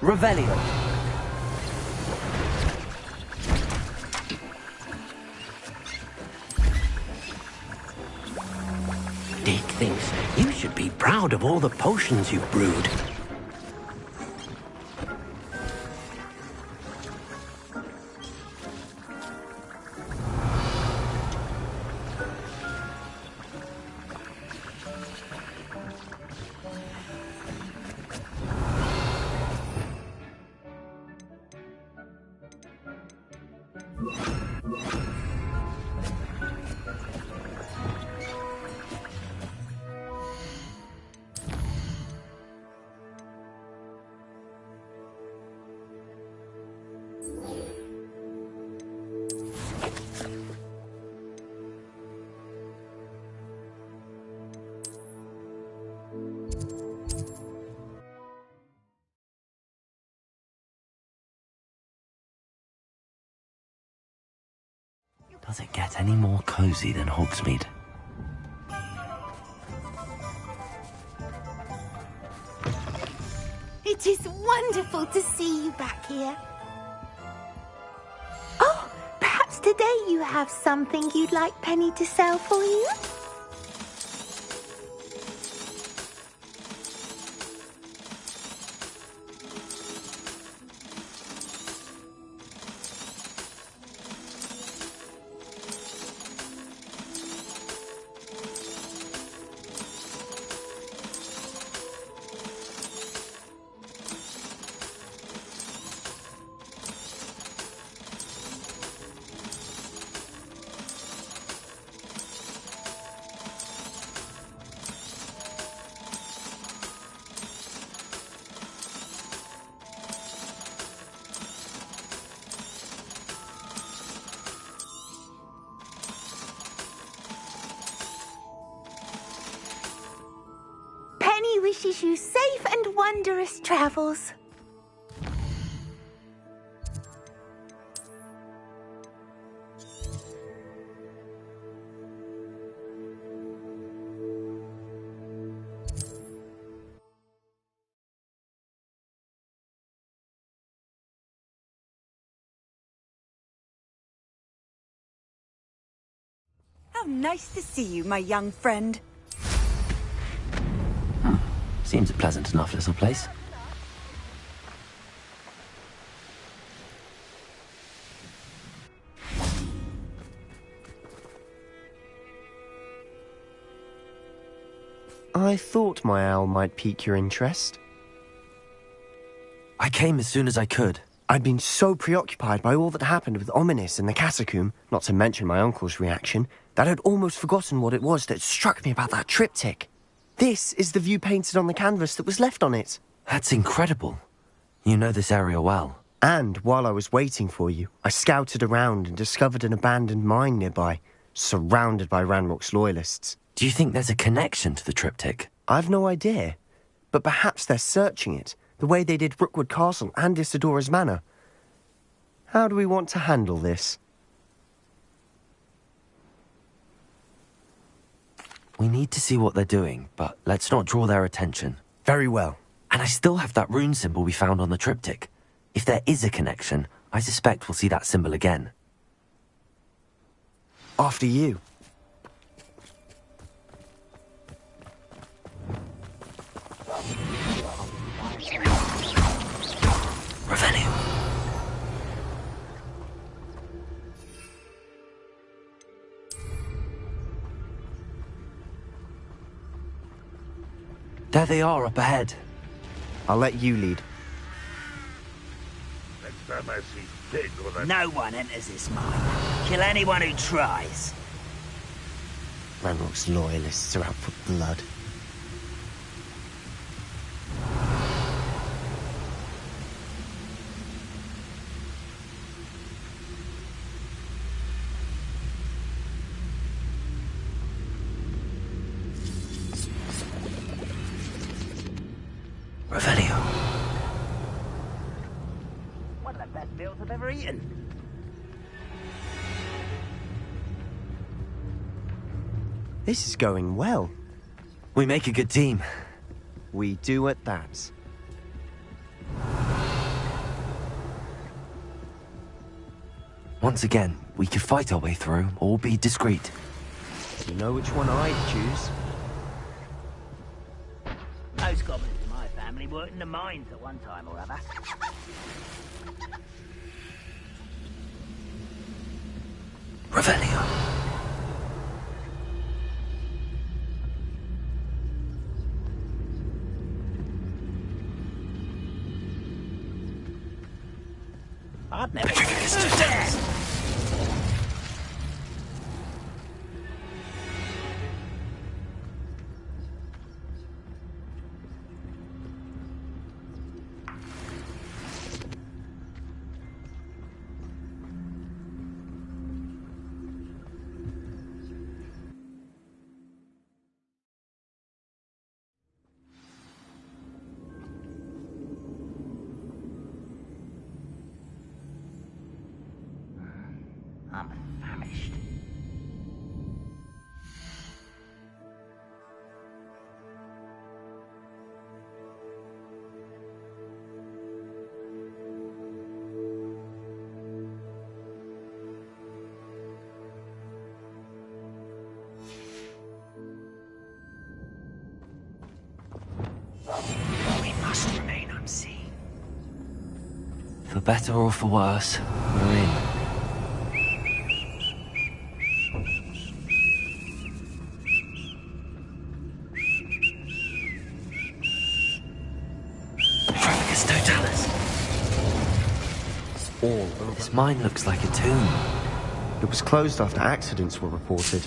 Revelio. Dick thinks you should be proud of all the potions you've brewed. Does it get any more cozy than Hogsmeade? It is wonderful to see you back here. Oh, perhaps today you have something you'd like Penny to sell for you? Penny wishes you safe and wondrous travels. How nice to see you, my young friend. Seems a pleasant enough little place. I thought my owl might pique your interest. I came as soon as I could. I'd been so preoccupied by all that happened with Ominis and the catacomb, not to mention my uncle's reaction, that I'd almost forgotten what it was that struck me about that triptych. This is the view painted on the canvas that was left on it. That's incredible. You know this area well. And while I was waiting for you, I scouted around and discovered an abandoned mine nearby, surrounded by Ranrock's loyalists. Do you think there's a connection to the triptych? I've no idea, but perhaps they're searching it, the way they did Rookwood Castle and Isidora's Manor. How do we want to handle this? We need to see what they're doing, but let's not draw their attention. Very well. And I still have that rune symbol we found on the triptych. If there is a connection, I suspect we'll see that symbol again. After you. Revelio. There they are up ahead. I'll let you lead. Next time I see pig or that... No one enters this mine. Kill anyone who tries. Ranrock's loyalists are out for blood. Revelio. One of the best meals I've ever eaten. This is going well. We make a good team. We do at that. Once again, we could fight our way through, or be discreet. You know which one I'd choose? Those goblins in my family worked in the mines at one time or other. Revelio. I've never... I'm famished. We must remain unseen. For better or for worse, we're in. This mine looks like a tomb. It was closed after accidents were reported.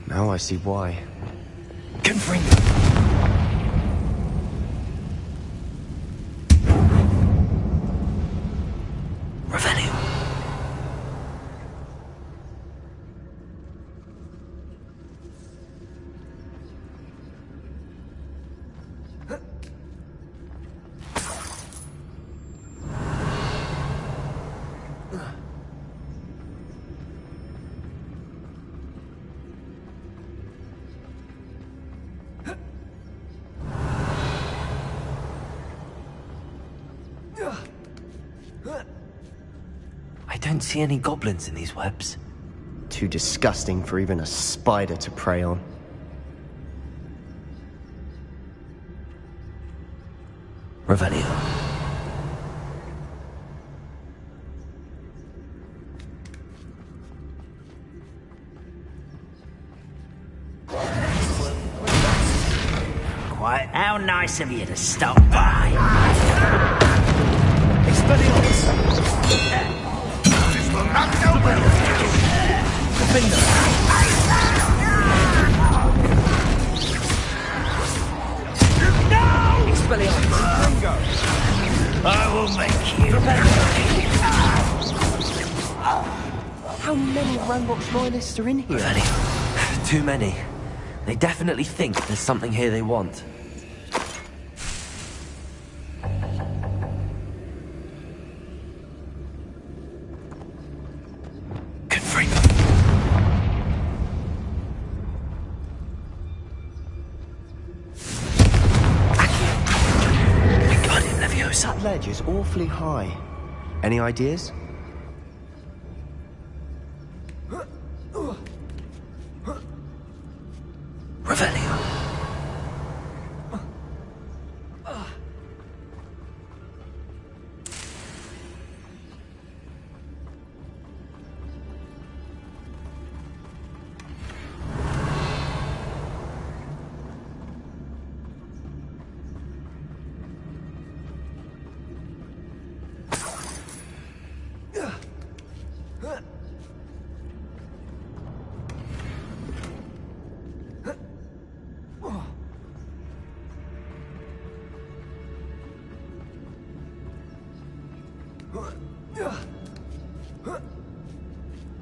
Now I see why. Confringo. Revelio. I don't see any goblins in these webs. Too disgusting for even a spider to prey on. Revelio. Quite how nice of you to stop by. I will make you. How many Ranrock's loyalists are in here? Revelio. Too many. They definitely think there's something here they want. That ledge is awfully high. Any ideas? Revelio.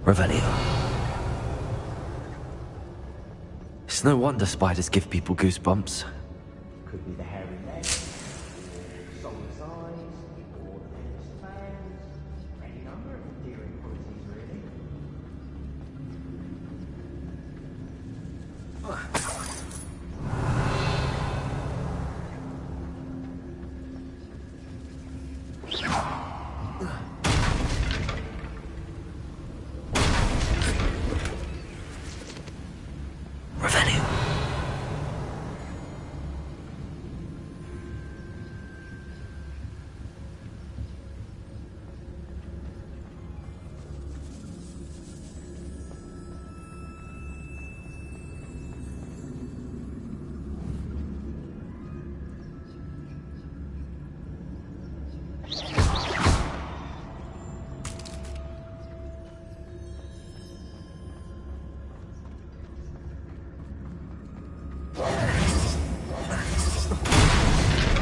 Revelio. It's no wonder spiders give people goosebumps. Could be the hairy legs, or soulless eyes, or the endless fangs. Any number of endearing qualities, really.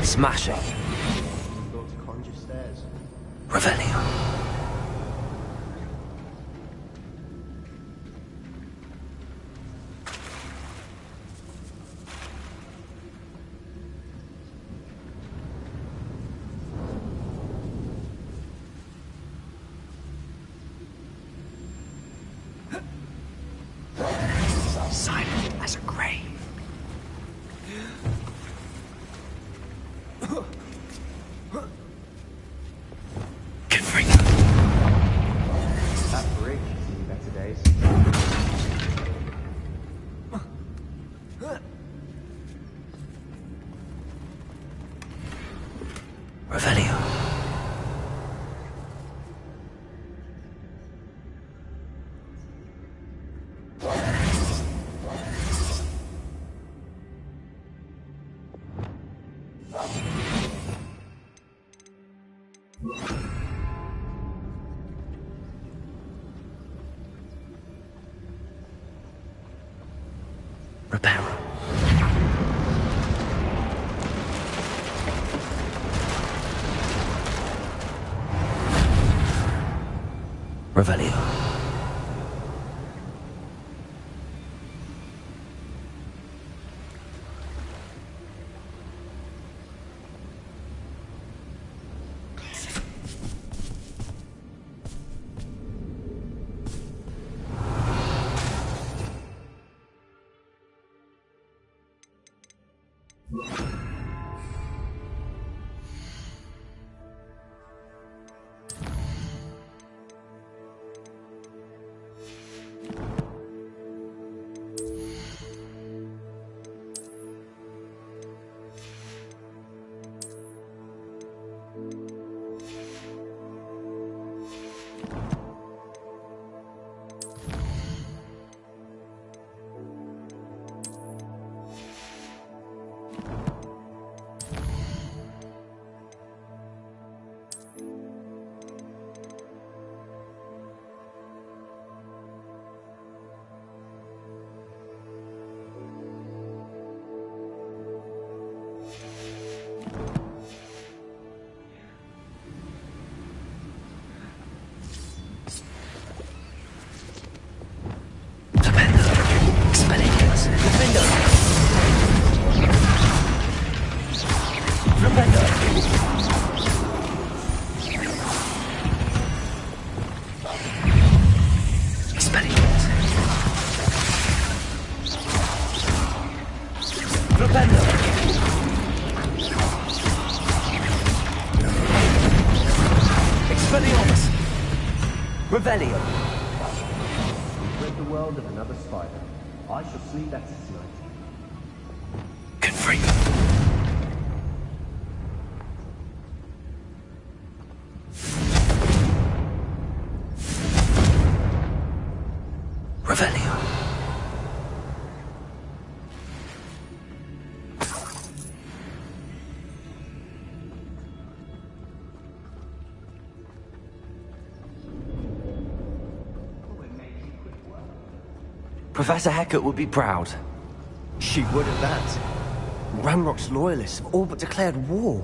Smashing. Revelio. Silent as a grave. Confringo. That bridge has seen better days. Revelio. Reparo. Revelio. Expelliarmus! Revelio! Rid the world of another spider. I shall sleep better tonight. Confringo. Revelio. Professor Hecat would be proud. She would at that. Ranrock's loyalists have all but declared war.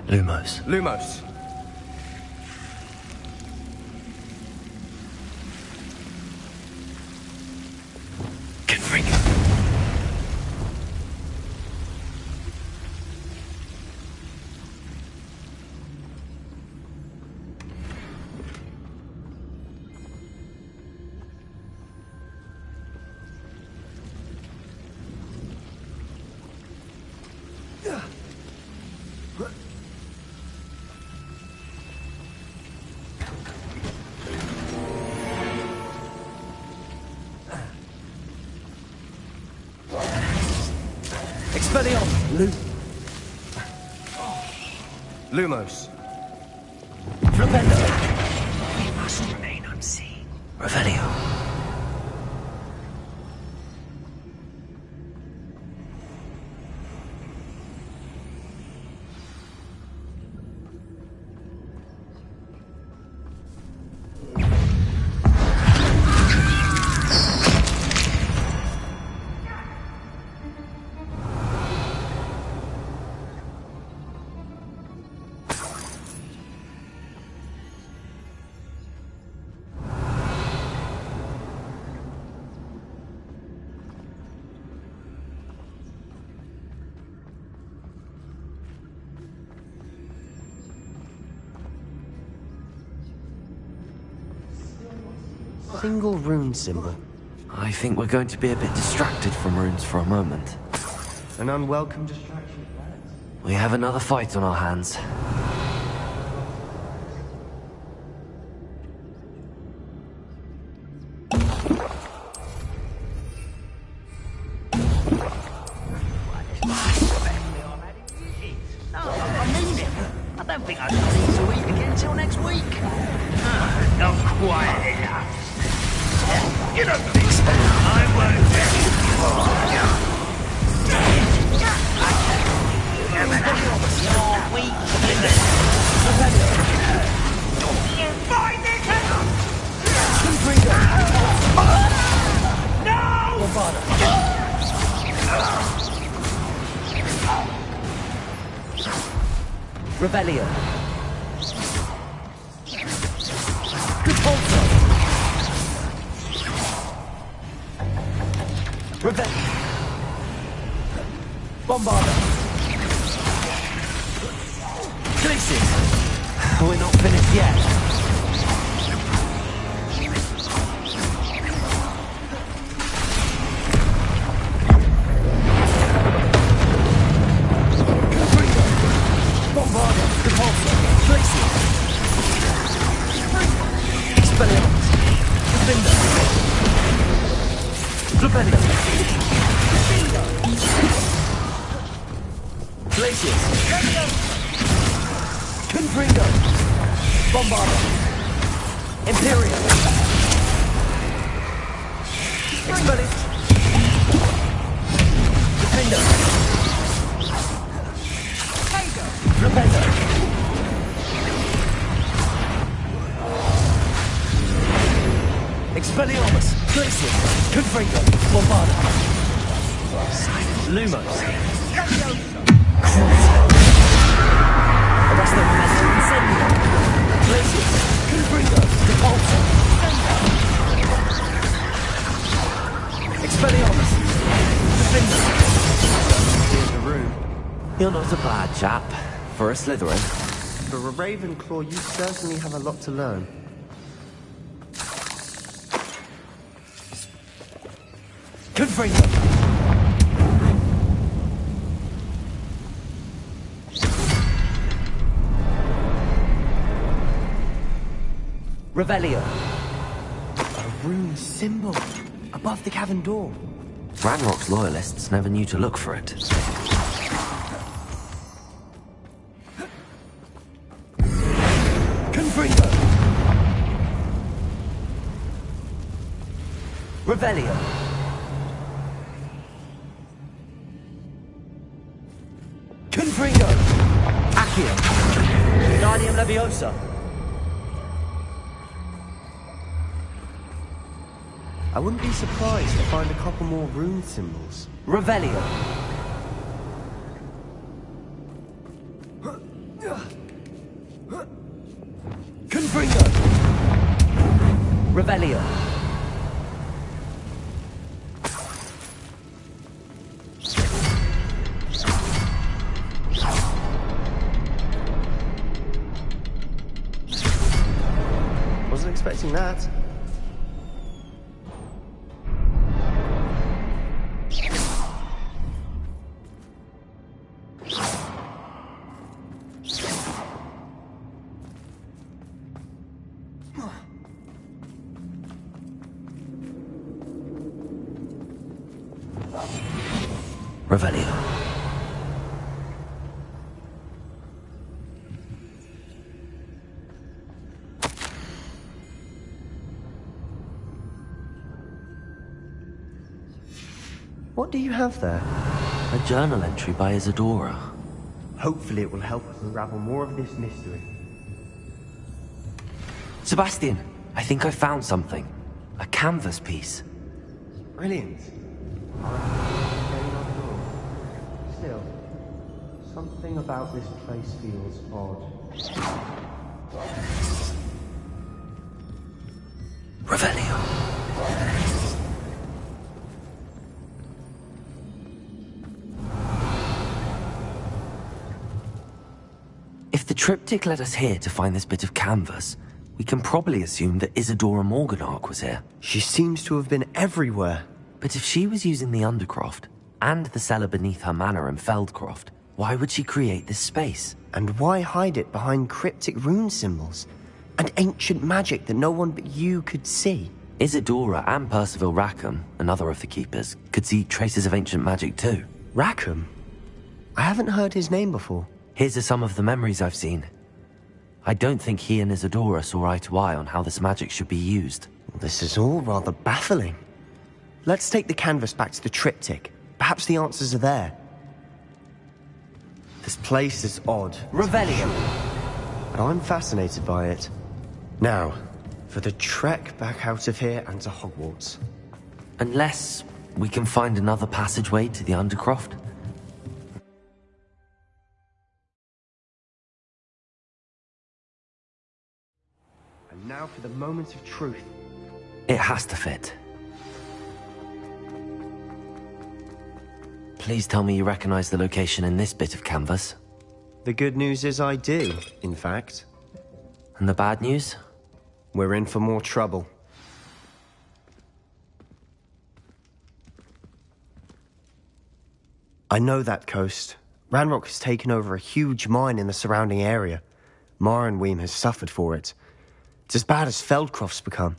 Lumos. Lumos. Confringo. Expelliarmus! Lumos. Rependo! We must remain unseen. Revelio. single rune symbol. I think we're going to be a bit distracted from runes for a moment. An unwelcome distraction. We have another fight on our hands. I mean it. I don't think I can see to eat again till next week. Not quite enough. You don't think so? I won't let you. You're weak. You find it? Revelio. Bombarder. Glacius. We're not finished yet. Bombarder. Repulsor. Glacius. Expelliarmus. Defender. Revelio. Glacius. Confringo. Bombarder. Imperial. Expelliarmus. Defender. Repender. Expelliarmus. Glacius. Confringo. Bombarder. Lumos. Arresto Commander Incendio. Glacius. Confringo. Repulsor. Expelliarmus. Defender. Here's the room. You're not a bad chap. For a Slytherin. For a Ravenclaw, you certainly have a lot to learn. Confringo. Revelio. A rune symbol above the cavern door. Ranrock's loyalists never knew to look for it. Confringo. Revelio. Confringo. Accio. Wingardium Leviosa. I wouldn't be surprised to find a couple more rune symbols. Revelio. Confringo. Revelio. Wasn't expecting that. Revelio. What do you have there? A journal entry by Isadora. Hopefully it will help us unravel more of this mystery. Sebastian, I think I found something. A canvas piece. Brilliant. Still, something about this place feels odd. Revelio. If the triptych led us here to find this bit of canvas, We can probably assume that Isadora Morganach was here. She seems to have been everywhere. But if she was using the Undercroft, and the cellar beneath her manor in Feldcroft, why would she create this space? And why hide it behind cryptic rune symbols? And ancient magic that no one but you could see? Isadora and Percival Rackham, another of the Keepers, could see traces of ancient magic too. Rackham? I haven't heard his name before. Here's some of the memories I've seen. I don't think he and Isadora saw eye to eye on how this magic should be used. This is all rather baffling. Let's take the canvas back to the triptych. Perhaps the answers are there. This place is odd. Revelio. But I'm fascinated by it. Now, for the trek back out of here and to Hogwarts. Unless we can find another passageway to the Undercroft. And now for the moment of truth. It has to fit. Please tell me you recognize the location in this bit of canvas. The good news is I do, in fact. And the bad news? We're in for more trouble. I know that coast. Ranrock has taken over a huge mine in the surrounding area. Marrenweem has suffered for it. It's as bad as Feldcroft's become.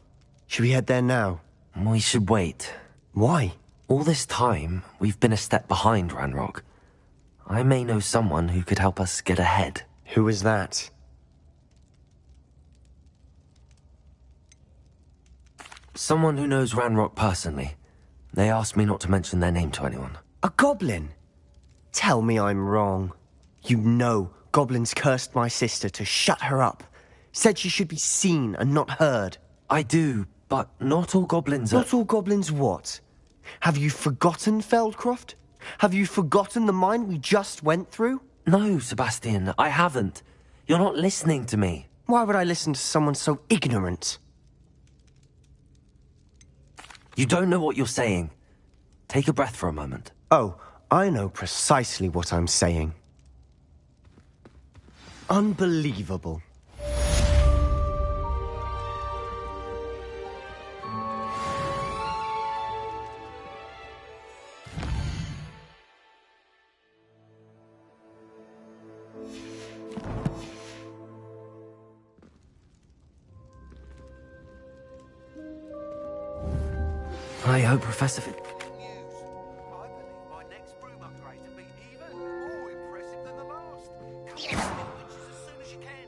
Should we head there now? We should wait. Why? All this time, we've been a step behind Ranrock. I may know someone who could help us get ahead. Who is that? Someone who knows Ranrock personally. They asked me not to mention their name to anyone. A goblin? Tell me I'm wrong. You know goblins cursed my sister to shut her up. Said she should be seen and not heard. I do, but not all goblins are... Not all goblins what? Have you forgotten Feldcroft? Have you forgotten the mine we just went through? No, Sebastian, I haven't. You're not listening to me. Why would I listen to someone so ignorant? You don't know what you're saying. Take a breath for a moment. Oh, I know precisely what I'm saying. Unbelievable. I hope Professor... I believe my next broom upgrade will be even more impressive than the last. Come on, witches, as soon as you can.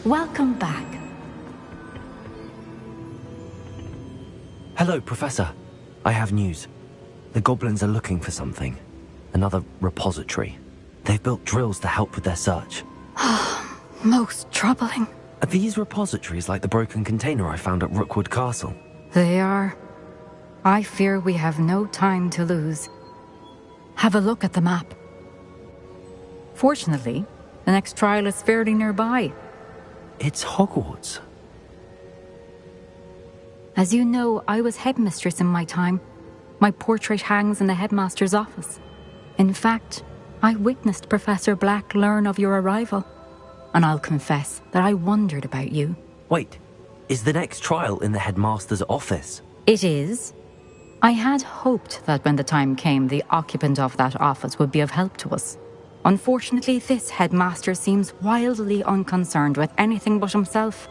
Welcome back. Hello, Professor. I have news. The goblins are looking for something. Another repository. They've built drills to help with their search. Most troubling. Are these repositories like the broken container I found at Rookwood Castle? They are. I fear we have no time to lose. Have a look at the map. Fortunately, the next trial is fairly nearby. It's Hogwarts. As you know, I was headmistress in my time. My portrait hangs in the headmaster's office. In fact, I witnessed Professor Black learn of your arrival. And I'll confess that I wondered about you. Wait, is the next trial in the headmaster's office? It is. I had hoped that when the time came, the occupant of that office would be of help to us. Unfortunately, this headmaster seems wildly unconcerned with anything but himself.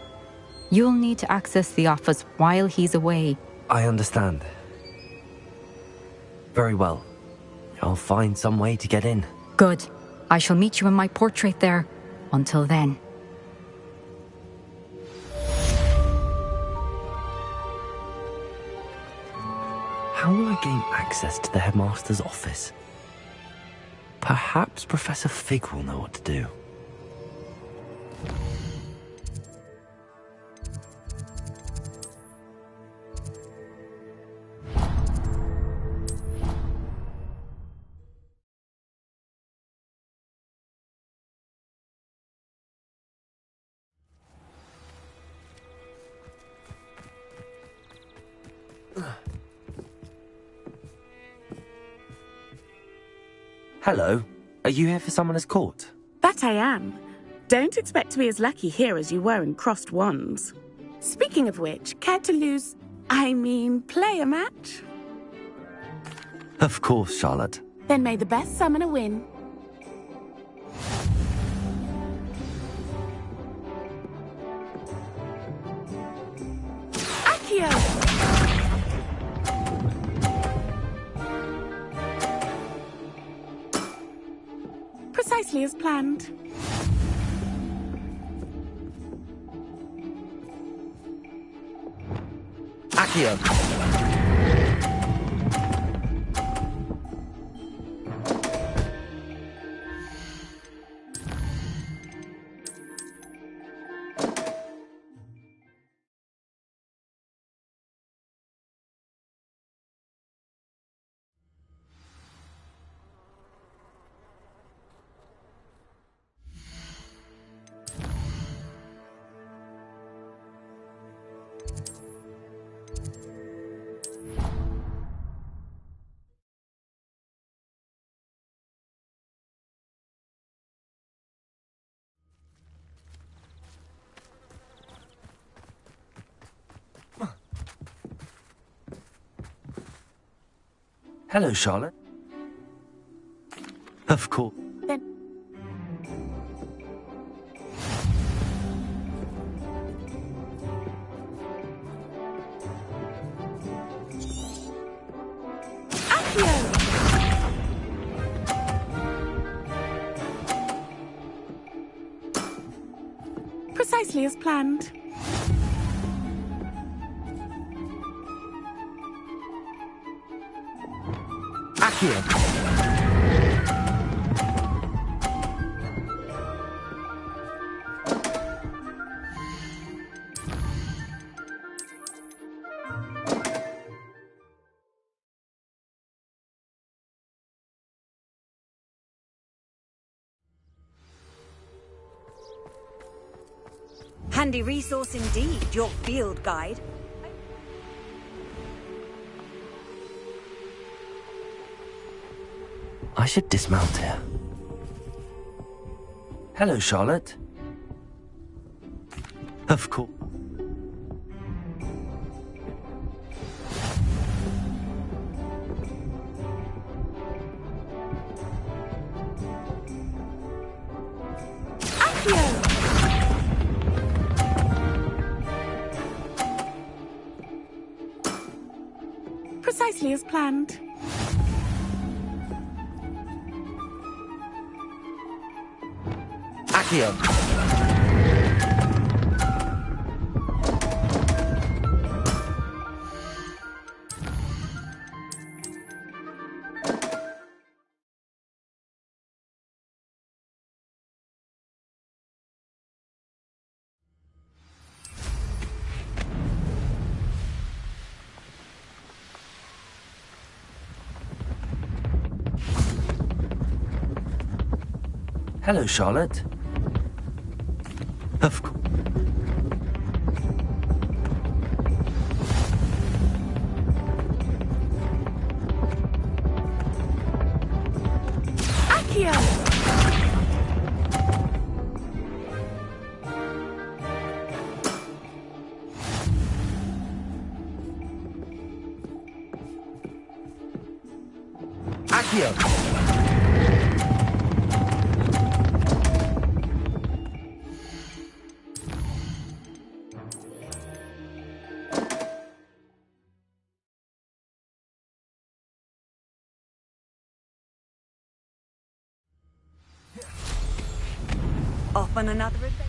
You'll need to access the office while he's away. I understand. Very well. I'll find some way to get in. Good. I shall meet you in my portrait there. Until then. How will I gain access to the headmaster's office? Perhaps Professor Fig will know what to do. Hello. Are you here for Summoner's Court? That I am. Don't expect to be as lucky here as you were in Crossed Wands. Speaking of which, care to play a match? Of course, Charlotte. Then may the best summoner win. Accio! Precisely as planned. Accio! Hello, Charlotte. Of course. Then... Accio! Precisely as planned. Accio! Handy resource indeed, your field guide. I should dismount here. Hello, Charlotte. Of course. Accio! Precisely as planned. Accio! Hello, Charlotte. Of course. Accio! Accio! off on another adventure.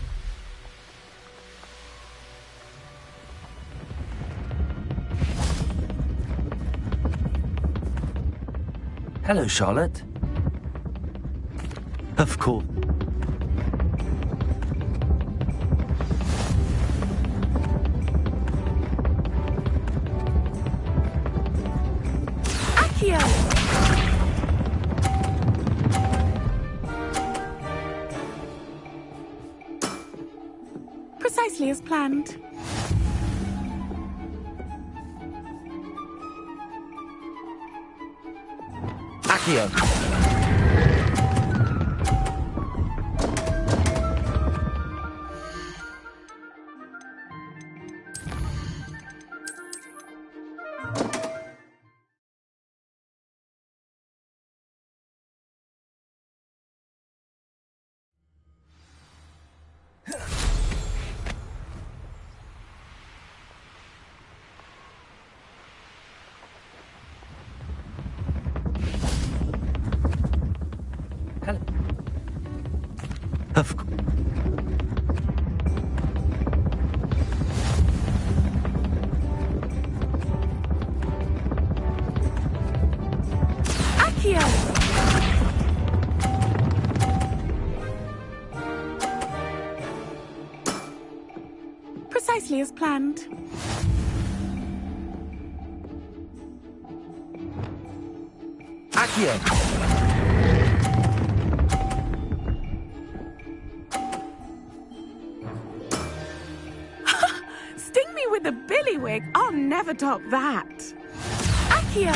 Hello, Charlotte. Of course. Accio! Precisely as planned. Accio. Of course. Accio! Precisely as planned. Accio. Sting me with a billywig. I'll never top that. Accio!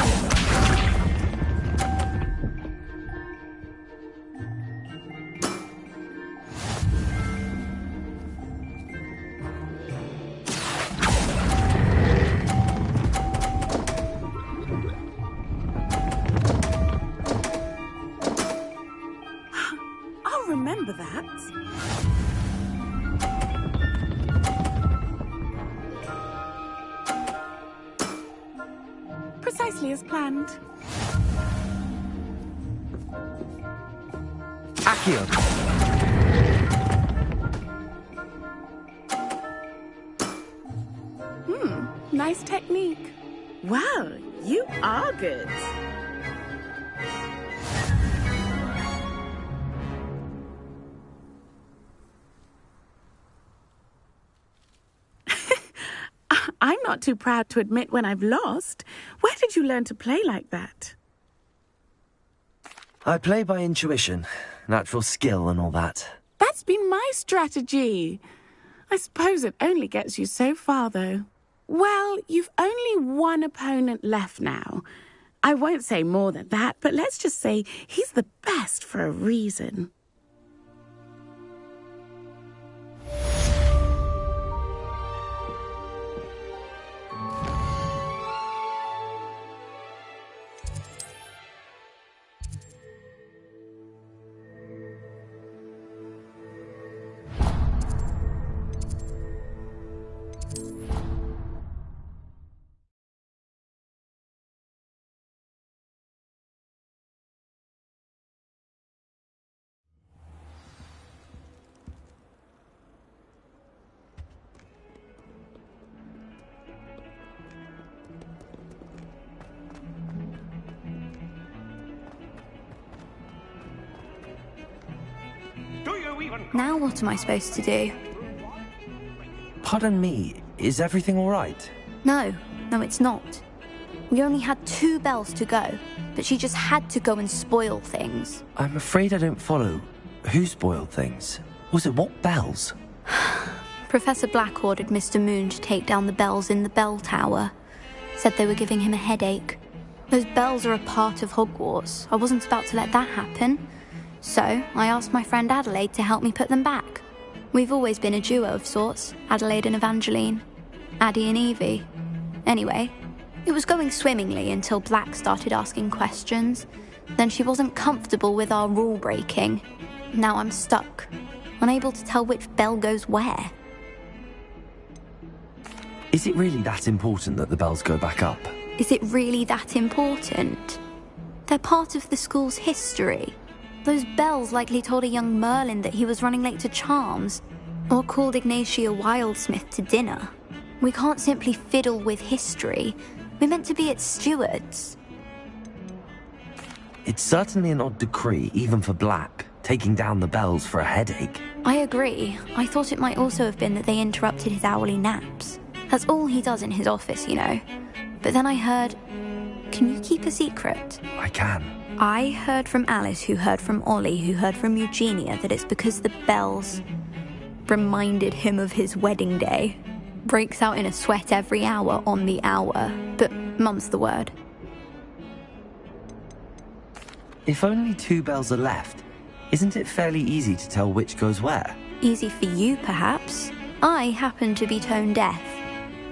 I'll remember that. Precisely as planned. Accio. Nice technique. Well, you are good. I'm not too proud to admit when I've lost. Where did you learn to play like that? I play by intuition, natural skill and all that. That's been my strategy. I suppose it only gets you so far, though. Well, you've only one opponent left now. I won't say more than that, but let's just say he's the best for a reason. Now what am I supposed to do? Pardon me, is everything all right? No, it's not. We only had 2 bells to go, but she just had to go and spoil things. I'm afraid I don't follow. Who spoiled things? Was it what bells? Professor Black ordered Mr. Moon to take down the bells in the bell tower. Said they were giving him a headache. Those bells are a part of Hogwarts. I wasn't about to let that happen. So, I asked my friend Adelaide to help me put them back. We've always been a duo of sorts, Adelaide and Evangeline. Addie and Evie. Anyway, it was going swimmingly until Black started asking questions. Then she wasn't comfortable with our rule breaking. Now I'm stuck, unable to tell which bell goes where. Is it really that important that the bells go back up? Is it really that important? They're part of the school's history. Those bells likely told a young Merlin that he was running late to Charms, or called Ignatia Wildsmith to dinner. We can't simply fiddle with history. We're meant to be its stewards. It's certainly an odd decree, even for Black, taking down the bells for a headache. I agree. I thought it might also have been that they interrupted his hourly naps. That's all he does in his office, you know. But then I heard... Can you keep a secret? I can. I heard from Alice, who heard from Ollie, who heard from Eugenia, that it's because the bells reminded him of his wedding day. Breaks out in a sweat every hour on the hour, but mum's the word. If only 2 bells are left, isn't it fairly easy to tell which goes where? Easy for you, perhaps. I happen to be tone deaf.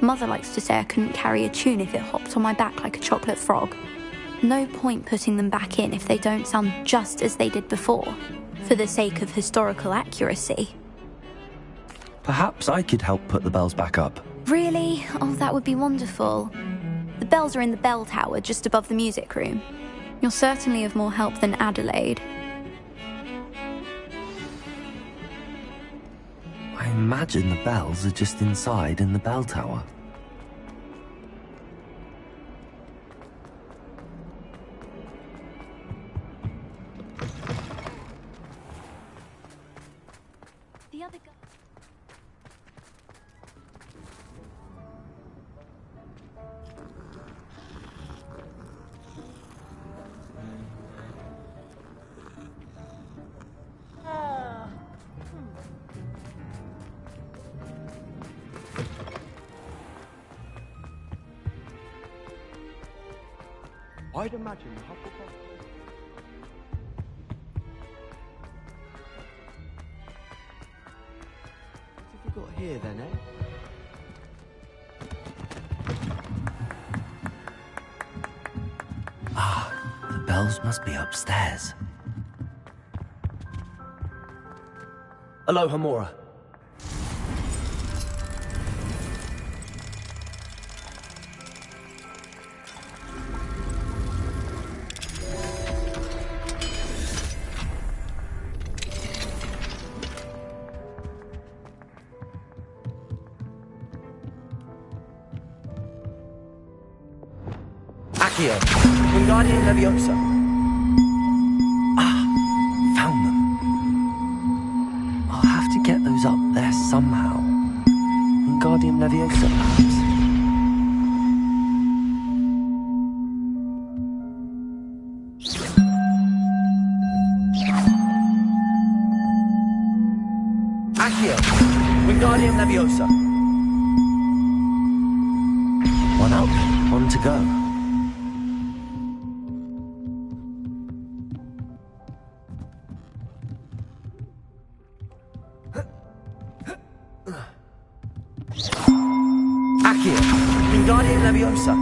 Mother likes to say I couldn't carry a tune if it hopped on my back like a chocolate frog. No point putting them back in if they don't sound just as they did before, for the sake of historical accuracy. Perhaps I could help put the bells back up. Really? Oh, that would be wonderful. The bells are in the bell tower, just above the music room. You're certainly of more help than Adelaide. I imagine the bells are just inside in the bell tower. The other guy... I'd imagine the Hufflepuff... What have we got here then, eh? Ah, the bells must be upstairs. Aloha, Mora. Accio, Wingardium Leviosa. Ah, found them. I'll have to get those up there somehow. Wingardium Leviosa, perhaps. Accio, Wingardium Leviosa. One up, one to go. Accio, Wingardium Leviosa.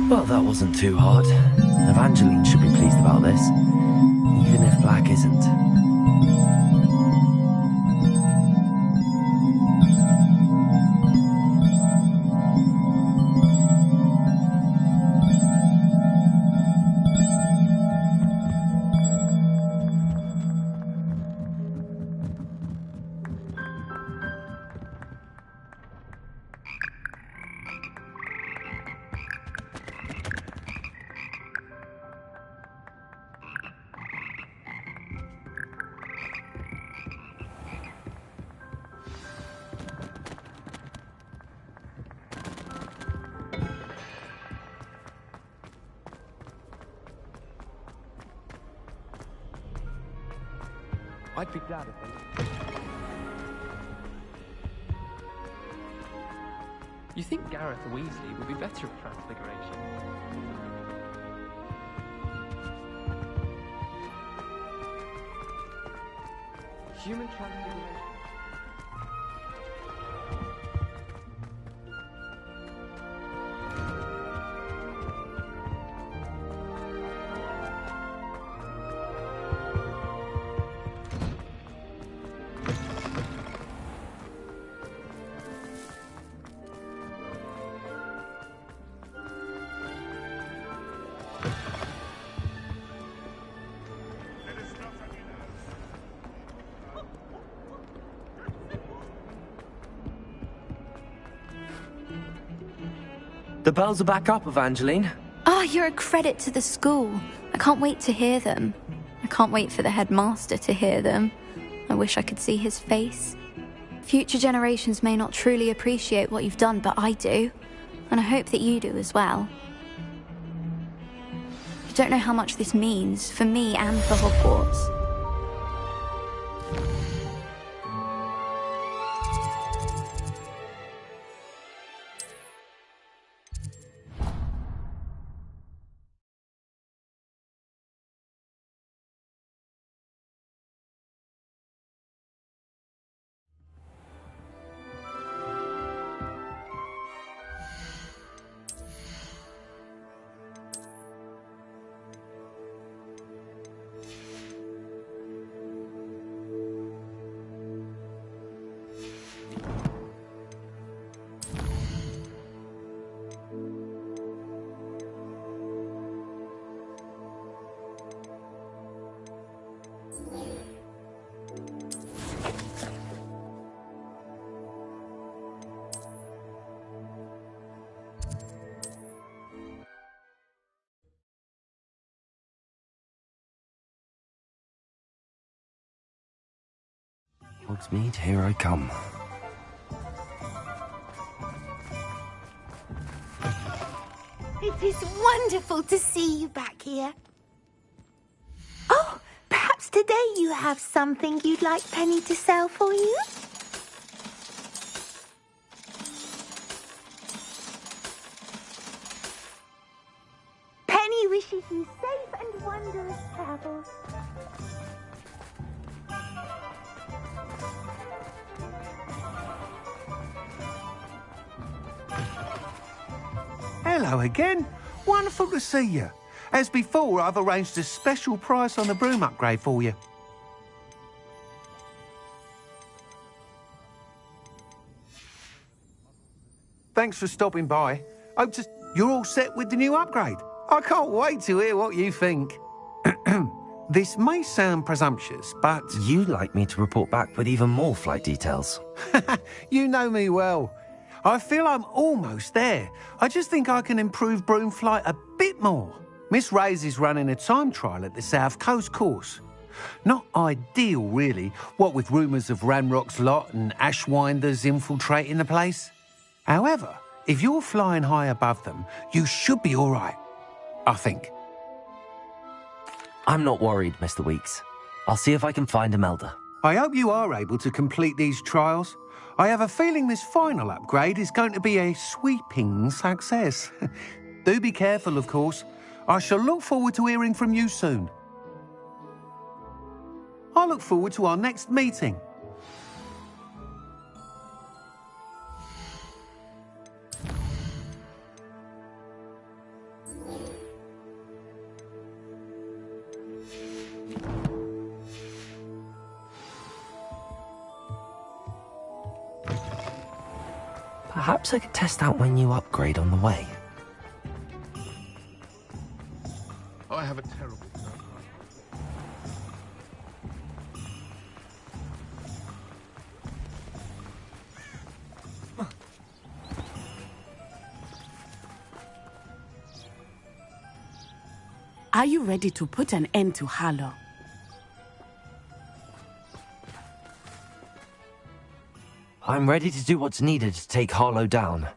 Well, that wasn't too hard. Evangeline should be pleased about this, even if Black isn't. I'd be glad if they... You think Gareth Weasley would be better at transfiguration? Human transfiguration. The bells are back up, Evangeline. Oh, you're a credit to the school. I can't wait to hear them. I can't wait for the headmaster to hear them. I wish I could see his face. Future generations may not truly appreciate what you've done, but I do. And I hope that you do as well. You don't know how much this means for me and for Hogwarts. Hogsmeade, here I come. It is wonderful to see you back here. Oh, perhaps today you have something you'd like Penny to sell for you? Penny wishes you safe and wondrous travels. Hello again. Wonderful to see you. As before, I've arranged a special price on the broom upgrade for you. Thanks for stopping by. Hope you're all set with the new upgrade. I can't wait to hear what you think. This may sound presumptuous, but... You'd like me to report back with even more flight details. You know me well. I feel I'm almost there. I just think I can improve broom flight a bit more. Miss Ray's is running a time trial at the South Coast course. Not ideal, really, what with rumours of Ranrock's lot and Ashwinders infiltrating the place. However, if you're flying high above them, you should be all right, I think. I'm not worried, Mr. Weeks. I'll see if I can find Imelda. I hope you are able to complete these trials. I have a feeling this final upgrade is going to be a sweeping success. Do be careful, of course. I shall look forward to hearing from you soon. I look forward to our next meeting. Perhaps I could test out my new upgrade on the way. I have a terrible... Are you ready to put an end to Harlow? I'm ready to do what's needed to take Harlow down.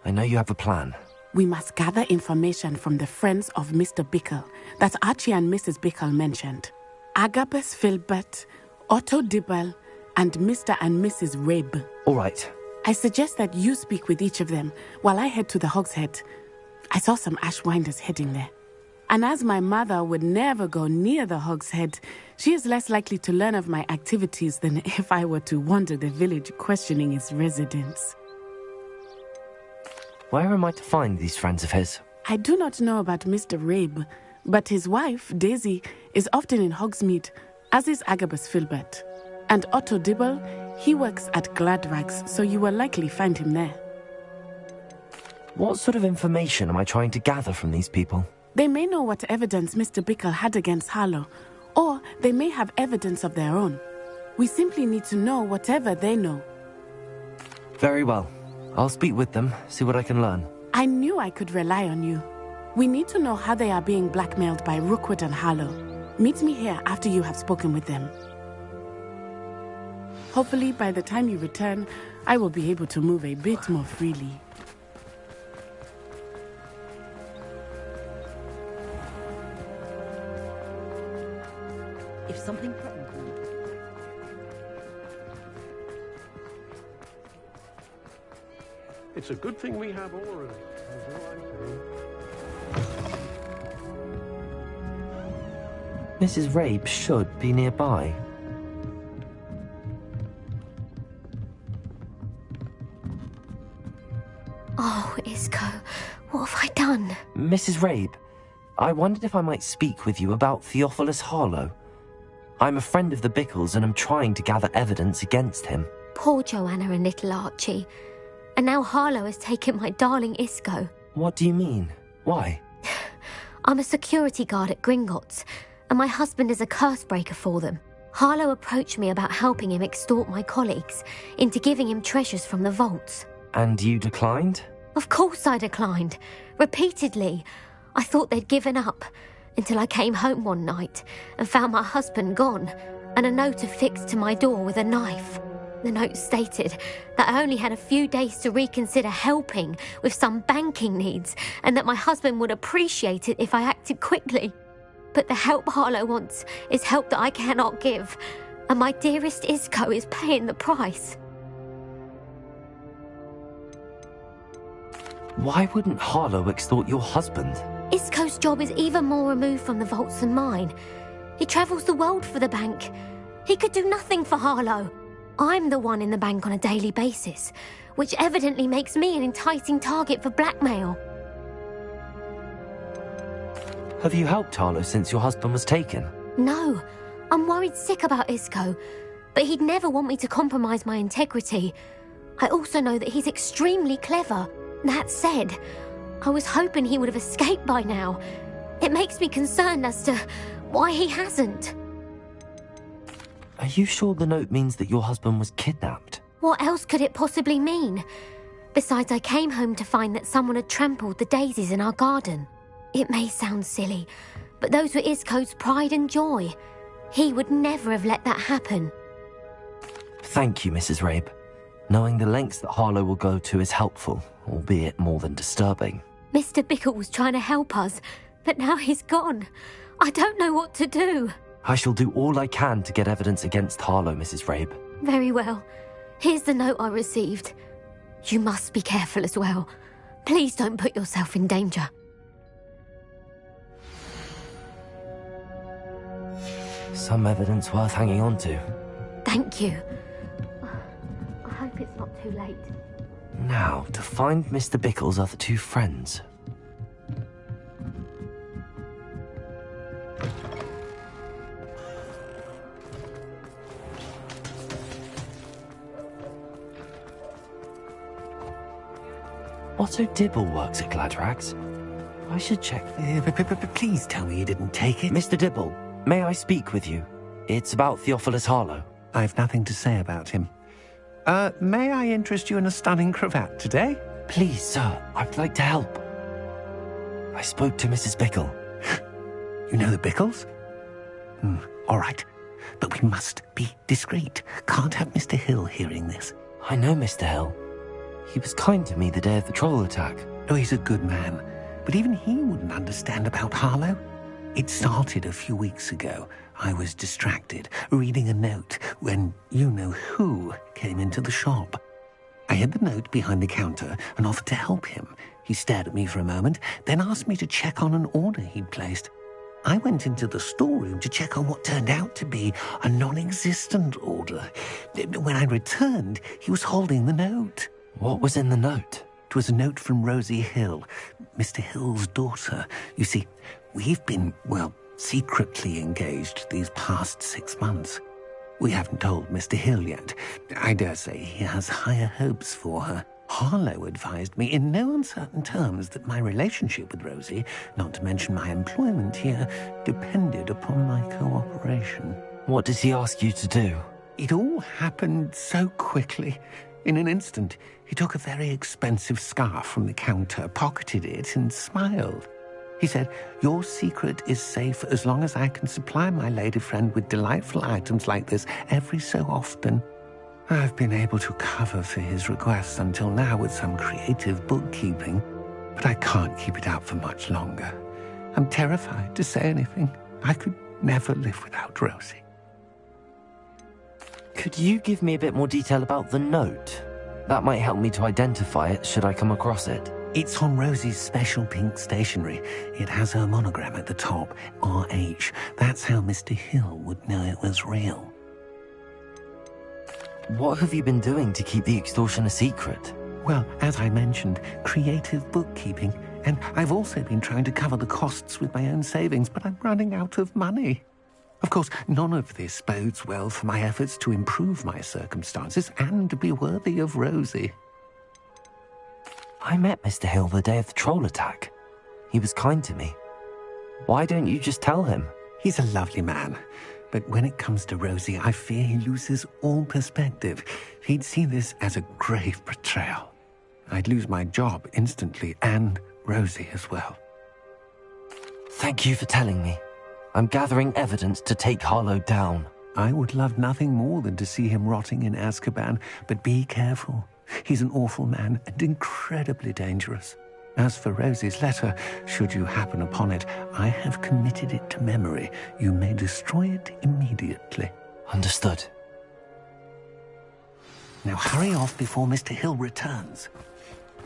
I know you have a plan. We must gather information from the friends of Mr. Bickle that Archie and Mrs. Bickle mentioned. Agabus Filbert, Otto Dibble, and Mr. and Mrs. Rabe. All right. I suggest that you speak with each of them while I head to the Hog's Head. I saw some Ashwinders heading there. And as my mother would never go near the Hog's Head, she is less likely to learn of my activities than if I were to wander the village questioning its residents. Where am I to find these friends of his? I do not know about Mr. Rabe, but his wife, Daisy, is often in Hogsmeade, as is Agabus Filbert. And Otto Dibble, he works at Gladrags, so you will likely find him there. What sort of information am I trying to gather from these people? They may know what evidence Mr. Bickle had against Harlow, or they may have evidence of their own. We simply need to know whatever they know. Very well. I'll speak with them, see what I can learn. I knew I could rely on you. We need to know how they are being blackmailed by Rookwood and Harlow. Meet me here after you have spoken with them. Hopefully, by the time you return, I will be able to move a bit more freely. If something threatens me... It's a good thing we have Aura. That's all I'm saying. Mrs. Rabe should be nearby. Oh, Isco, what have I done? Mrs. Rabe, I wondered if I might speak with you about Theophilus Harlow. I'm a friend of the Bickles and I'm trying to gather evidence against him. Poor Joanna and little Archie. And now Harlow has taken my darling Isco. What do you mean? Why? I'm a security guard at Gringotts, and my husband is a curse breaker for them. Harlow approached me about helping him extort my colleagues into giving him treasures from the vaults. And you declined? Of course I declined. Repeatedly. I thought they'd given up, until I came home one night and found my husband gone, and a note affixed to my door with a knife. The note stated that I only had a few days to reconsider helping with some banking needs, and that my husband would appreciate it if I acted quickly. But the help Harlow wants is help that I cannot give, and my dearest Isco is paying the price. Why wouldn't Harlow extort your husband? Isco's job is even more removed from the vaults than mine. He travels the world for the bank. He could do nothing for Harlow. I'm the one in the bank on a daily basis, which evidently makes me an enticing target for blackmail. Have you helped Harlow since your husband was taken? No, I'm worried sick about Isco, but he'd never want me to compromise my integrity. I also know that he's extremely clever. That said, I was hoping he would have escaped by now. It makes me concerned as to why he hasn't. Are you sure the note means that your husband was kidnapped? What else could it possibly mean? Besides, I came home to find that someone had trampled the daisies in our garden. It may sound silly, but those were Isco's pride and joy. He would never have let that happen. Thank you, Mrs. Rabe. Knowing the lengths that Harlow will go to is helpful, albeit more than disturbing. Mr. Bickle was trying to help us, but now he's gone. I don't know what to do. I shall do all I can to get evidence against Harlow, Mrs. Rabe. Very well. Here's the note I received. You must be careful as well. Please don't put yourself in danger. Some evidence worth hanging on to. Thank you. I hope it's not too late. Now, to find Mr. Bickle's other two friends. Otto Dibble works at Gladrags. I should check. Please tell me you didn't take it. Mr. Dibble, may I speak with you? It's about Theophilus Harlow. I've nothing to say about him. May I interest you in a stunning cravat today? Please, sir, I'd like to help. I spoke to Mrs. Bickle. You know the Bickles? All right. But we must be discreet. Can't have Mr. Hill hearing this. I know Mr. Hill. He was kind to me the day of the troll attack. Oh, he's a good man. But even he wouldn't understand about Harlow. It started a few weeks ago. I was distracted, reading a note, when you-know-who came into the shop. I hid the note behind the counter and offered to help him. He stared at me for a moment, then asked me to check on an order he'd placed. I went into the storeroom to check on what turned out to be a non-existent order. When I returned, he was holding the note. What was in the note? It was a note from Rosie Hill, Mr. Hill's daughter. You see, we've been, secretly engaged these past 6 months. We haven't told Mr. Hill yet. I dare say he has higher hopes for her. Harlow advised me in no uncertain terms that my relationship with Rosie, not to mention my employment here, depended upon my cooperation. What does he ask you to do? It all happened so quickly. In an instant, he took a very expensive scarf from the counter, pocketed it, and smiled. He said, "Your secret is safe as long as I can supply my lady friend with delightful items like this every so often." I've been able to cover for his requests until now with some creative bookkeeping, but I can't keep it up for much longer. I'm terrified to say anything. I could never live without Rosie. Could you give me a bit more detail about the note? That might help me to identify it should I come across it. It's on Rosie's special pink stationery. It has her monogram at the top, RH. That's how Mr. Hill would know it was real. What have you been doing to keep the extortion a secret? Well, as I mentioned, creative bookkeeping. And I've also been trying to cover the costs with my own savings, but I'm running out of money. Of course, none of this bodes well for my efforts to improve my circumstances and be worthy of Rosie. I met Mr. Hill the day of the troll attack. He was kind to me. Why don't you just tell him? He's a lovely man. But when it comes to Rosie, I fear he loses all perspective. He'd see this as a grave betrayal. I'd lose my job instantly, and Rosie as well. Thank you for telling me. I'm gathering evidence to take Harlow down. I would love nothing more than to see him rotting in Azkaban, but be careful. He's an awful man and incredibly dangerous. As for Rosie's letter, should you happen upon it, I have committed it to memory. You may destroy it immediately. Understood. Now hurry off before Mr. Hill returns.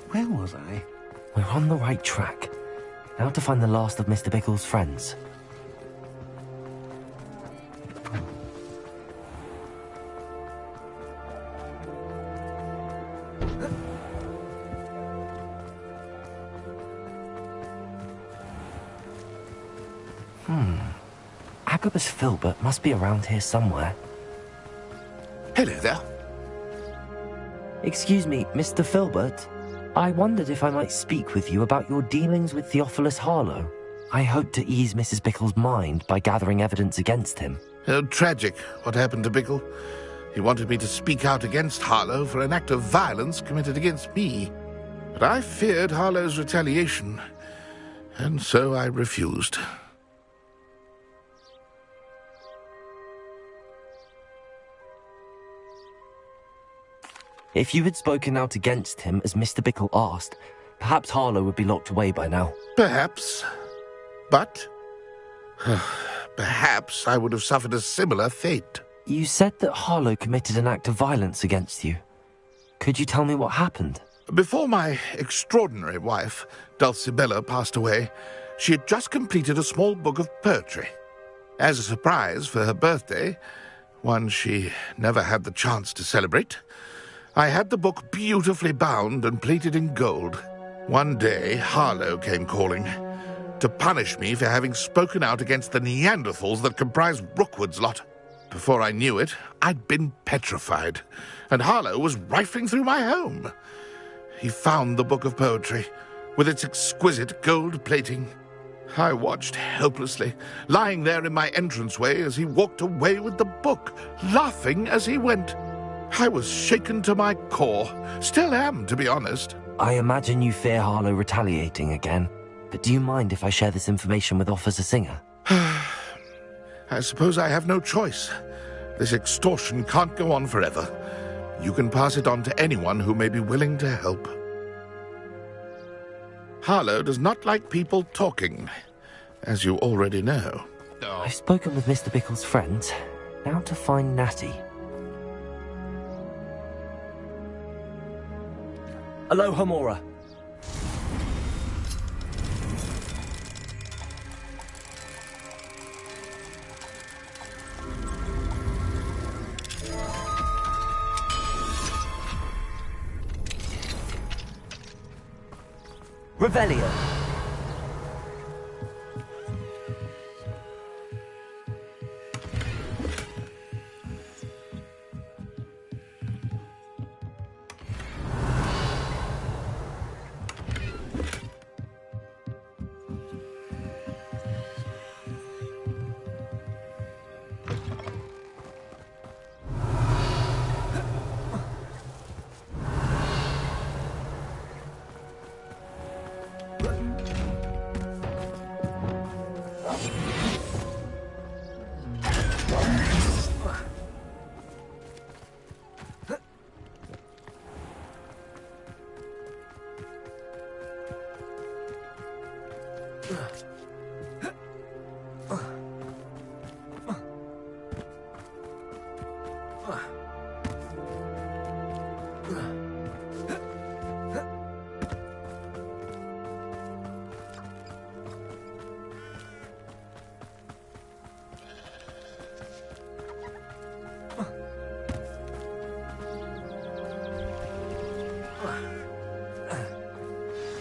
Where was I? We're on the right track. Now to find the last of Mr. Bickle's friends. Agabus Filbert must be around here somewhere. Hello there. Excuse me, Mr. Filbert. I wondered if I might speak with you about your dealings with Theophilus Harlow. I hope to ease Mrs. Bickle's mind by gathering evidence against him. Oh, tragic what happened to Bickle. He wanted me to speak out against Harlow for an act of violence committed against me. But I feared Harlow's retaliation, and so I refused. If you had spoken out against him as Mr. Bickle asked, perhaps Harlow would be locked away by now. Perhaps. But perhaps I would have suffered a similar fate. You said that Harlow committed an act of violence against you. Could you tell me what happened? Before my extraordinary wife, Dulcibella, passed away, she had just completed a small book of poetry. As a surprise for her birthday, one she never had the chance to celebrate, I had the book beautifully bound and plated in gold. One day, Harlow came calling to punish me for having spoken out against the Neanderthals that comprise Rookwood's lot. Before I knew it, I'd been petrified, and Harlow was rifling through my home. He found the book of poetry, with its exquisite gold plating. I watched helplessly, lying there in my entranceway as he walked away with the book, laughing as he went. I was shaken to my core. Still am, to be honest. I imagine you fear Harlow retaliating again, but do you mind if I share this information with Officer Singer? I suppose I have no choice. This extortion can't go on forever. You can pass it on to anyone who may be willing to help. Harlow does not like people talking, as you already know. I've spoken with Mr. Bickle's friends. Now to find Natty. Aloha, Mora. Revelio.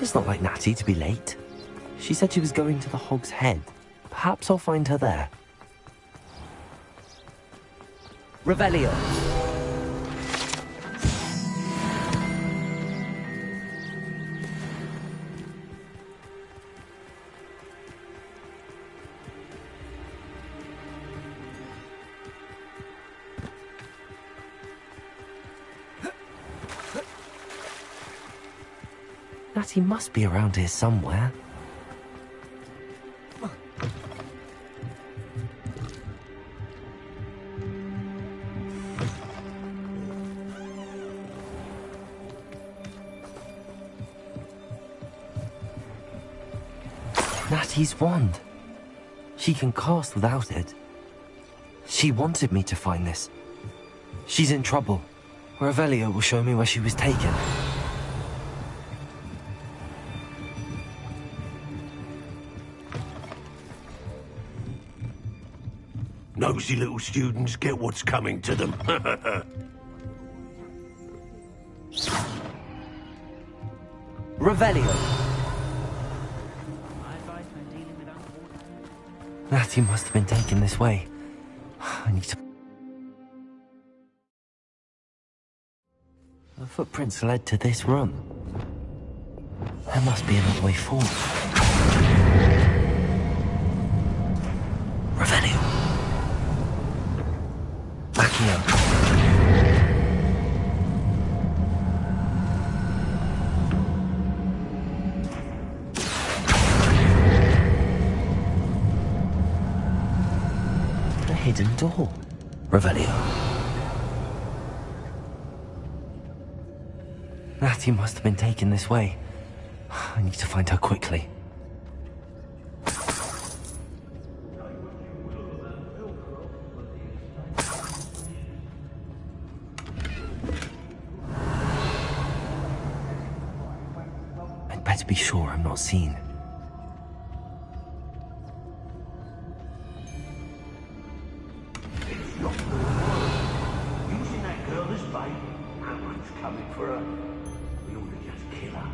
It's not like Natty to be late. She said she was going to the Hog's Head. Perhaps I'll find her there. Revelio. Natty must be around here somewhere. Natty's wand. She can cast without it. She wanted me to find this. She's in trouble. Revelio will show me where she was taken. Nosy little students get what's coming to them. Revelio. Natty must have been taken this way. I need to... The footprints led to this room. There must be another way forward. Revelio. Back here. A hidden door. Revelio. Natty must have been taken this way. I need to find her quickly. I'd better be sure I'm not seen. Using that girl as bait, that one's coming for her. We ought to just kill her.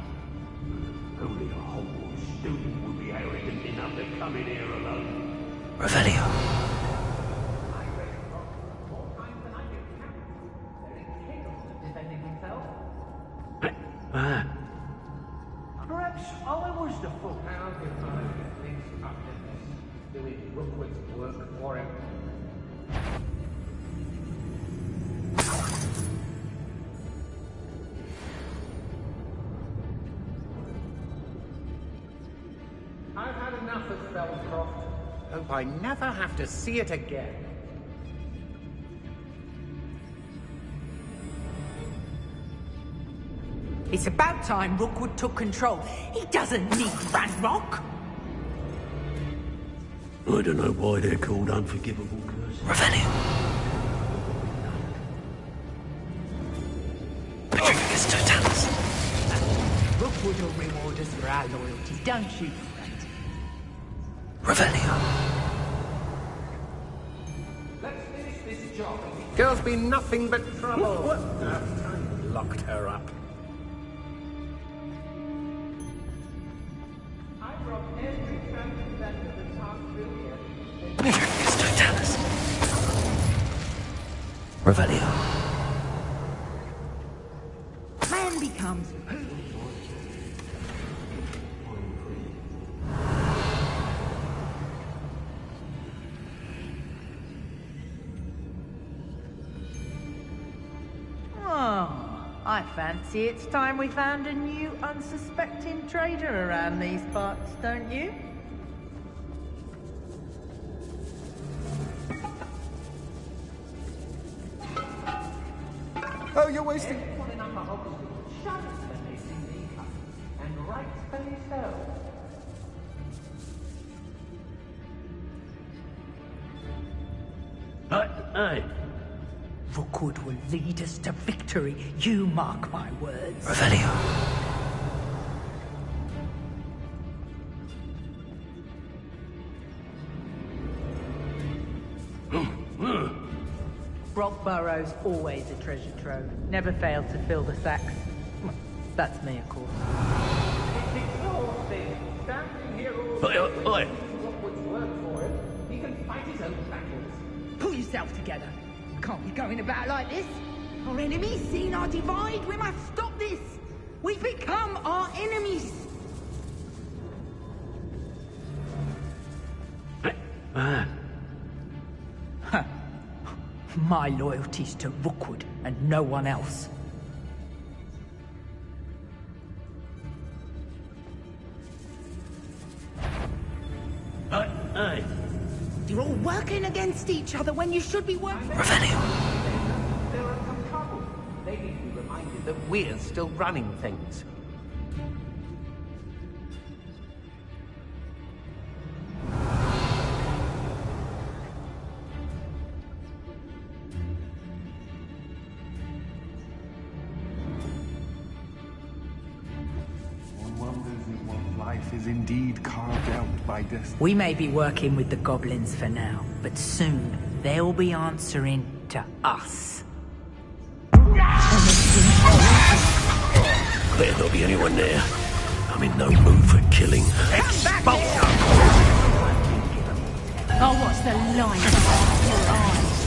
Only a Hogwarts student would be arrogant enough to come in here alone. Revelio. Perhaps I was the fool. How did I get things up in this? Doing Rookwood's work for him. I've had enough of Felcroft. Hope I never have to see it again. It's about time Rookwood took control. He doesn't need Ranrock. I don't know why they're called unforgivable curses. Revelio. Patricius Totalis. Rookwood will reward us for our loyalty, don't you, friend? Revelio. Let's finish this job. Girl's been nothing but trouble. What? Locked her up. Patricius Totalis. Revelio. Man becomes... Oh, I fancy it's time we found a new unsuspecting trader around these parts, don't you? Oh, you're wasting... And right for yourself. Aye. Rookwood will lead us to victory. You mark my words. Revelio. Rockburrow's always a treasure trove. Never failed to fill the sacks. That's me, of course. It's exhausting. Standing here all day. Oi. Rockwood's work for him. He can fight his own battles. Pull yourself together. Can't be going about like this. Our enemies seen our divide. We must stop this. We've become our enemies. My loyalty's to Rookwood and no one else. Aye. You're all working against each other when you should be working. Revelio. There are some trouble. They need to be reminded that we're still running things. One wonders if one's life is indeed carved out by destiny. We may be working with the goblins for now, but soon they'll be answering to us. Better not be anyone there. I'm in no mood for killing. Expulsion! Oh, what's the line of your eyes?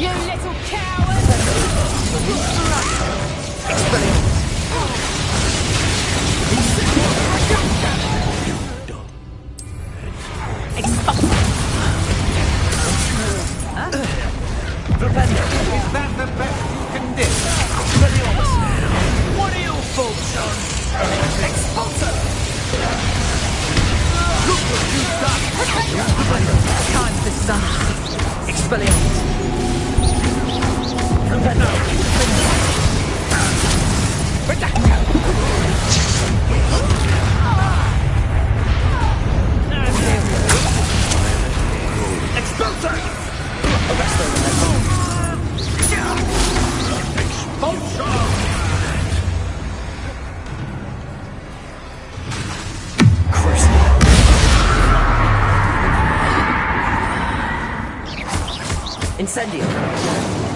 You little coward! Is that the best you can do? What are your thoughts on Expulsion? Look what you've done! Time for some Expelliarmus. Incendio.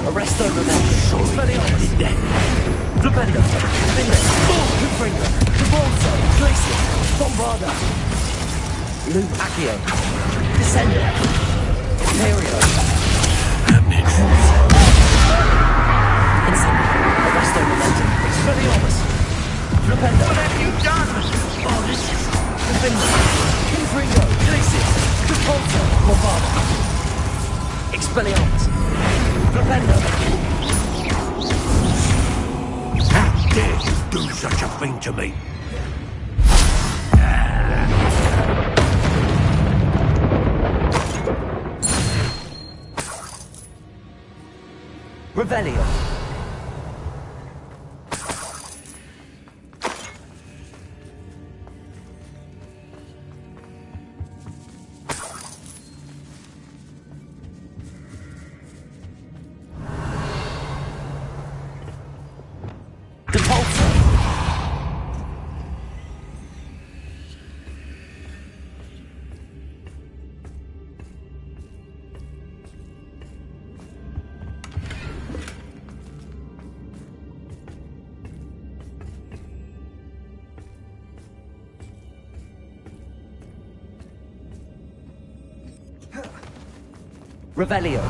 Arresto Revelio. Expelliarmus. Flipendo. Finder. Confringo. Cabalzo. Glacier. Bombarda. Luke Accio. Descender. Imperio. Incendio. Arresto Momentum. Expelliarmus. Flipendo. What have you done? Oh, this is... Confringo. Confringo. Glacier. Cabalzo. Bombarda. Expelliarmus. Flipendo. How dare you do such a thing to me? Revelio. Revelio.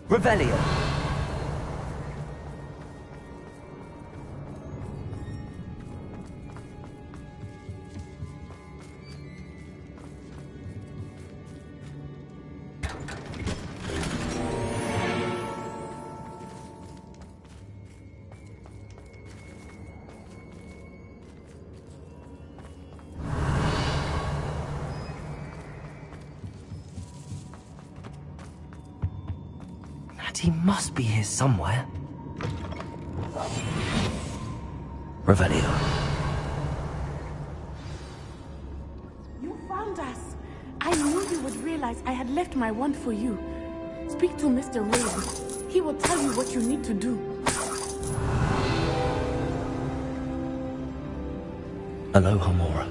Revelio. He must be here somewhere. Revelio. You found us. I knew you would realize I had left my wand for you. Speak to Mr. Raven. He will tell you what you need to do. Aloha, Mora.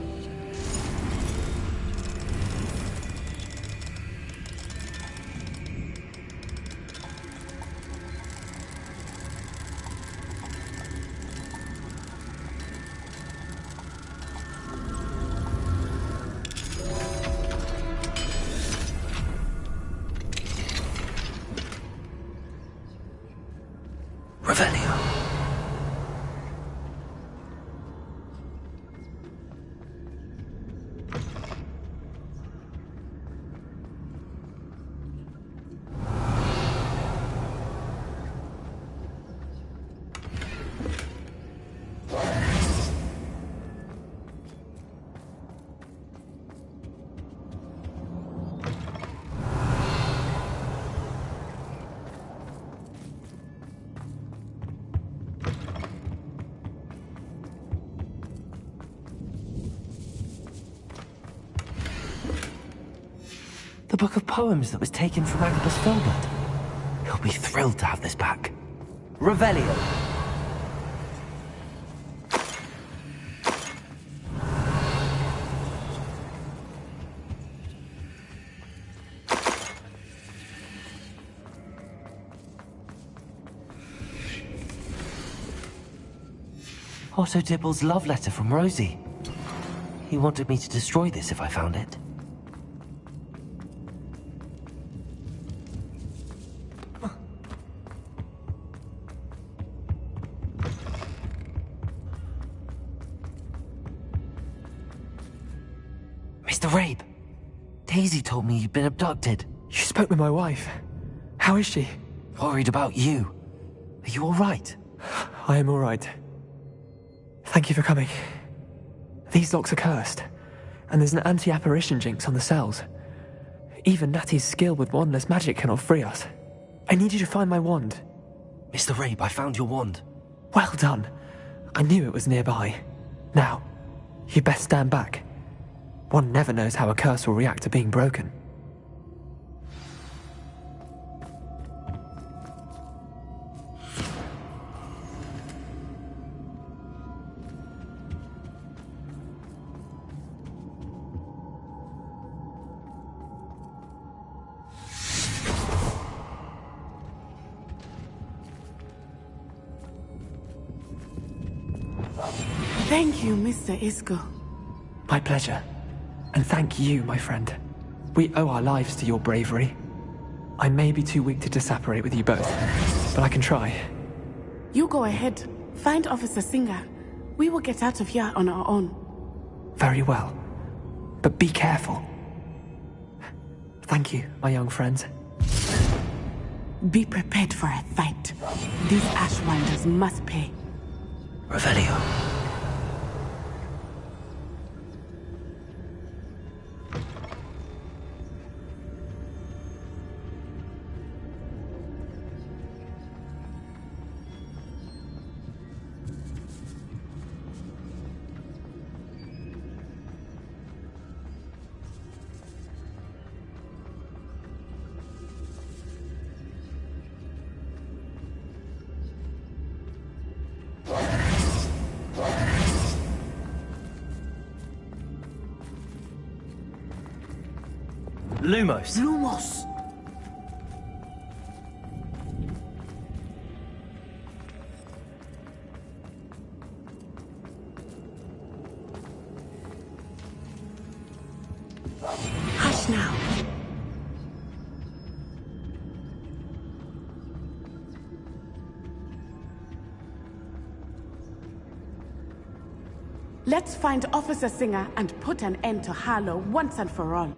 The book of poems that was taken from Agabus Filbert. He'll be thrilled to have this back. Revelio. Otto Dibble's love letter from Rosie. He wanted me to destroy this if I found it. Mr. Rabe, Daisy told me you'd been abducted. You spoke with my wife. How is she? Worried about you. Are you all right? I am all right. Thank you for coming. These locks are cursed, and there's an anti-apparition jinx on the cells. Even Natty's skill with wandless magic cannot free us. I need you to find my wand. Mr. Rabe, I found your wand. Well done. I knew it was nearby. Now, you best stand back. One never knows how a curse will react to being broken. Thank you, Mr. Isco. My pleasure. And thank you, my friend. We owe our lives to your bravery. I may be too weak to disapparate with you both, but I can try. You go ahead. Find Officer Singer. We will get out of here on our own. Very well. But be careful. Thank you, my young friends. Be prepared for a fight. These Ashwinders must pay. Revelio. Lumos. Lumos. Hush now. Let's find Officer Singer and put an end to Harlow once and for all.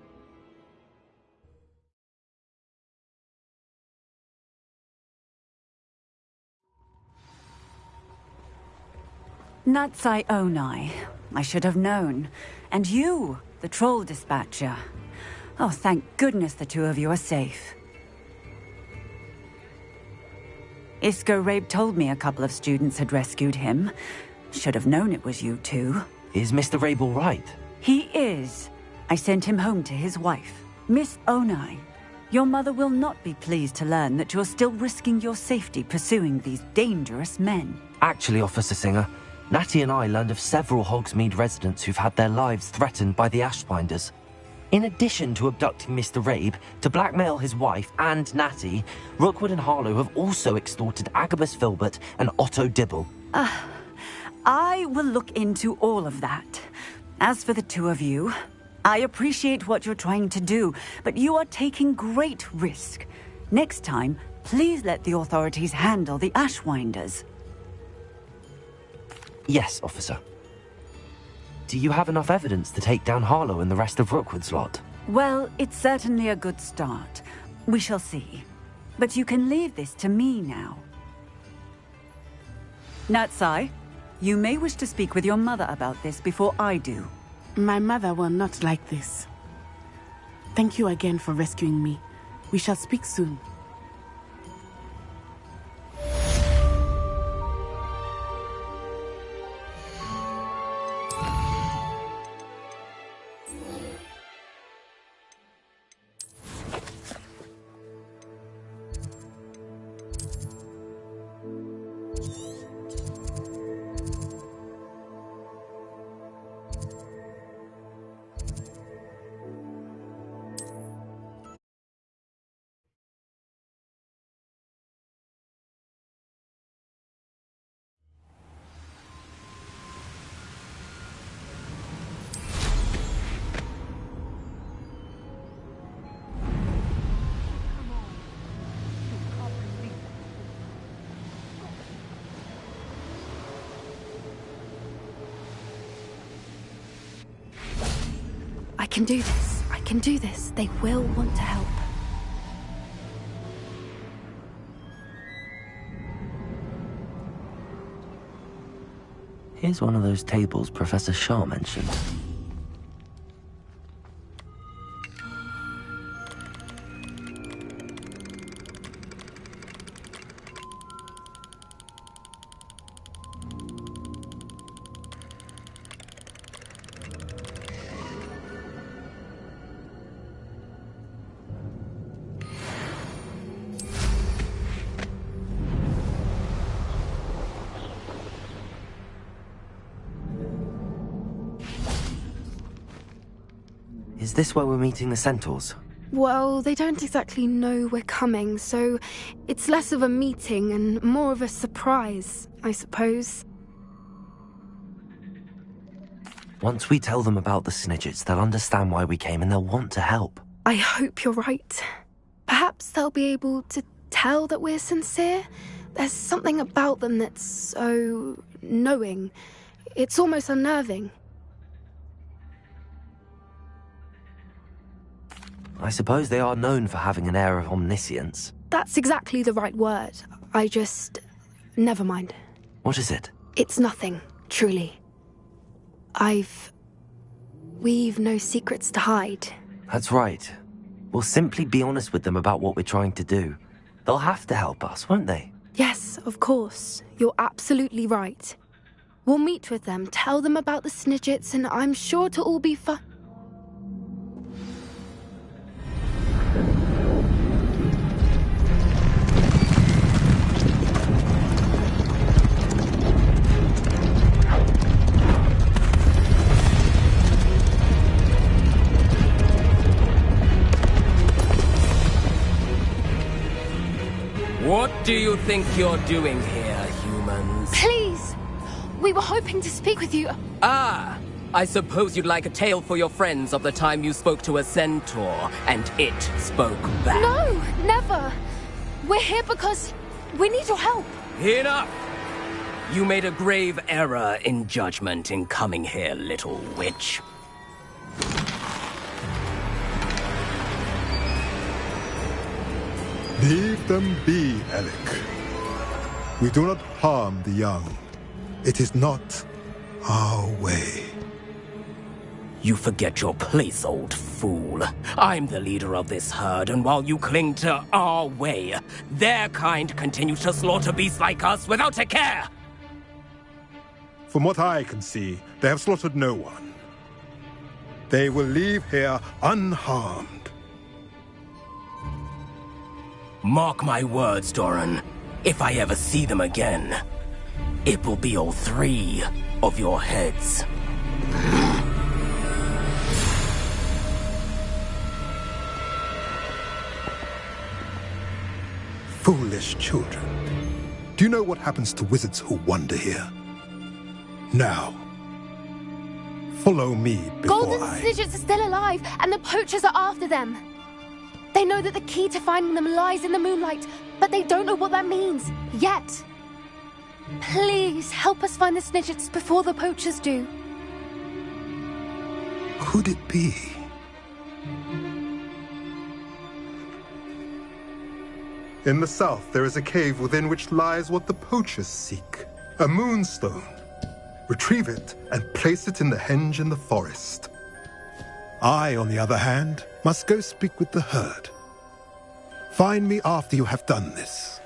Natsai Onai. I should have known. And you, the troll dispatcher. Oh, thank goodness the two of you are safe. Isco Rabe told me a couple of students had rescued him. Should have known it was you two. Is Mr. Rabe all right? He is. I sent him home to his wife. Miss Onai, your mother will not be pleased to learn that you're still risking your safety pursuing these dangerous men. Actually, Officer Singer, Natty and I learned of several Hogsmeade residents who've had their lives threatened by the Ashbinders. In addition to abducting Mr. Rabe to blackmail his wife and Natty, Rookwood and Harlow have also extorted Agabus Filbert and Otto Dibble. I will look into all of that. As for the two of you, I appreciate what you're trying to do, but you are taking great risk. Next time, please let the authorities handle the Ashwinders. Yes, officer. Do you have enough evidence to take down Harlow and the rest of Rookwood's lot? Well, it's certainly a good start. We shall see. But you can leave this to me now. Natsai, you may wish to speak with your mother about this before I do. My mother will not like this. Thank you again for rescuing me. We shall speak soon. I can do this. I can do this. They will want to help. Here's one of those tables Professor Shaw mentioned. Is this where we're meeting the Centaurs? Well, they don't exactly know we're coming, so it's less of a meeting and more of a surprise, I suppose. Once we tell them about the Snidgets, they'll understand why we came and they'll want to help. I hope you're right. Perhaps they'll be able to tell that we're sincere. There's something about them that's so knowing. It's almost unnerving. I suppose they are known for having an air of omniscience. That's exactly the right word. I just... never mind. What is it? It's nothing, truly. We've no secrets to hide. That's right. We'll simply be honest with them about what we're trying to do. They'll have to help us, won't they? Yes, of course. You're absolutely right. We'll meet with them, tell them about the Snidgets, and I'm sure it'll all be fun. What do you think you're doing here, humans? Please! We were hoping to speak with you. Ah! I suppose you'd like a tale for your friends of the time you spoke to a centaur, and it spoke back. No! Never! We're here because we need your help. Enough! You made a grave error in judgment in coming here, little witch. Leave them be, Alec. We do not harm the young. It is not our way. You forget your place, old fool. I'm the leader of this herd, and while you cling to our way, their kind continues to slaughter beasts like us without a care! From what I can see, they have slaughtered no one. They will leave here unharmed. Mark my words, Doran. If I ever see them again, it will be all 3 of your heads. Foolish children. Do you know what happens to wizards who wander here? Now, follow me before Golden Snidgets are still alive, and the poachers are after them. They know that the key to finding them lies in the moonlight, but they don't know what that means, yet. Please, help us find the Snidgets before the poachers do. Could it be? In the south, there is a cave within which lies what the poachers seek. A moonstone. Retrieve it and place it in the henge in the forest. I, on the other hand, must go speak with the herd. Find me after you have done this.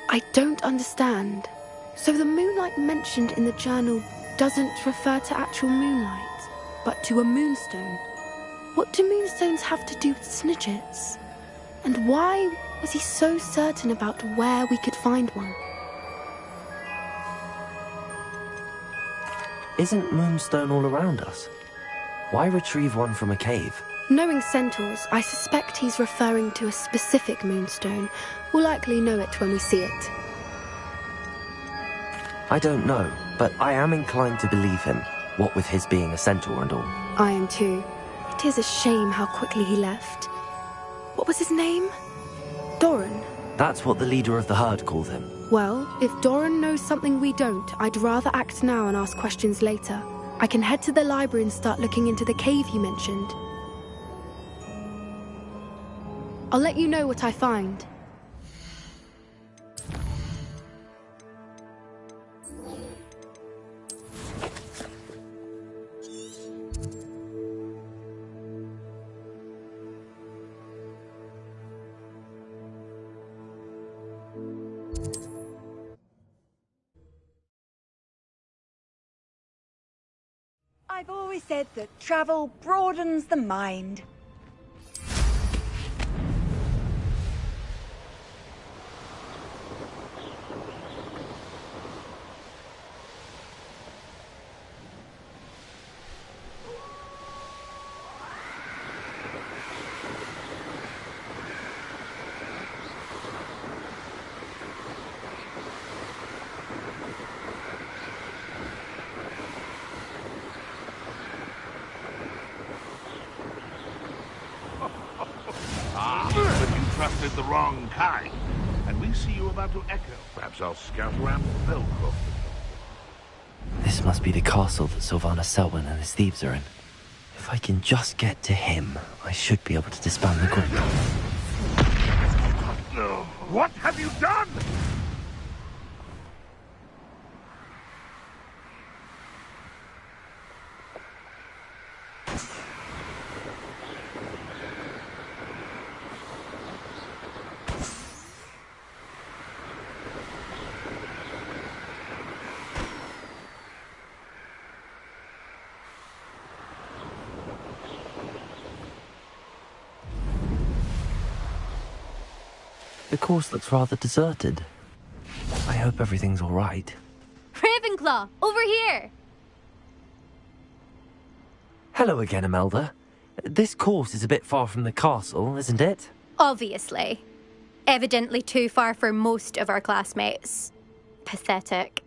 I don't understand. So the moonlight mentioned in the journal doesn't refer to actual moonlight, but to a moonstone. What do moonstones have to do with Snidgets? And why was he so certain about where we could find one? Isn't moonstone all around us? Why retrieve one from a cave? Knowing centaurs, I suspect he's referring to a specific moonstone. We'll likely know it when we see it. I don't know, but I am inclined to believe him, what with his being a centaur and all. I am too. It is a shame how quickly he left. What was his name? Doran? That's what the leader of the herd called him. Well, if Doran knows something we don't, I'd rather act now and ask questions later. I can head to the library and start looking into the cave you mentioned. I'll let you know what I find. I've always said that travel broadens the mind. Trusted the wrong kind, and we see you about to echo. Perhaps I'll scout around Belcroft. This must be the castle that Sylvanas Selwyn and his thieves are in. If I can just get to him, I should be able to disband the group. What have you done? The course looks rather deserted. I hope everything's all right. Ravenclaw, over here! Hello again, Imelda. This course is a bit far from the castle, isn't it? Obviously. Evidently too far for most of our classmates. Pathetic.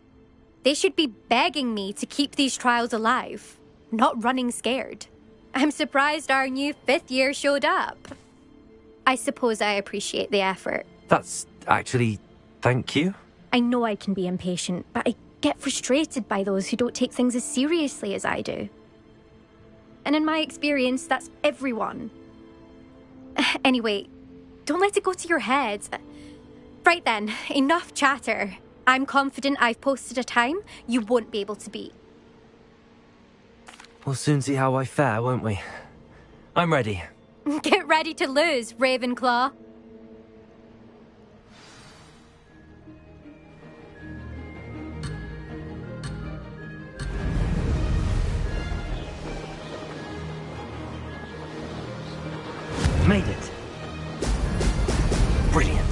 They should be begging me to keep these trials alive, not running scared. I'm surprised our new 5th year showed up. I suppose I appreciate the effort. That's actually... thank you. I know I can be impatient, but I get frustrated by those who don't take things as seriously as I do. And in my experience, that's everyone. Anyway, don't let it go to your head. Right then, enough chatter. I'm confident I've posted a time you won't be able to beat. We'll soon see how I fare, won't we? I'm ready. Get ready to lose, Ravenclaw. Made it. Brilliant.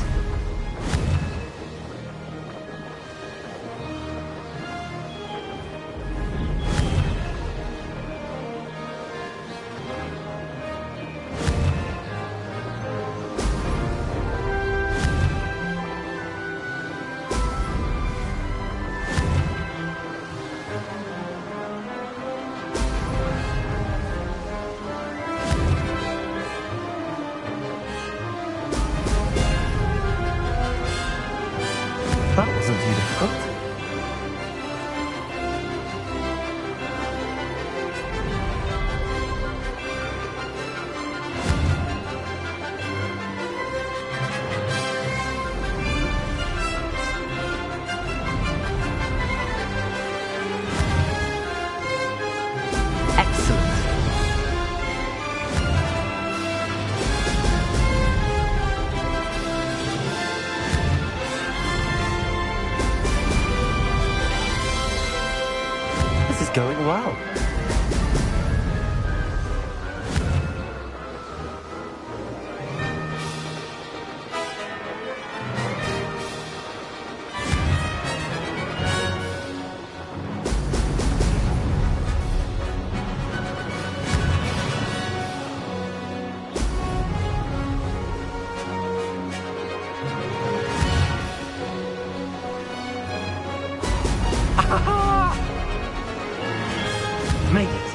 That wasn't too difficult. Excellent. This is going well. Made it.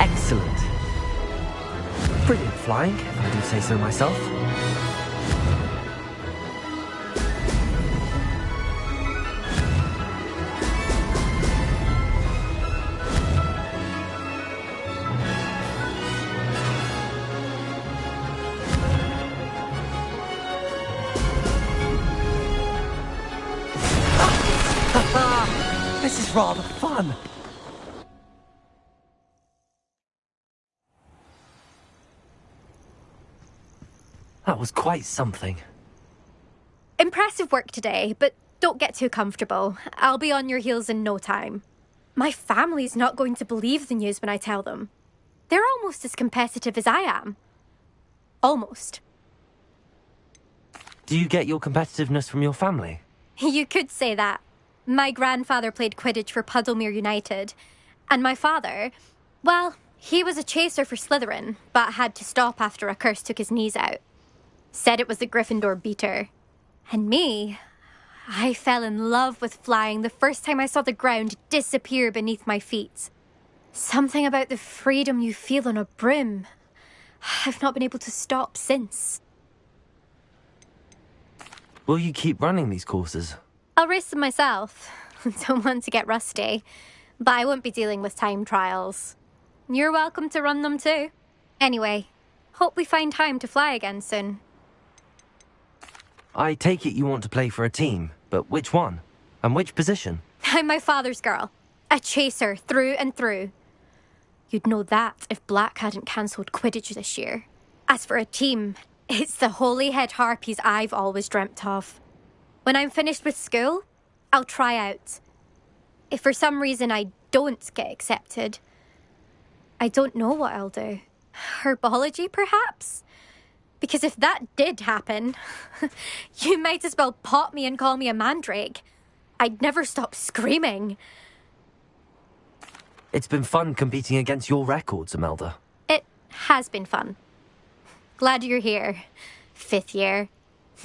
Excellent. Brilliant flying, if I do say so myself. This is rather fun. That was quite something. Impressive work today, but don't get too comfortable. I'll be on your heels in no time. My family's not going to believe the news when I tell them. They're almost as competitive as I am. Almost. Do you get your competitiveness from your family? You could say that. My grandfather played Quidditch for Puddlemere United. And my father, well, he was a chaser for Slytherin, but had to stop after a curse took his knees out. Said it was the Gryffindor beater. And me, I fell in love with flying the first time I saw the ground disappear beneath my feet. Something about the freedom you feel on a broom. I've not been able to stop since. Will you keep running these courses? I'll race them myself. Don't want to get rusty. But I won't be dealing with time trials. You're welcome to run them too. Anyway, hope we find time to fly again soon. I take it you want to play for a team, but which one? And which position? I'm my father's girl. A chaser through and through. You'd know that if Black hadn't cancelled Quidditch this year. As for a team, it's the Holyhead Harpies I've always dreamt of. When I'm finished with school, I'll try out. If for some reason I don't get accepted, I don't know what I'll do. herbology, perhaps? Because if that did happen, you might as well pot me and call me a mandrake. I'd never stop screaming. It's been fun competing against your records, Imelda. It has been fun. Glad you're here. 5th year.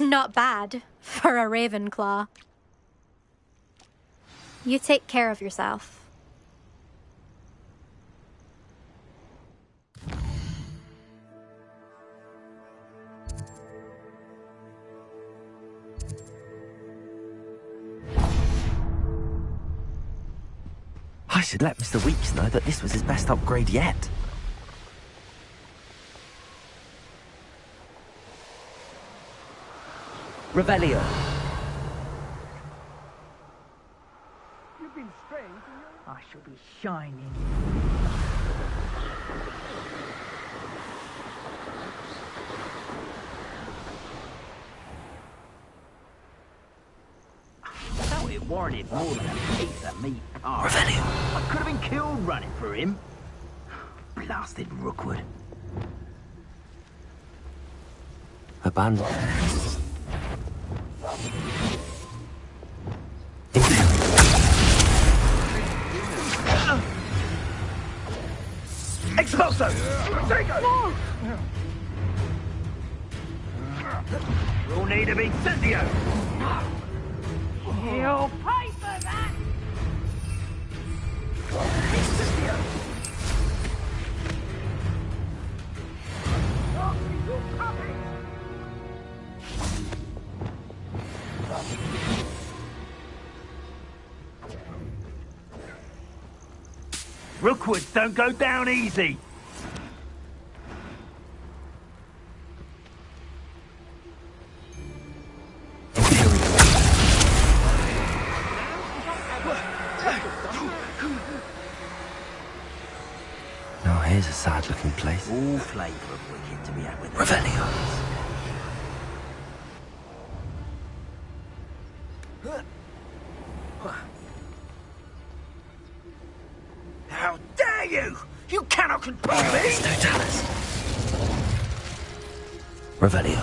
Not bad for a Ravenclaw. You take care of yourself. I should let Mr. Weeks know that this was his best upgrade yet. Revelio. You've been strange, I shall be shining. Though it warranted more than a piece of meat pie, I could have been killed running for him. Blasted Rookwood. Abandoned. Expulso! Take We'll need an incendio! You'll pay for that! Incendio! Rookwoods don't go down easy! Now here's a sad-looking place. All flavour of wicked to be had with Revelio. How dare you! You cannot control me! No talents. Revelio.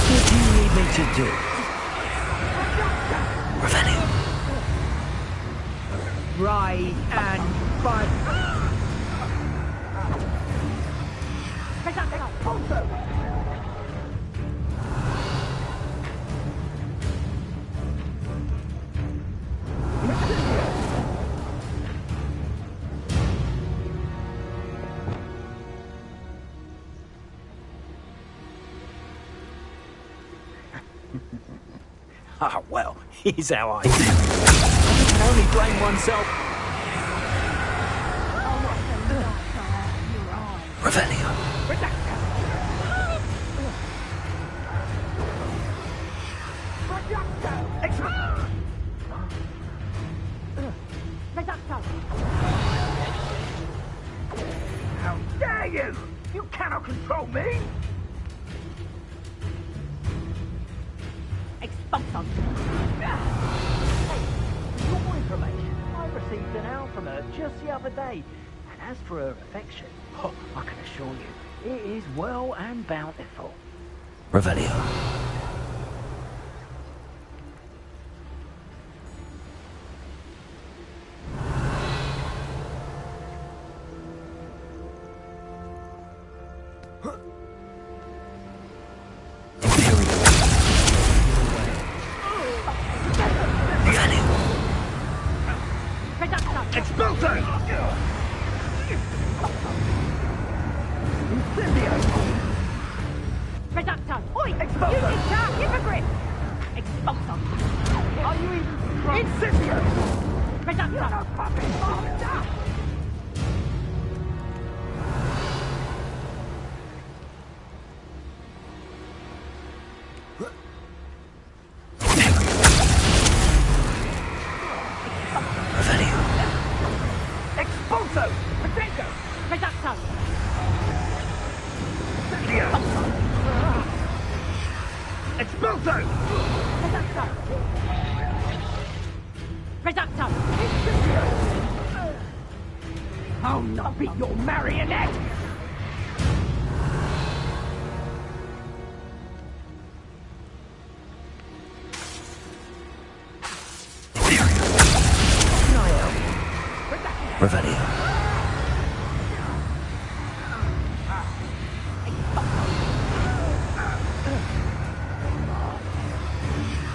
What do you need me to do? Revelio. Rise and fight. Ah, well, here's how I do. You can only blame oneself. Revelio. How dare you! You cannot control me! Expulsion. Hey, for your information, I received an owl from her just the other day. And as for her affection, I can assure you, it is well and bountiful. Revelio. Expulso! Reducto! I'll not be your marionette! Revelio.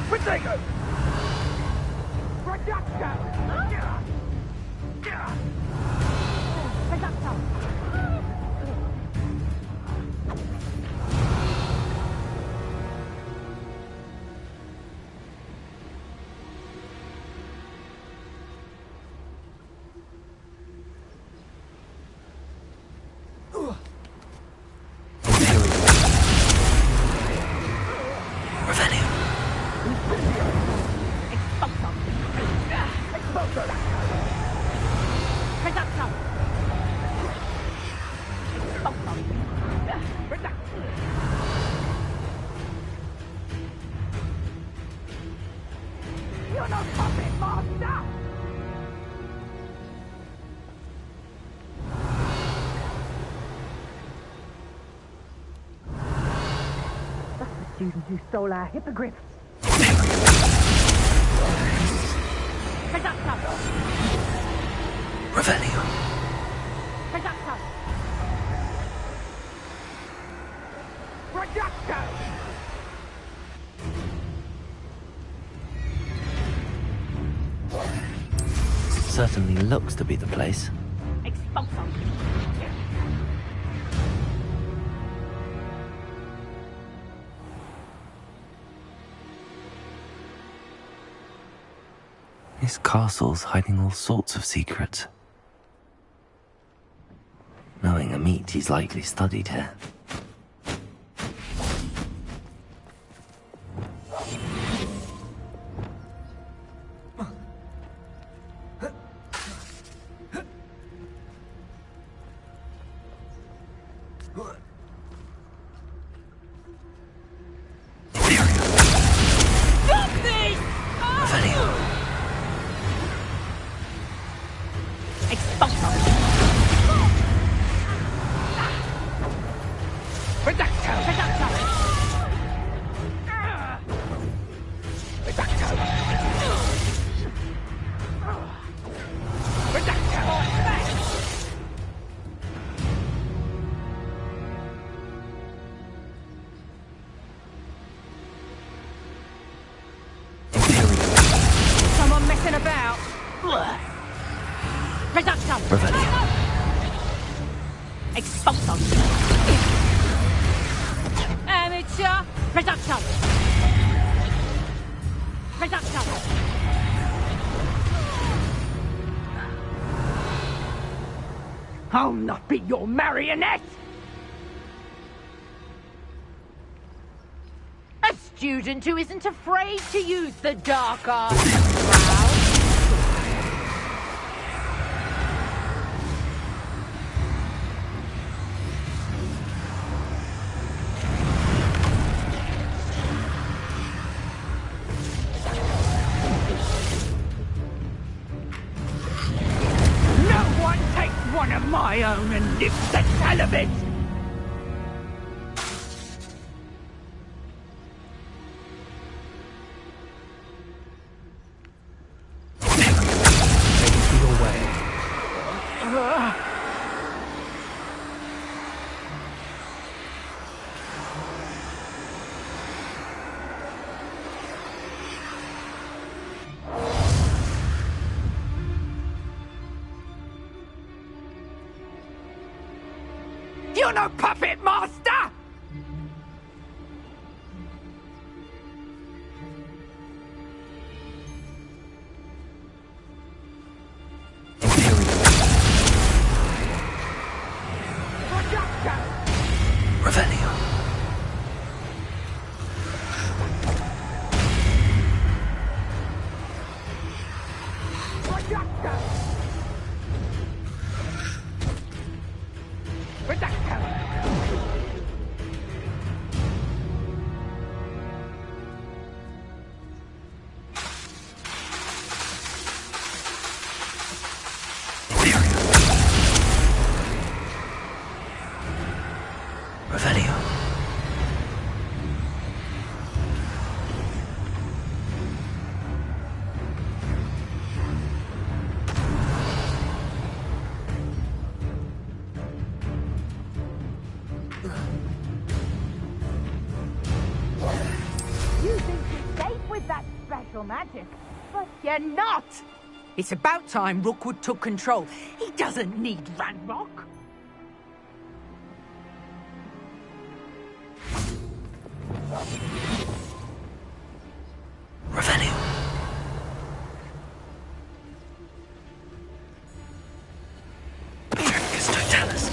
Protego! Reducto! You're not puppet master! That's the student who stole our hippogriffs. Revelio. Reducto! Certainly looks to be the place. Expulso! This castle's hiding all sorts of secrets. Knowing Amit, he's likely studied here. Someone messing about? Reducto! Revelio. Expulso! Amateur! Reducto! Reducto! I'll not be your marionette! A student who isn't afraid to use the dark arts. No one takes one of my own and lives the hell of it! You're no puppet master! Revelio. with that special magic, but you're not. It's about time Rookwood took control. He doesn't need Ranrock. Revelio. Totalis.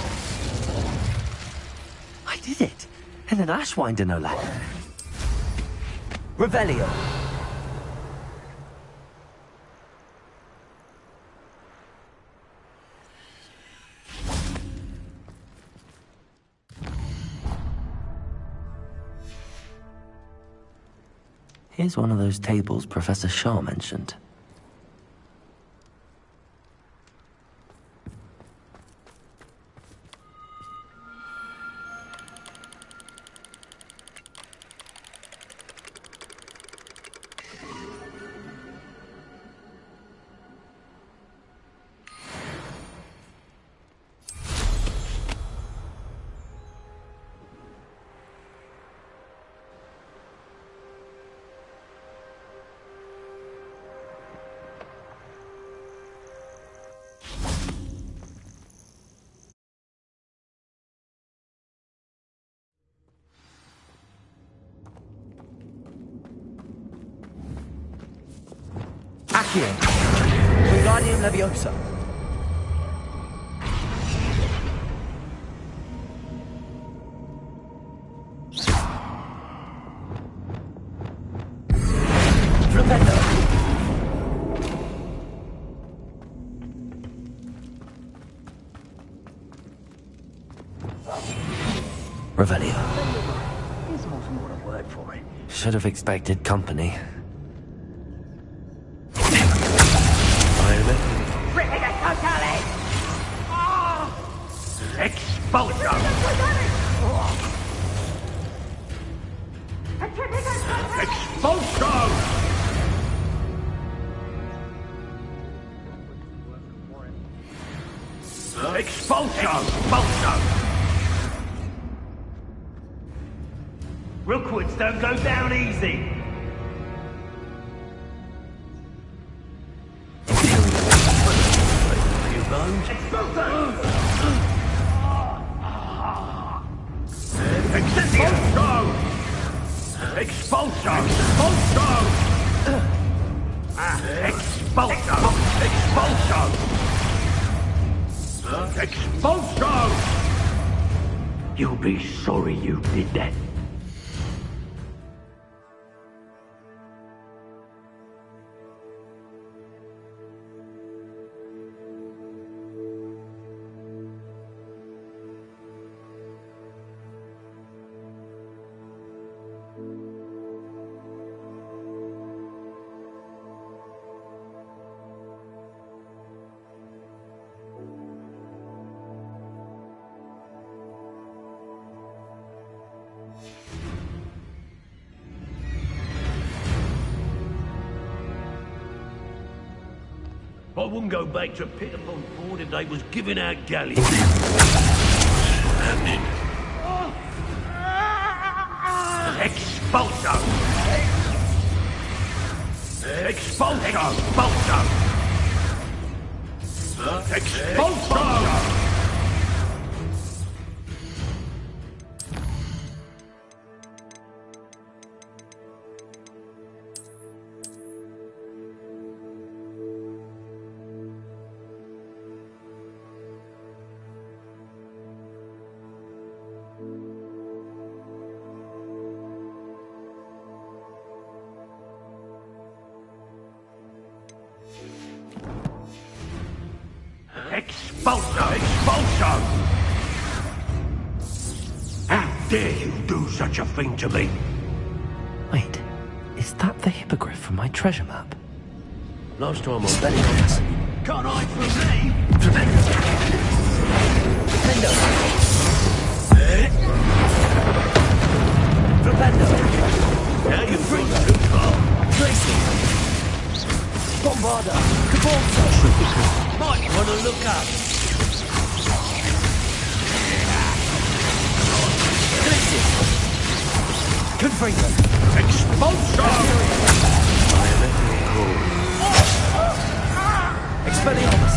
I did it. And an Ashwinder, no less. Revelio. Here's one of those tables Professor Shaw mentioned. Accio. Wingardium Leviosa. Flipendo. Revelio. Ismos more a word for it. Should have expected company. Expulsion! Expulsion! Expulsion! Expulsion! Rookwoods don't go down easy! Expulsion! Expulsion! Expulsion! Expulsion! Expulsion! You'll be sorry you did that. I wouldn't go back to pit upon board if they was giving out galleys. Expulsion! Expulsion! Expulsion! Expulsion! Expulsion! Expulsion! How dare you do such a thing to me? Wait, is that the hippogriff from my treasure map? Last time on Benny's. Can't hide from me! Flipendo! Flipendo! Now you've gone too far. Tracy! Bombarda! Cabalza! Might want to look up. Confringo! Expulsion! Expelliarmus!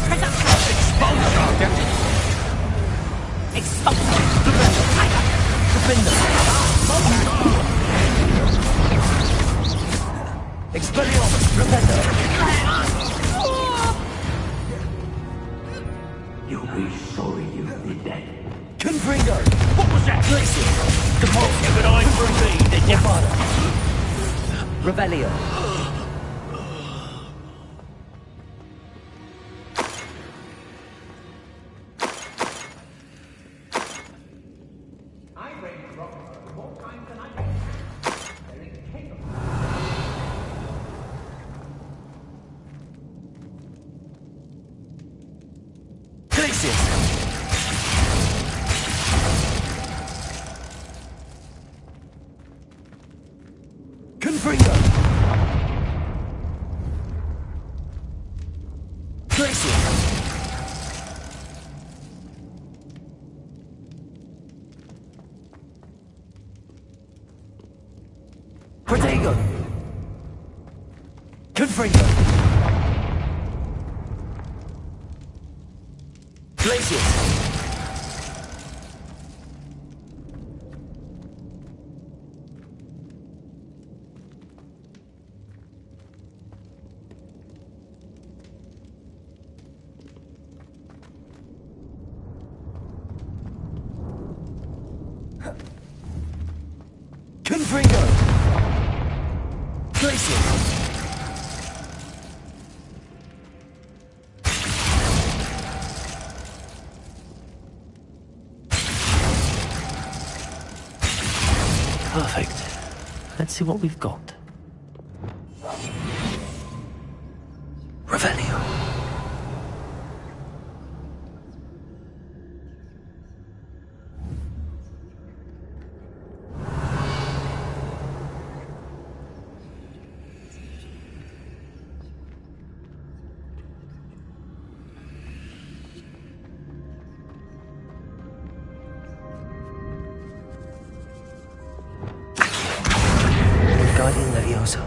Expulsion! Expulsion! Defender! Expelliarmus! Defender! You'll be sorry you did that. Confringo! What was that? Listen! The most you could eye for me, did you? Revelio! Confringo! Glacier! Protego! Confringo! Glacier! Confringo! Glacier! Perfect. Let's see what we've got. Revelio. Guardian Leviosa.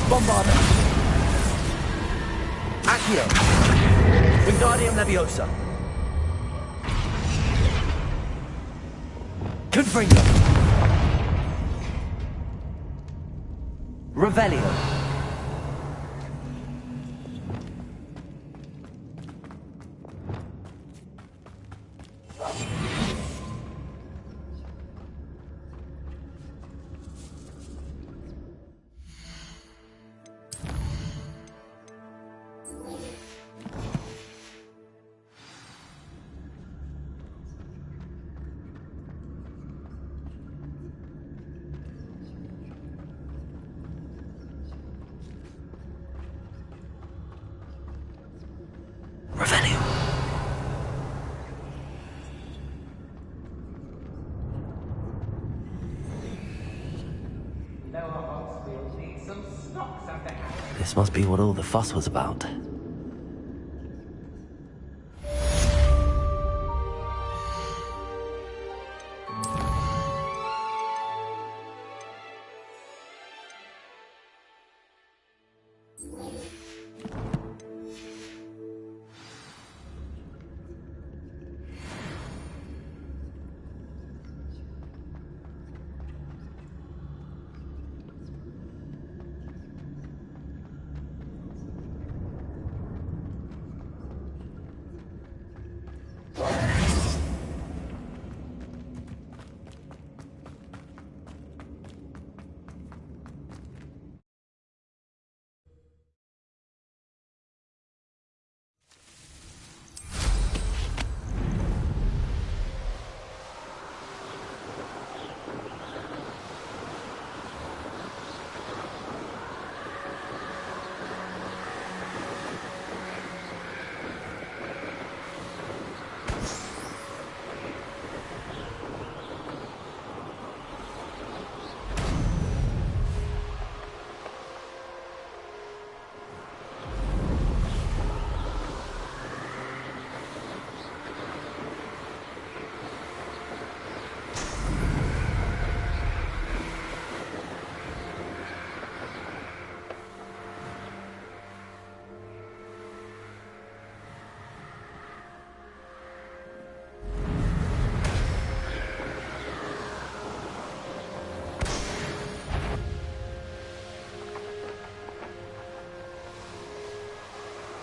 Bombarda! Accio! Wingardium Leviosa! Confringo! Revelio! This must be what all the fuss was about.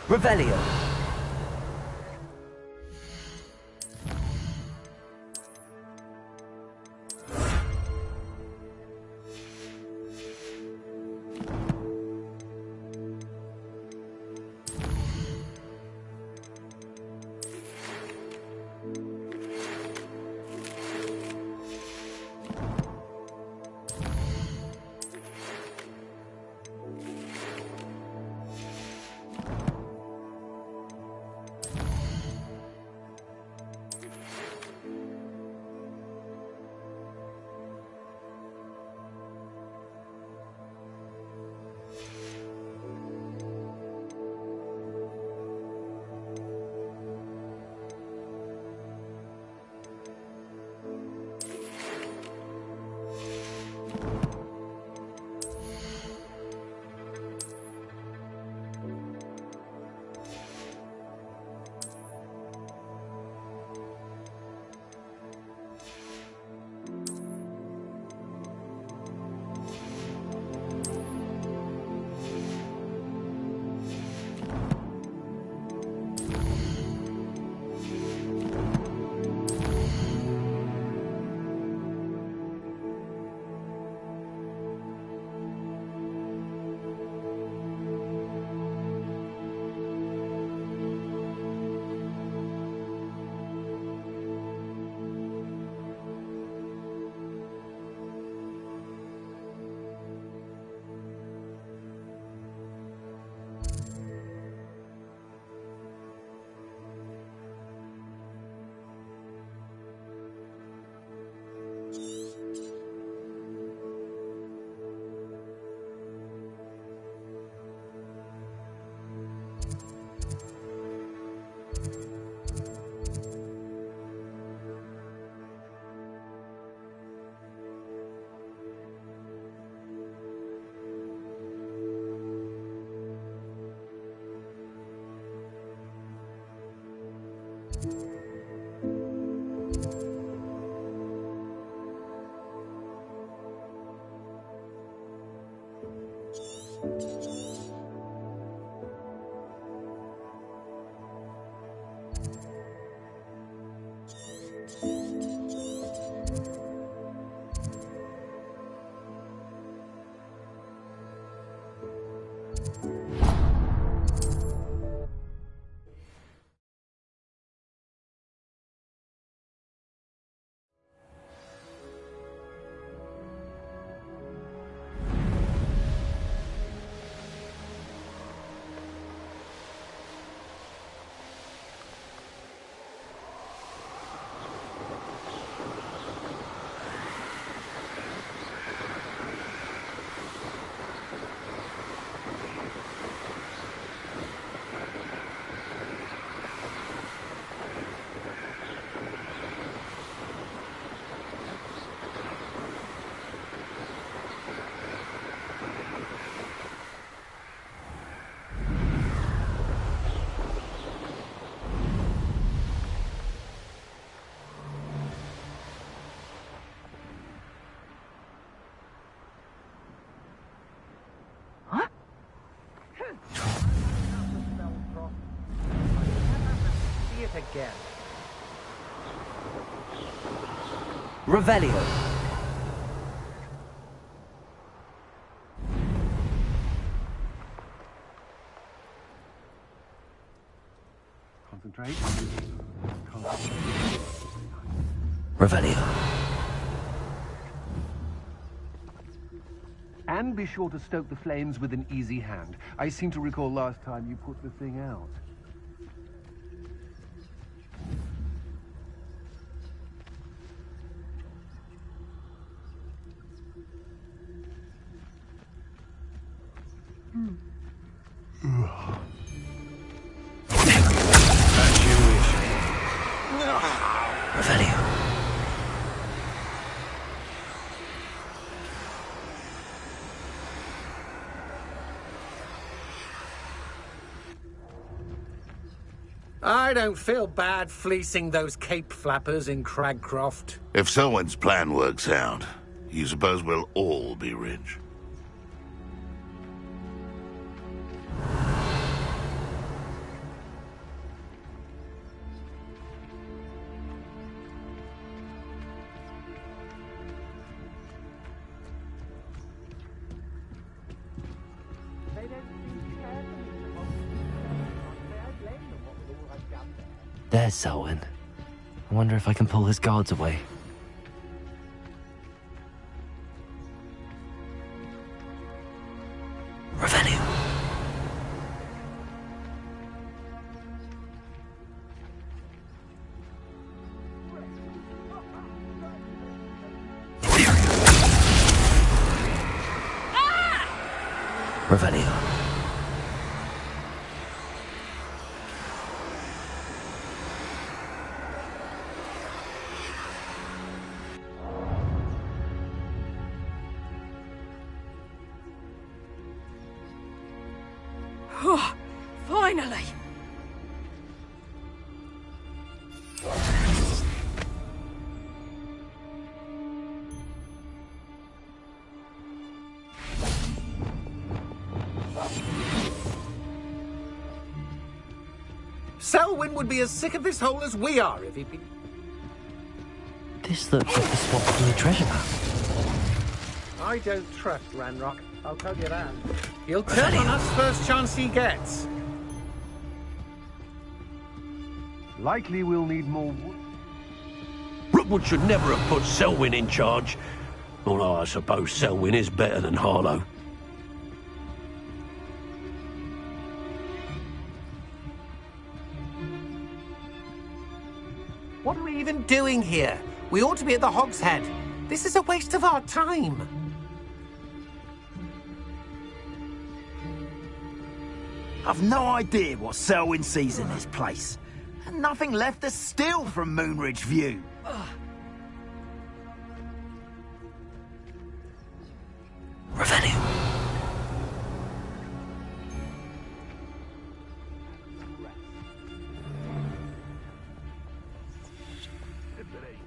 Revelio. Again. Revelio. Concentrate. Revelio. And be sure to stoke the flames with an easy hand. I seem to recall last time you put the thing out. I don't feel bad fleecing those cape flappers in Cragcroft. If Selwyn's plan works out, you suppose we'll all be rich? There's Selwyn. I wonder if I can pull his guards away. Revelio. Revelio. Oh, finally! Selwyn would be as sick of this hole as we are if he'd been... This looks like the spot from the treasure map. I don't trust Ranrock, I'll tell you that. He'll turn on us first chance he gets. Likely we'll need more wood. Rookwood should never have put Selwyn in charge. Although I suppose Selwyn is better than Harlow. What are we even doing here? We ought to be at the Hog's Head. This is a waste of our time. I've no idea what Selwyn sees in this place. And nothing left to steal from Moonridge View. Revelio.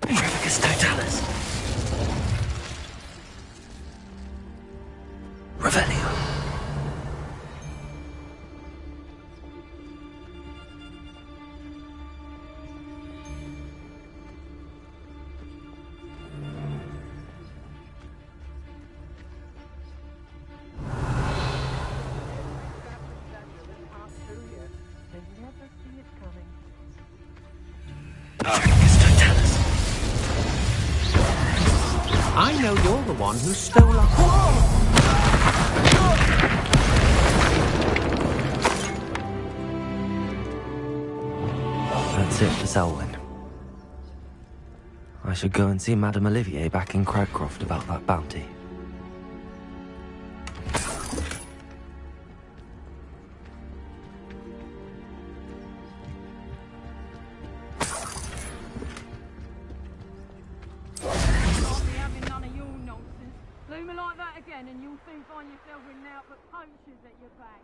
Revicus Totalis. Revelio. I know you're the one who stole our... That's it for Selwyn. I should go and see Madame Olivier back in Cragcroft about that bounty. And you'll soon find yourself with now but poachers at your back.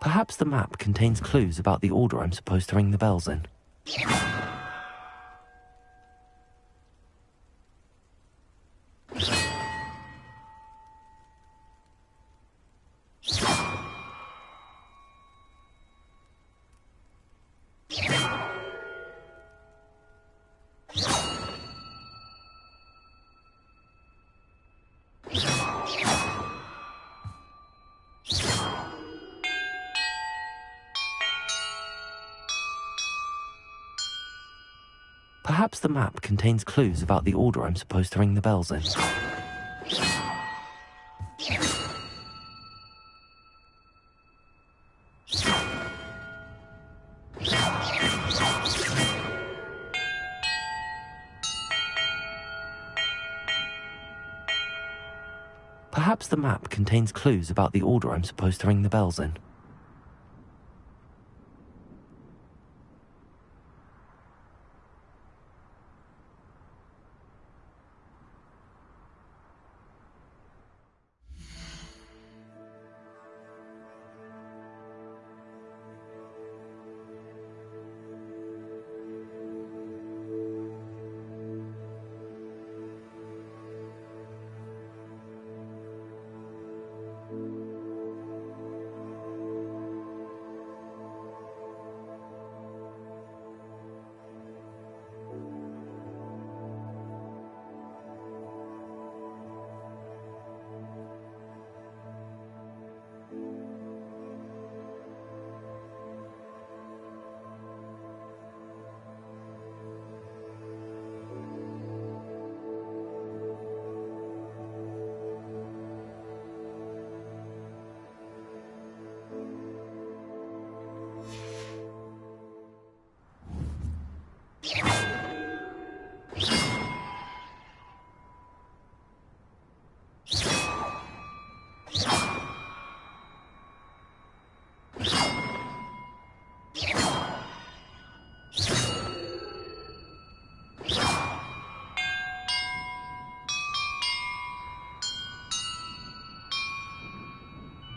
Perhaps the map contains clues about the order I'm supposed to ring the bells in. Perhaps the map contains clues about the order I'm supposed to ring the bells in. Perhaps the map contains clues about the order I'm supposed to ring the bells in.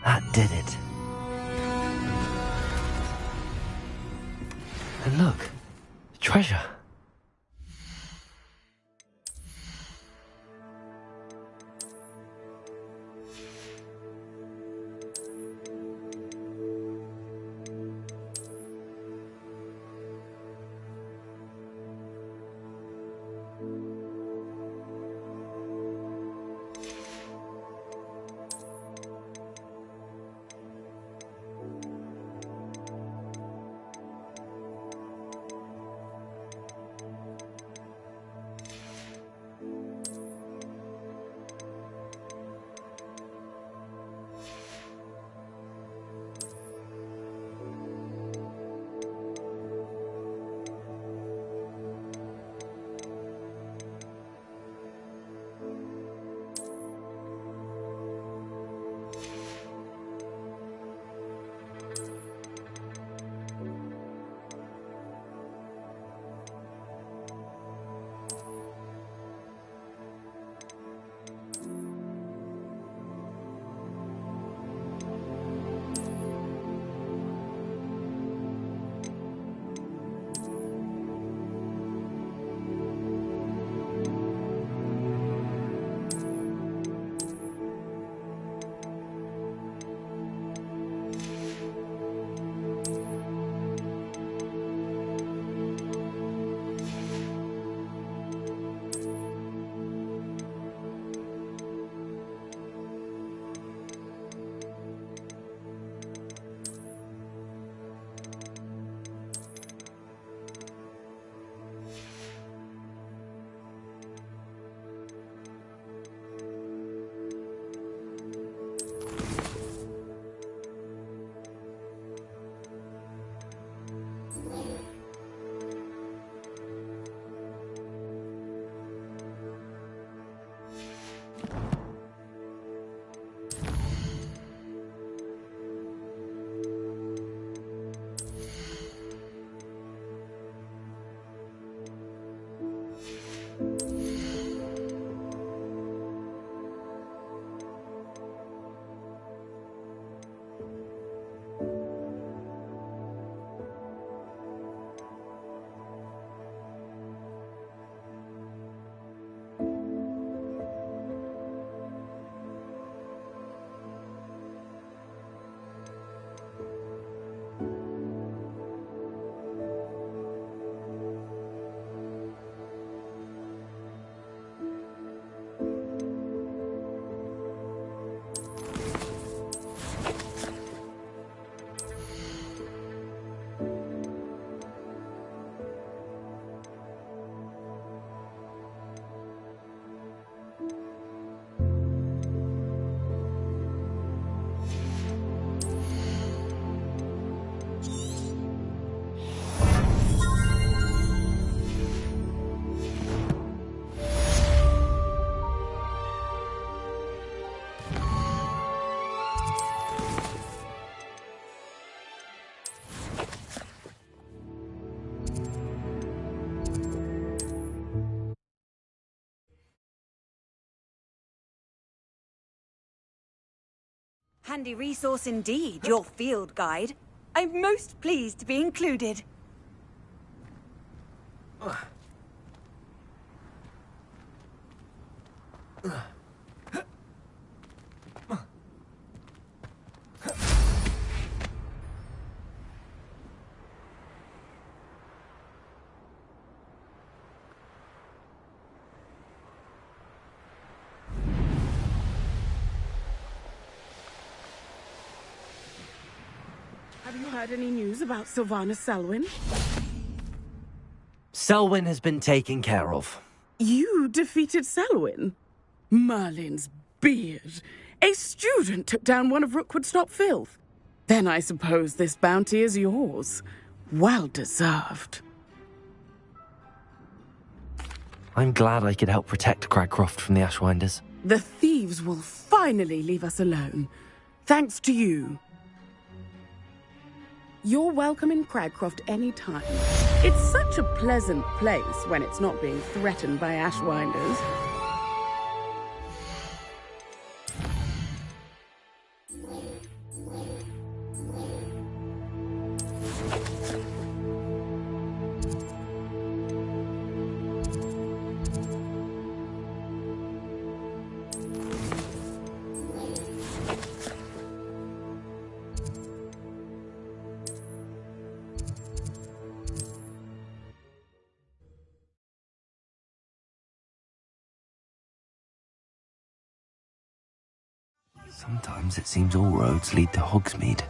That did it. And look, treasure. Handy resource indeed, your field guide. I'm most pleased to be included. Have you heard any news about Sylvana Selwyn? Selwyn has been taken care of. You defeated Selwyn? Merlin's beard. A student took down one of Rookwood's top filth. Then I suppose this bounty is yours. Well deserved. I'm glad I could help protect Cragcroft from the Ashwinders. The thieves will finally leave us alone. Thanks to you. You're welcome in Cragcroft any time. It's such a pleasant place when it's not being threatened by Ashwinders. Sometimes it seems all roads lead to Hogsmeade.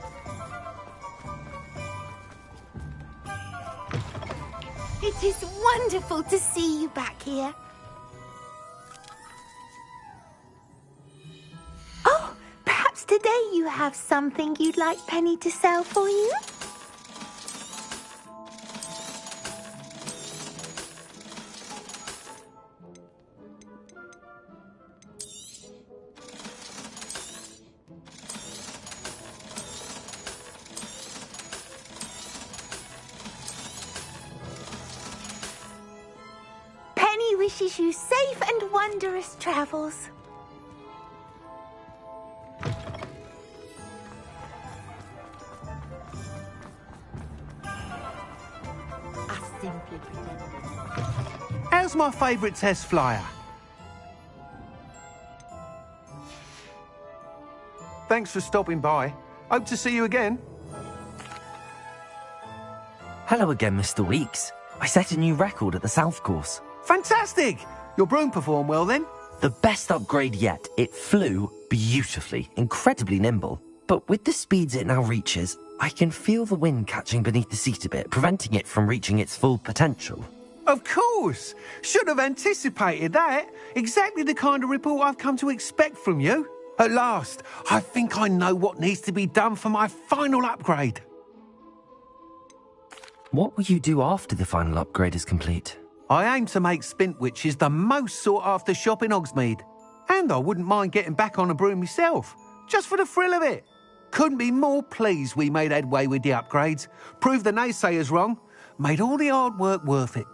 It is wonderful to see you back here. Oh, perhaps today you have something you'd like Penny to sell for you? Wishes you safe and wondrous travels. How's my favourite test flyer? Thanks for stopping by. Hope to see you again. Hello again, Mr. Weeks. I set a new record at the South Course. Fantastic! Your broom performed well then? The best upgrade yet. It flew beautifully, incredibly nimble. But with the speeds it now reaches, I can feel the wind catching beneath the seat a bit, preventing it from reaching its full potential. Of course! Should have anticipated that. Exactly the kind of report I've come to expect from you. At last, I think I know what needs to be done for my final upgrade. What will you do after the final upgrade is complete? I aim to make Spintwitches the most sought-after shop in Hogsmeade. And I wouldn't mind getting back on a broom myself, just for the thrill of it. Couldn't be more pleased we made headway with the upgrades, proved the naysayers wrong, made all the hard work worth it.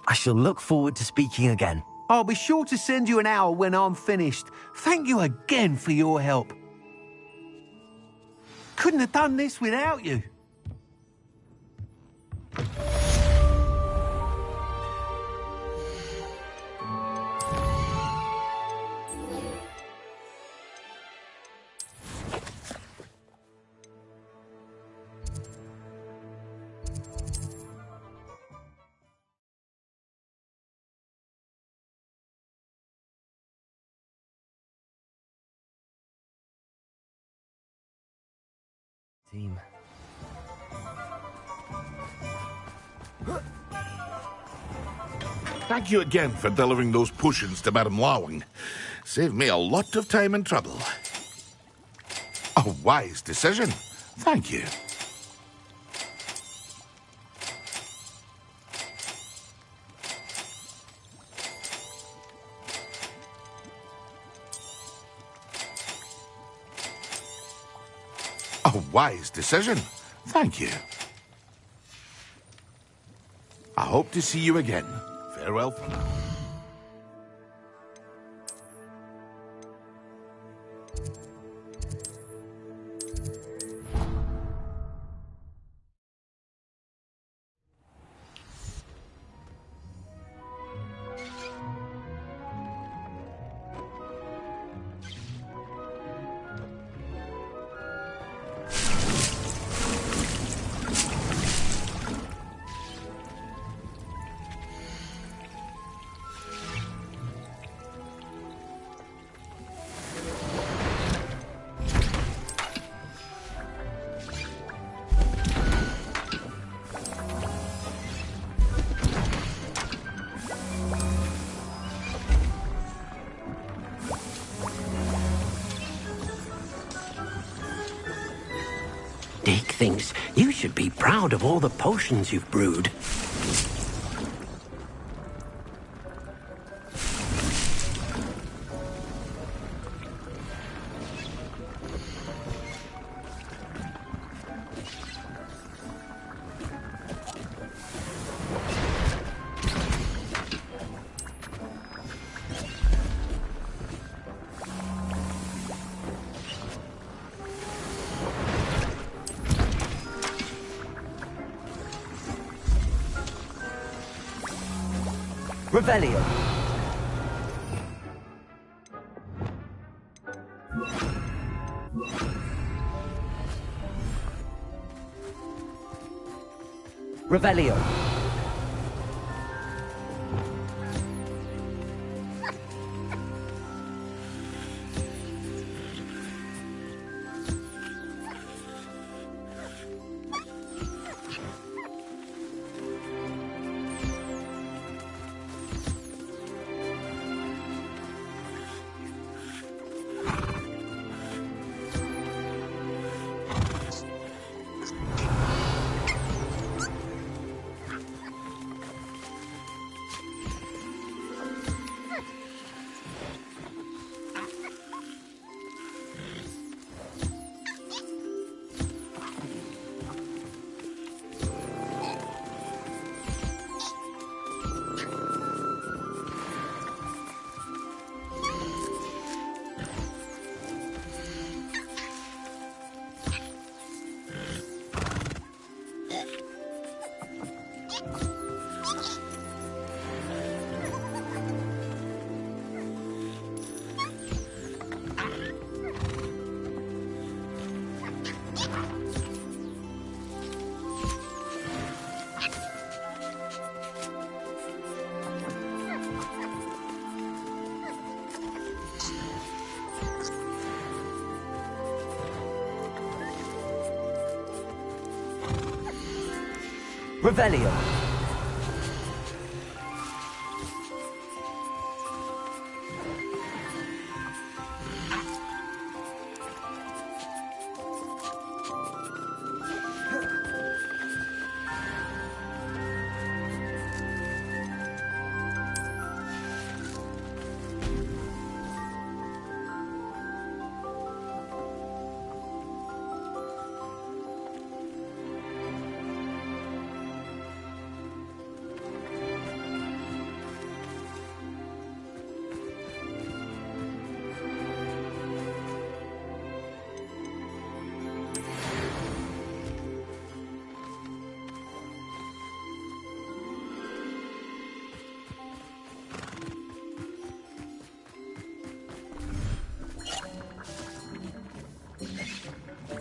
I shall look forward to speaking again. I'll be sure to send you an owl when I'm finished. Thank you again for your help. Couldn't have done this without you. Team. Thank you again for delivering those potions to Madame Lawing. Saved me a lot of time and trouble. A wise decision. Thank you. A wise decision. Thank you. I hope to see you again. Farewell for now. Dick thinks you should be proud of all the potions you've brewed. Revelio. Revelio. Revelio.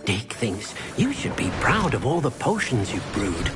Dick thinks you should be proud of all the potions you've brewed.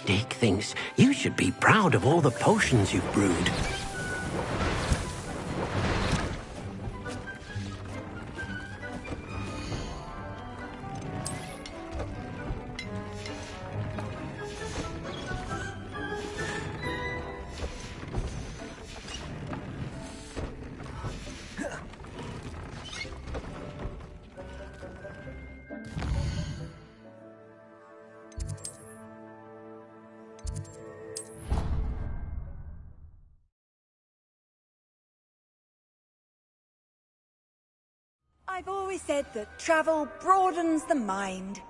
Dick thinks you should be proud of all the potions you've brewed. I've always said that travel broadens the mind.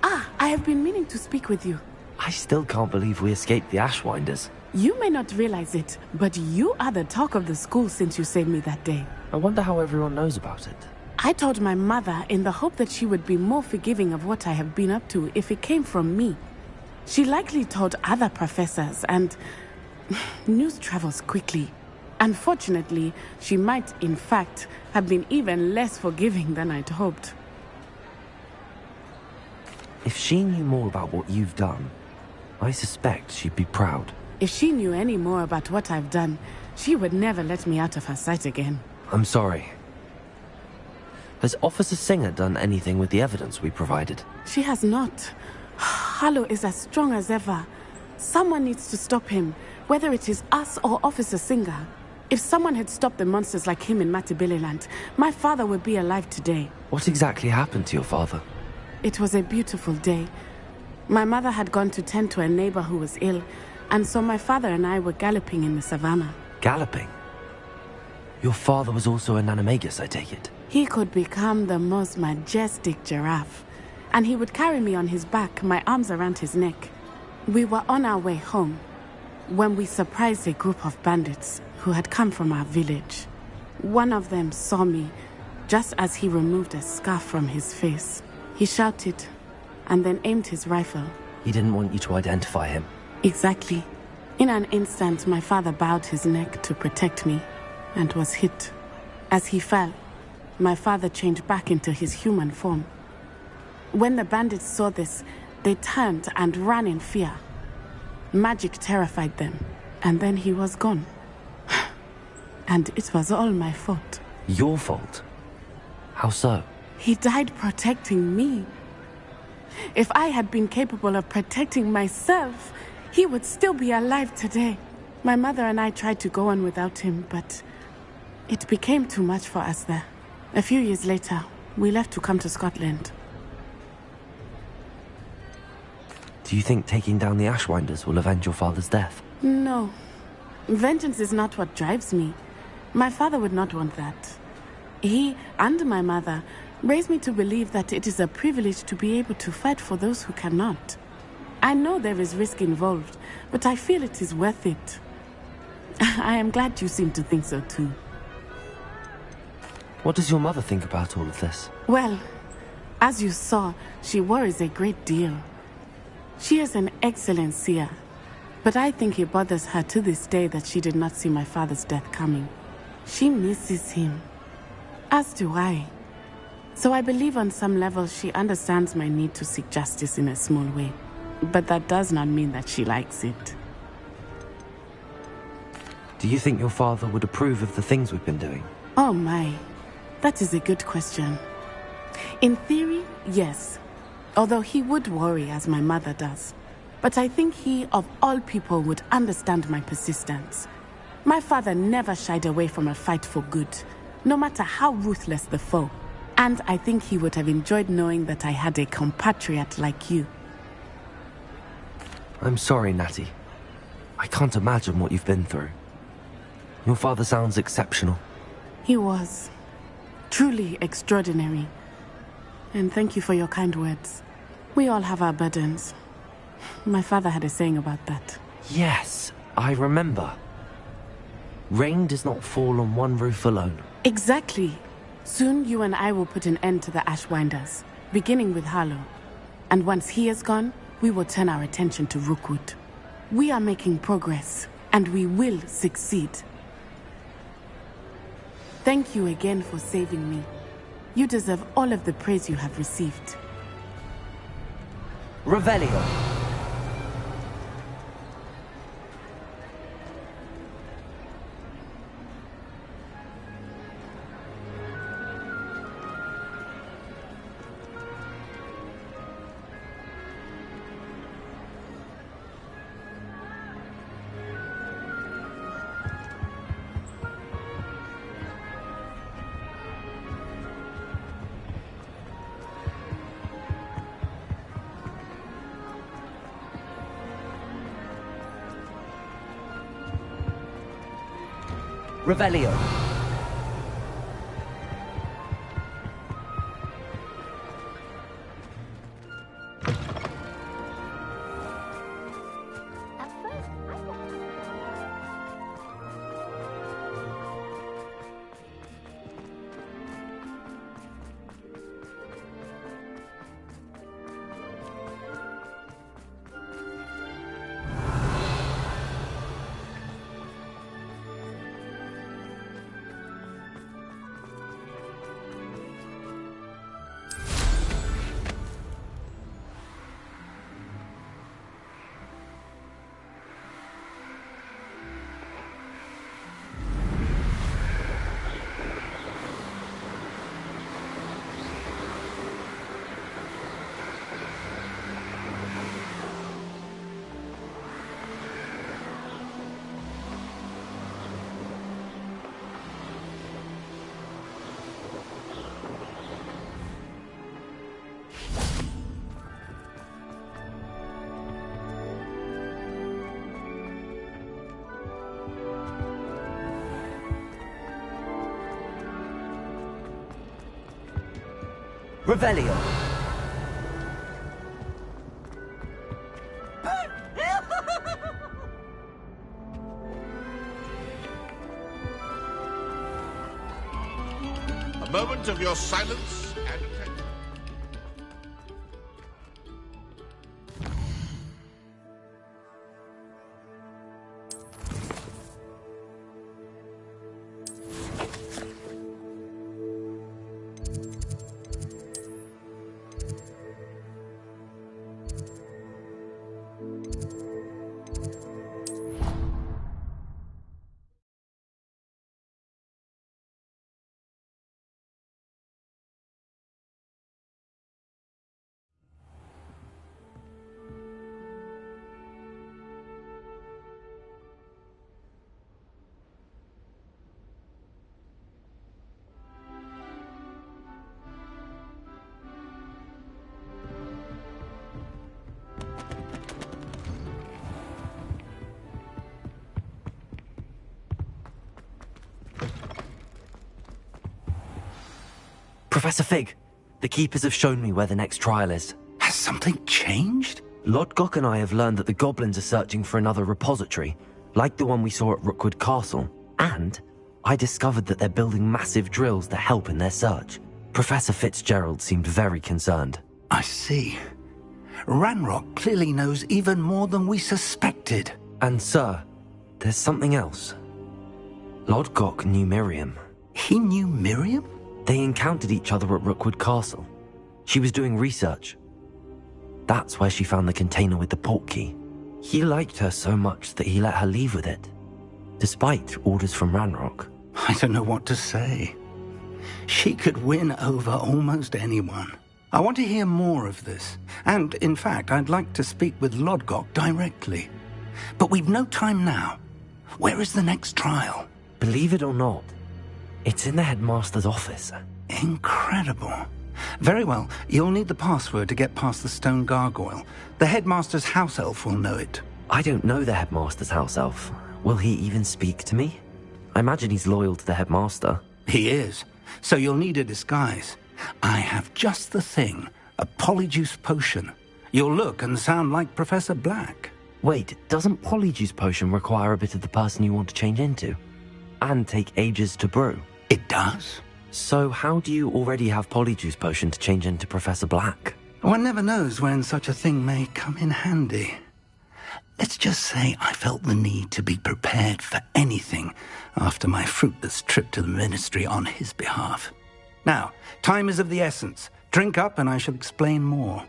I have been meaning to speak with you. I still can't believe we escaped the Ashwinders. You may not realize it, but you are the talk of the school since you saved me that day. I wonder how everyone knows about it. I told my mother in the hope that she would be more forgiving of what I have been up to if it came from me. She likely told other professors, and news travels quickly. Unfortunately, she might, in fact, have been even less forgiving than I'd hoped. If she knew more about what you've done, I suspect she'd be proud. If she knew any more about what I've done, she would never let me out of her sight again. I'm sorry. Has Officer Singer done anything with the evidence we provided? She has not. Harlow is as strong as ever. Someone needs to stop him, whether it is us or Officer Singer. If someone had stopped the monsters like him in Matabeleland, my father would be alive today. What exactly happened to your father? It was a beautiful day. My mother had gone to tend to a neighbor who was ill, and so my father and I were galloping in the savannah. Galloping? Your father was also an animagus, I take it? He could become the most majestic giraffe, and he would carry me on his back, my arms around his neck. We were on our way home when we surprised a group of bandits who had come from our village. One of them saw me just as he removed a scarf from his face. He shouted and then aimed his rifle. He didn't want you to identify him. Exactly. In an instant, my father bowed his neck to protect me and was hit. As he fell, my father changed back into his human form. When the bandits saw this, they turned and ran in fear. Magic terrified them, and then he was gone. And it was all my fault. Your fault? How so? He died protecting me. If I had been capable of protecting myself, he would still be alive today. My mother and I tried to go on without him, but it became too much for us there. A few years later, we left to come to Scotland. Do you think taking down the Ashwinders will avenge your father's death? No. Vengeance is not what drives me. My father would not want that. He and my mother raised me to believe that it is a privilege to be able to fight for those who cannot. I know there is risk involved, but I feel it is worth it. I am glad you seem to think so too. What does your mother think about all of this? Well, as you saw, she worries a great deal. She is an excellent seer, but I think it bothers her to this day that she did not see my father's death coming. She misses him, as do I. So I believe on some level she understands my need to seek justice in a small way. But that does not mean that she likes it. Do you think your father would approve of the things we've been doing? Oh my, that is a good question. In theory, yes. Although he would worry as my mother does. But I think he, of all people, would understand my persistence. My father never shied away from a fight for good, no matter how ruthless the foe. And I think he would have enjoyed knowing that I had a compatriot like you. I'm sorry, Natty. I can't imagine what you've been through. Your father sounds exceptional. He was. Truly extraordinary. And thank you for your kind words. We all have our burdens. My father had a saying about that. Yes, I remember. Rain does not fall on one roof alone. Exactly. Soon you and I will put an end to the Ashwinders, beginning with Harlow. And once he is gone, we will turn our attention to Rookwood. We are making progress, And we will succeed. Thank you again for saving me. You deserve all of the praise you have received. Revelio. Revelio. Revelio. A moment of your silence and attention. Professor Fig, the Keepers have shown me where the next trial is. Has something changed? Lodgok and I have learned that the goblins are searching for another repository, like the one we saw at Rookwood Castle. And I discovered that they're building massive drills to help in their search. Professor Fitzgerald seemed very concerned. I see. Ranrock clearly knows even more than we suspected. And sir, there's something else. Lodgok knew Miriam. He knew Miriam? They encountered each other at Rookwood Castle. She was doing research. That's where she found the container with the portkey. He liked her so much that he let her leave with it, despite orders from Ranrock. I don't know what to say. She could win over almost anyone. I want to hear more of this. And, in fact, I'd like to speak with Lodgok directly. But we've no time now. Where is the next trial? Believe it or not, it's in the headmaster's office. Incredible. Very well. You'll need the password to get past the stone gargoyle. The headmaster's house elf will know it. I don't know the headmaster's house elf. Will he even speak to me? I imagine he's loyal to the headmaster. He is. So you'll need a disguise. I have just the thing. A polyjuice potion. You'll look and sound like Professor Black. Wait, doesn't polyjuice potion require a bit of the person you want to change into? And take ages to brew? It does. So how do you already have polyjuice potion to change into Professor Black? One never knows when such a thing may come in handy. Let's just say I felt the need to be prepared for anything after my fruitless trip to the ministry on his behalf. Now, time is of the essence. Drink up and I shall explain more.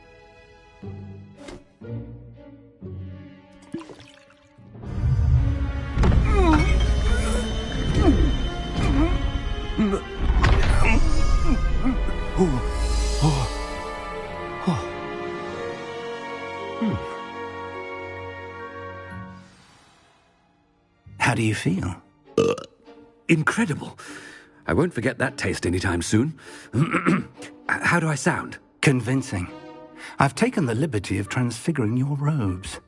How do you feel? Incredible. I won't forget that taste anytime soon. How do I sound? Convincing. I've taken the liberty of transfiguring your robes.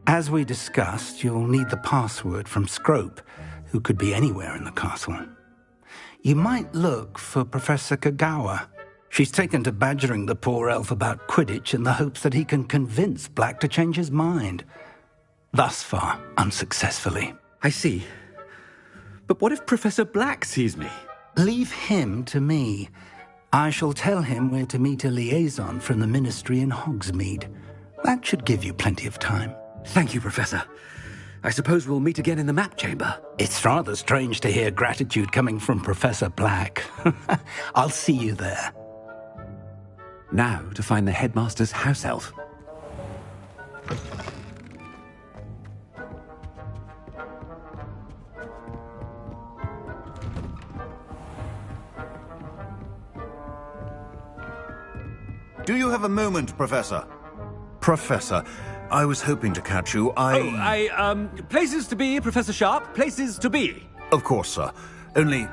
As we discussed, you'll need the password from Scrope, who could be anywhere in the castle. You might look for Professor Kagawa. She's taken to badgering the poor elf about Quidditch in the hopes that he can convince Black to change his mind. Thus far, unsuccessfully. I see. But what if Professor Black sees me? Leave him to me. I shall tell him where to meet a liaison from the ministry in Hogsmeade. That should give you plenty of time. Thank you, Professor. I suppose we'll meet again in the map chamber. It's rather strange to hear gratitude coming from Professor Black. I'll see you there. Now to find the headmaster's house elf. Do you have a moment, Professor? Professor, I was hoping to catch you. Places to be, Professor Sharp. Places to be. Of course, sir. Only,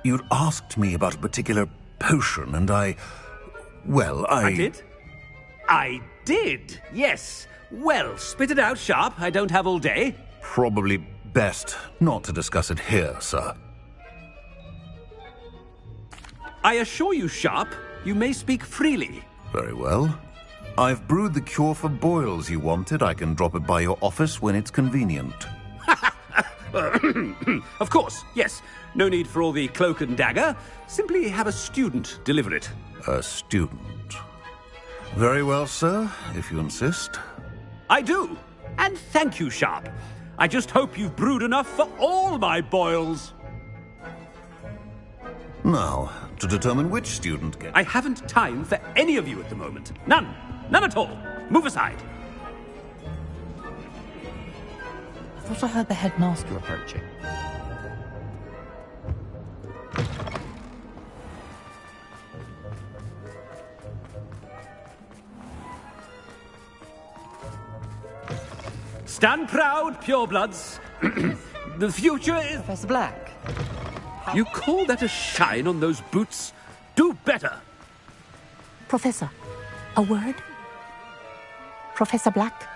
you'd asked me about a particular potion, and I did? I did, yes. Well, spit it out, Sharp. I don't have all day. Probably best not to discuss it here, sir. I assure you, Sharp, you may speak freely. Very well. I've brewed the cure for boils you wanted. I can drop it by your office when it's convenient. Of course, yes. No need for all the cloak and dagger. Simply have a student deliver it. A student? Very well, sir, if you insist. I do. And thank you, Sharp. I just hope you've brewed enough for all my boils. Now, to determine which student gets... I haven't time for any of you at the moment. None. None at all. Move aside. I thought I heard the headmaster approaching. Stand proud, purebloods. The future is... Professor Black. You call that a shine on those boots? Do better. Professor, a word? Professor Black,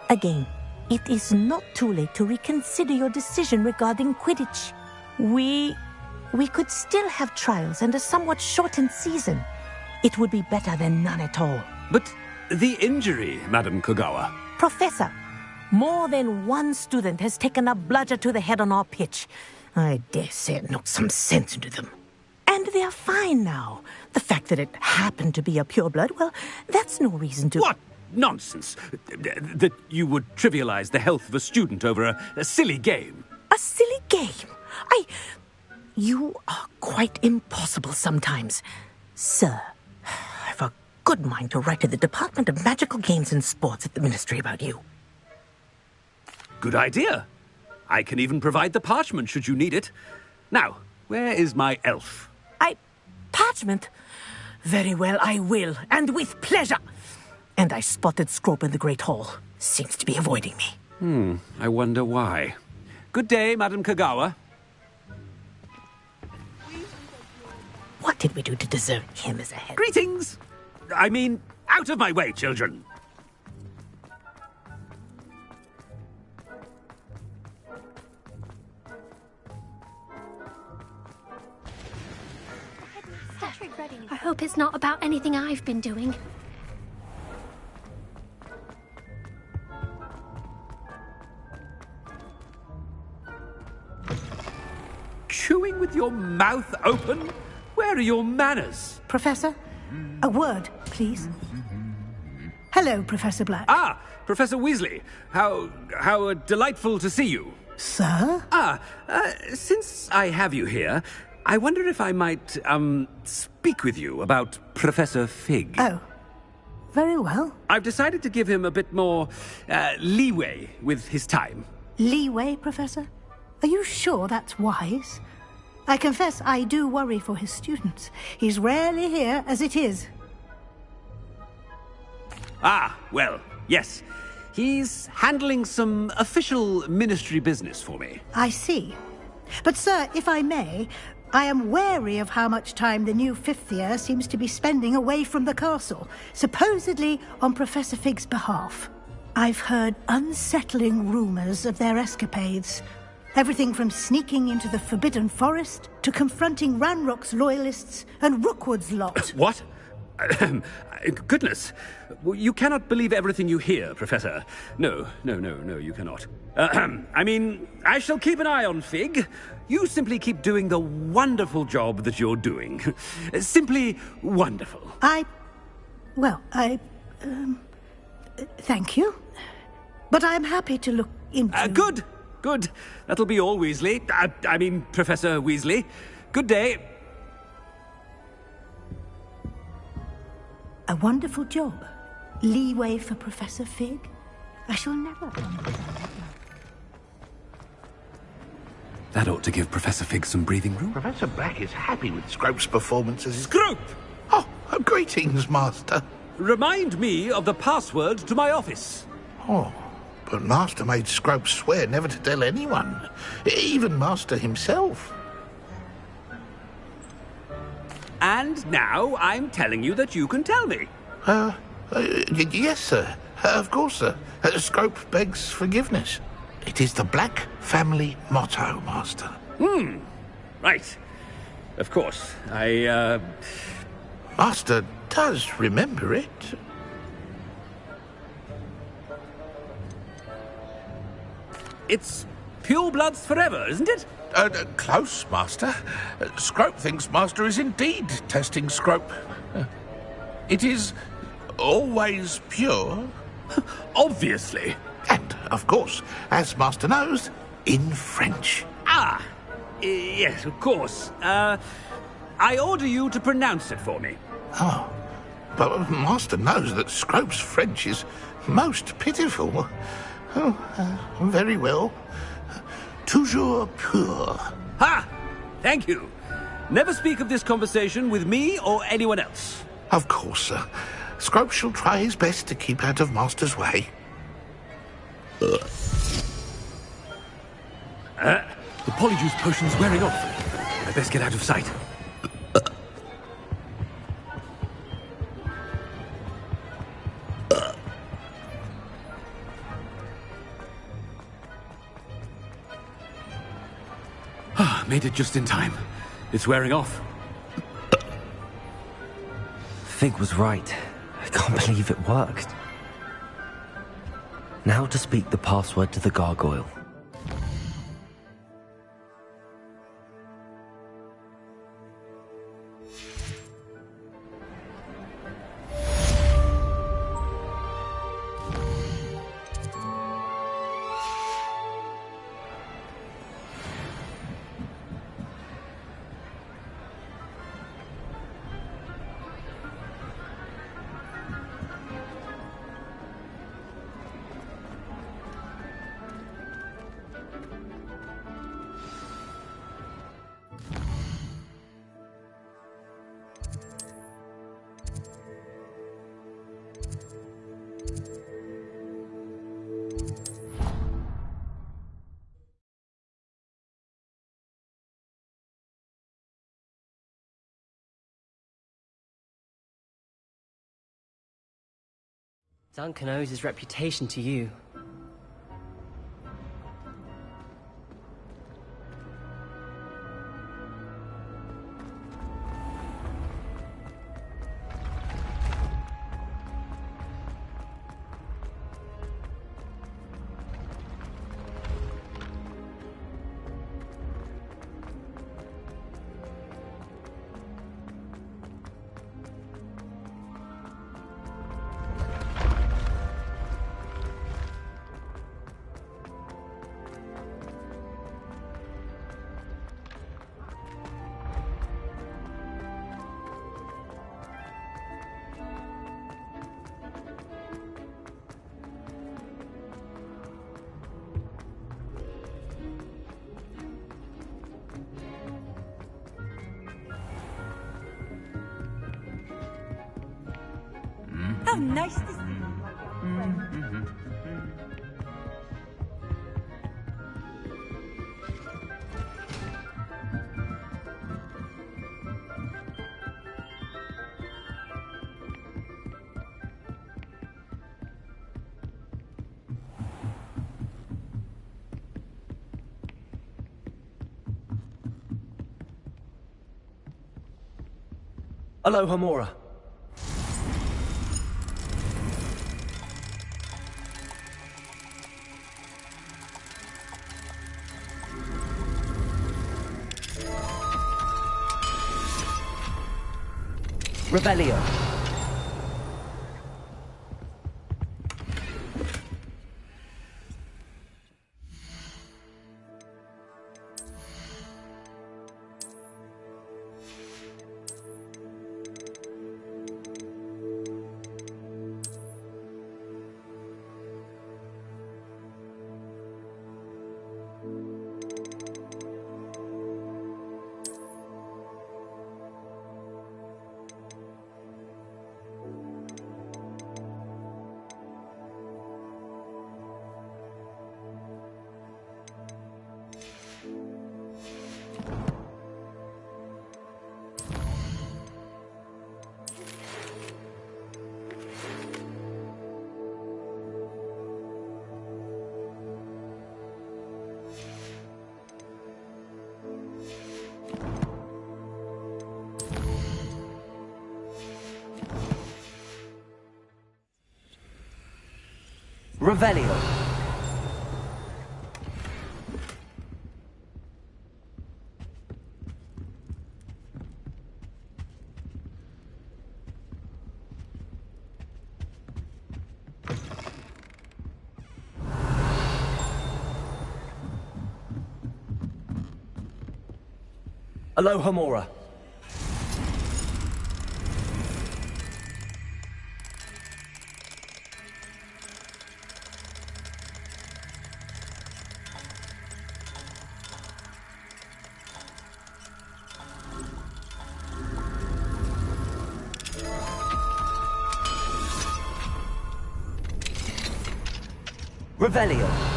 again, it is not too late to reconsider your decision regarding Quidditch. We could still have trials and a somewhat shortened season. It would be better than none at all. But the injury, Madam Kagawa. Professor, more than one student has taken a bludger to the head on our pitch. I dare say it knocked some sense into them. And they're fine now. The fact that it happened to be a pureblood, well, that's no reason to... What nonsense! That you would trivialize the health of a student over a silly game. A silly game? You are quite impossible sometimes. Sir, I've a good mind to write to the Department of Magical Games and Sports at the Ministry about you. Good idea. I can even provide the parchment should you need it. Now, where is my elf? Parchment? Very well, I will, and with pleasure. And I spotted Scrope in the Great Hall. Seems to be avoiding me. I wonder why. Good day, Madam Kagawa. What did we do to deserve him as a head? Greetings! I mean, out of my way, children. I hope it's not about anything I've been doing. Chewing with your mouth open? Where are your manners? Professor, a word, please. Hello, Professor Black. Ah, Professor Weasley. How delightful to see you. Sir? Since I have you here, I wonder if I might, speak with you about Professor Fig. Oh, very well. I've decided to give him a bit more, leeway with his time. Leeway, Professor? Are you sure that's wise? I confess I do worry for his students. He's rarely here as it is. Ah, well, yes. He's handling some official ministry business for me. I see. But, sir, if I may, I am wary of how much time the new fifth year seems to be spending away from the castle, supposedly on Professor Fig's behalf. I've heard unsettling rumors of their escapades. Everything from sneaking into the Forbidden Forest to confronting Ranrock's loyalists and Rookwood's lot. What? Goodness. You cannot believe everything you hear, Professor. No, you cannot. I mean, I shall keep an eye on Fig. You simply keep doing the wonderful job that you're doing. Simply wonderful. Thank you. But I'm happy to look into... Good. That'll be all, Weasley. I mean, Professor Weasley. Good day. A wonderful job. Leeway for Professor Fig. I shall never understand. That ought to give Professor Fig some breathing room. Professor Black is happy with Scrope's performance as his... Scrope! Oh, greetings, Master. Remind me of the password to my office. Oh, but Master made Scrope swear never to tell anyone, even Master himself. And now I'm telling you that you can tell me. Yes, sir. Of course, sir. Scrope begs forgiveness. It is the Black family motto, Master. Right. Of course. Master does remember it. It's pure bloods forever, isn't it? Close, Master. Scrope thinks Master is indeed testing Scrope. It is always pure. Obviously. And, of course, as Master knows, in French. Yes, of course. I order you to pronounce it for me. Oh, but Master knows that Scrope's French is most pitiful. Very well. Toujours pur. Ha! Thank you. Never speak of this conversation with me or anyone else. Of course, sir. Scrope shall try his best to keep out of Master's way. The Polyjuice potion's wearing off. I best get out of sight. Made it just in time. It's wearing off. Fig was right. I can't believe it worked. Now to speak the password to the gargoyle. Duncan owes his reputation to you. How nice to see you. Aloha Mora. Revelio. Revelio. Aloha Mora. Revelio.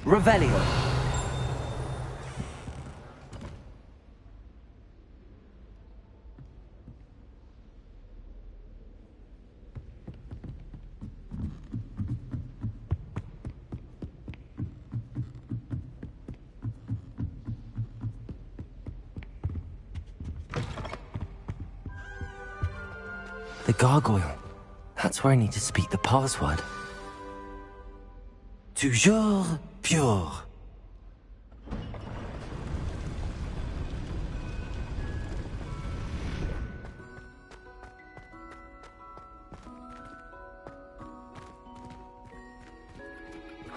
Revelio. The gargoyle. That's where I need to speak the password. Toujours pure.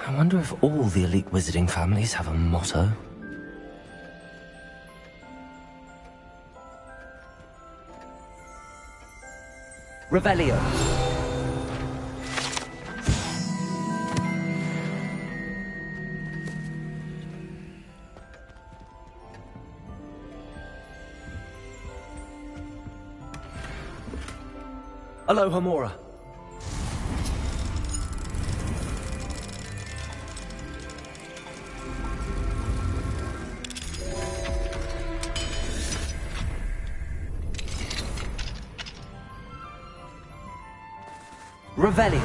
I wonder if all the elite wizarding families have a motto. Revelio. Aloha Mora. Revelio.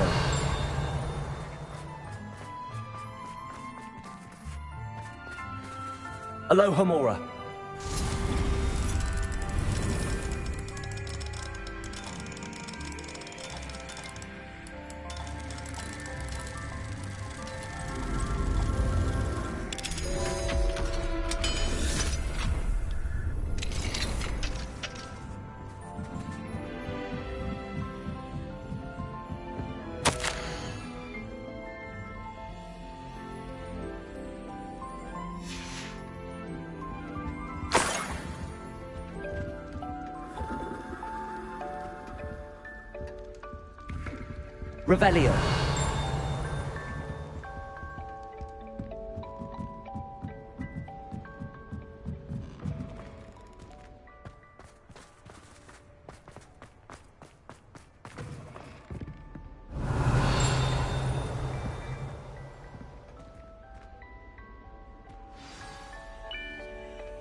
Aloha Mora. Revelio.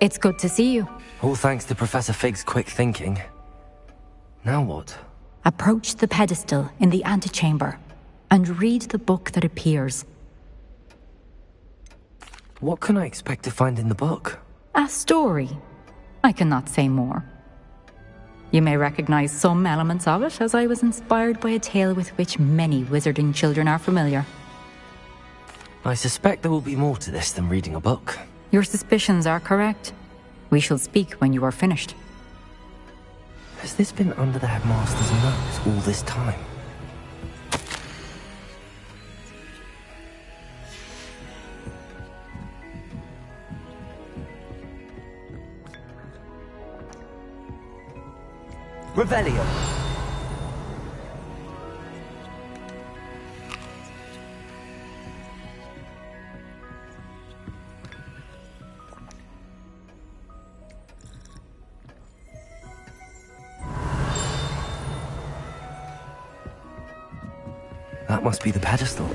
It's good to see you. All thanks to Professor Fig's quick thinking. Now what? Approach the pedestal in the antechamber and read the book that appears. What can I expect to find in the book? A story. I cannot say more. You may recognize some elements of it, as I was inspired by a tale with which many wizarding children are familiar. I suspect there will be more to this than reading a book. Your suspicions are correct. We shall speak when you are finished. Has this been under the headmaster's nose all this time? Revelio. That must be the pedestal.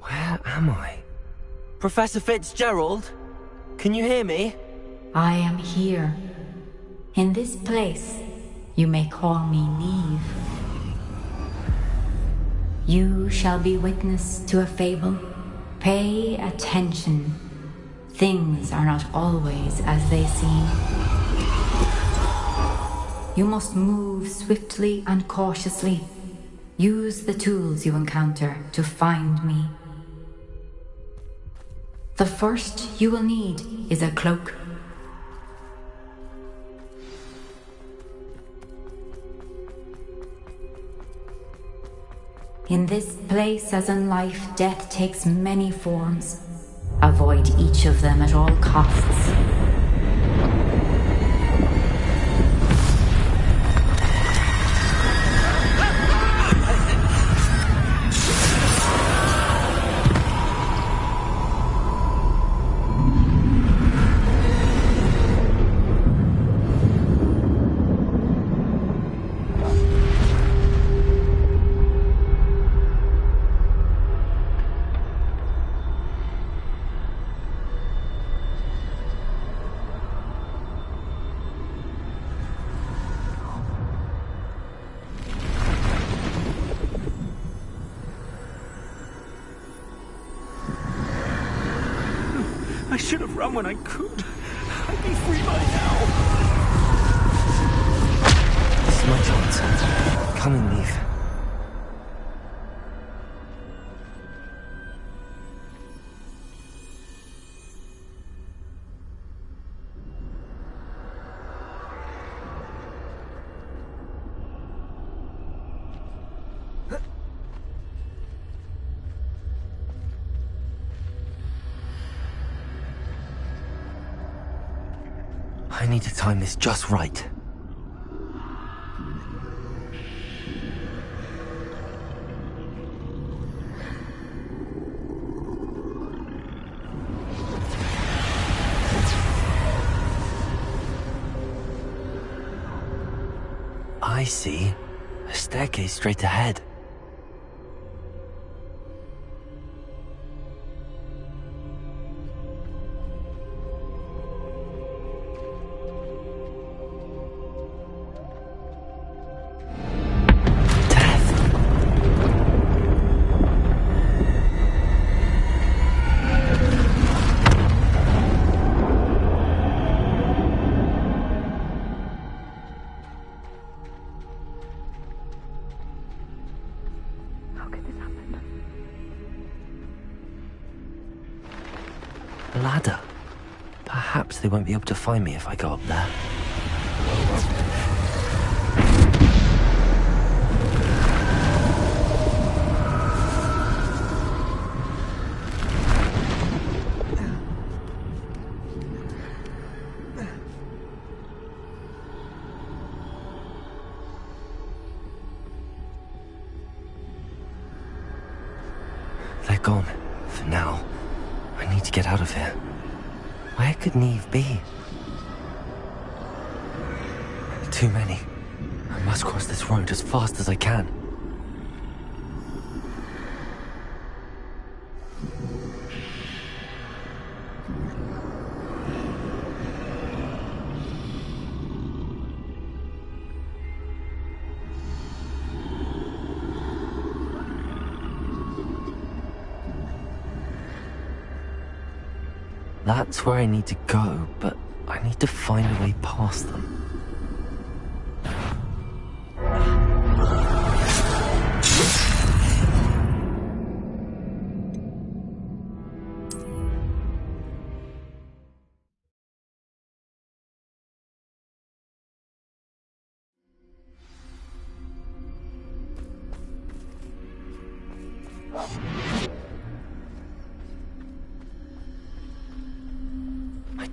Where am I? Professor Fitzgerald? Can you hear me? I am here. In this place, you may call me Neve. You shall be witness to a fable. Pay attention. Things are not always as they seem. You must move swiftly and cautiously. Use the tools you encounter to find me. The first you will need is a cloak. In this place, as in life, death takes many forms. Avoid each of them at all costs. I should have run when I could. I'd be free by now. This is my chance. Come and leave. I need to time this just right. I see. A staircase straight ahead. Ladder. Perhaps they won't be able to find me if I go up there. They're gone, for now. I need to get out of here. Where could Neve be? Too many. I must cross this road as fast as I can. That's where I need to go, but I need to find a way past them.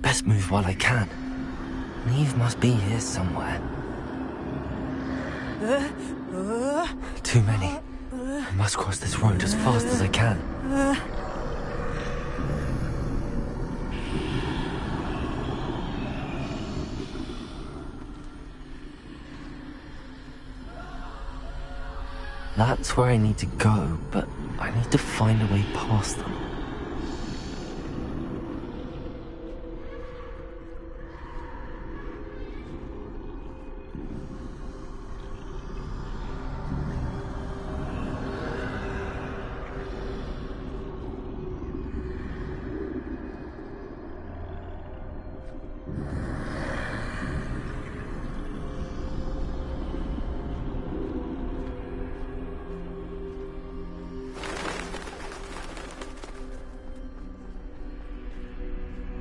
Best move while I can. Neve must be here somewhere. Too many. I must cross this road as fast as I can. That's where I need to go, but I need to find a way past them.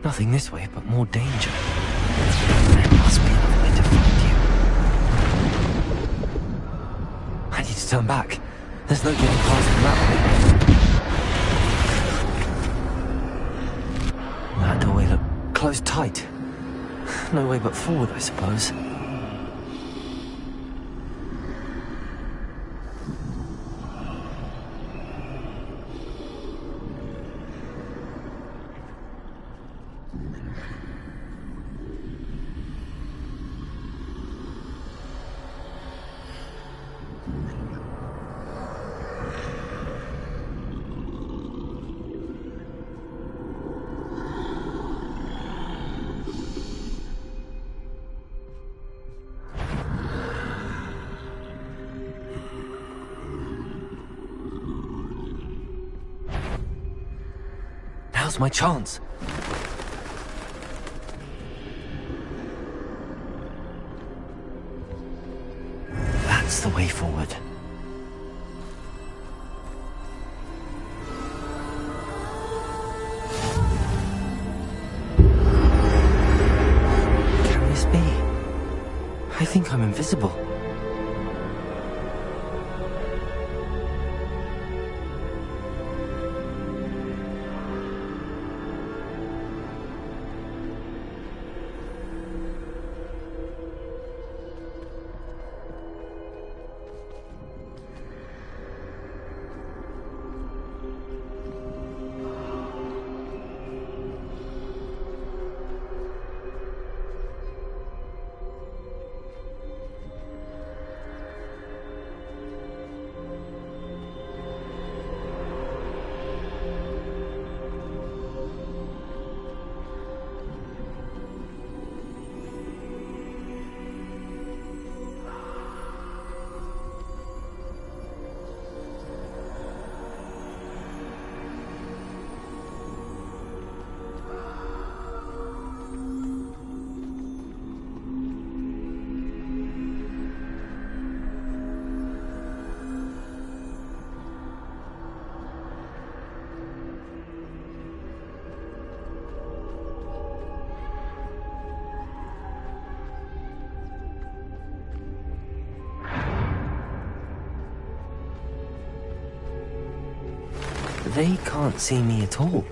Nothing this way, but more danger. There must be another way to find you. I need to turn back. There's no getting past them that way. That doorway looked closed tight. No way but forward, I suppose. Now's my chance. That's the way forward. Can this be? I think I'm invisible. They can't see me at all.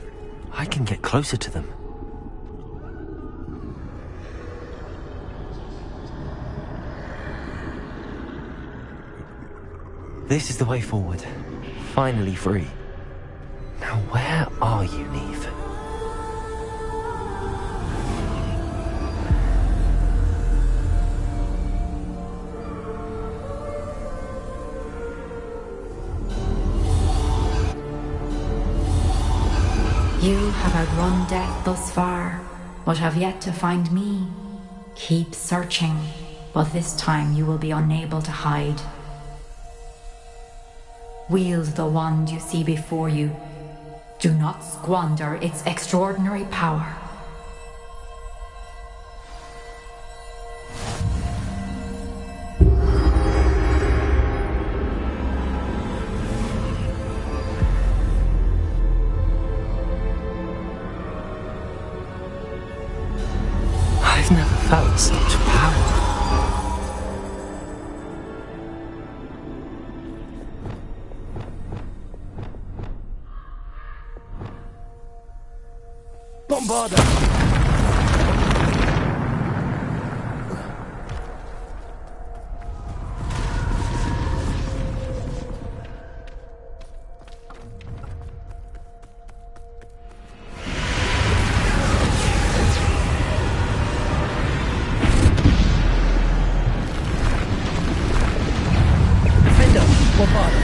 I can get closer to them. This is the way forward. Finally free. Now where are you, Neve? You have outrun death thus far, but have yet to find me. Keep searching, but this time you will be unable to hide. Wield the wand you see before you. Do not squander its extraordinary power. I've never felt such power. Bombarder! Defender! Bombarder!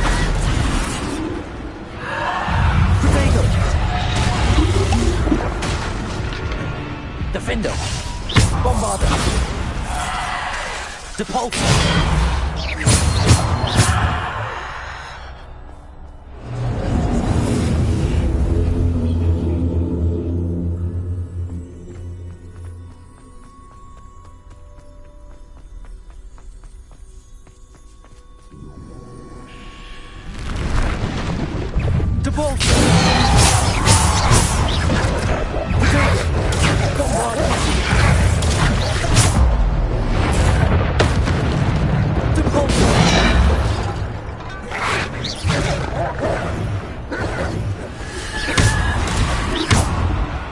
Defender! Bombarder! Depulsor!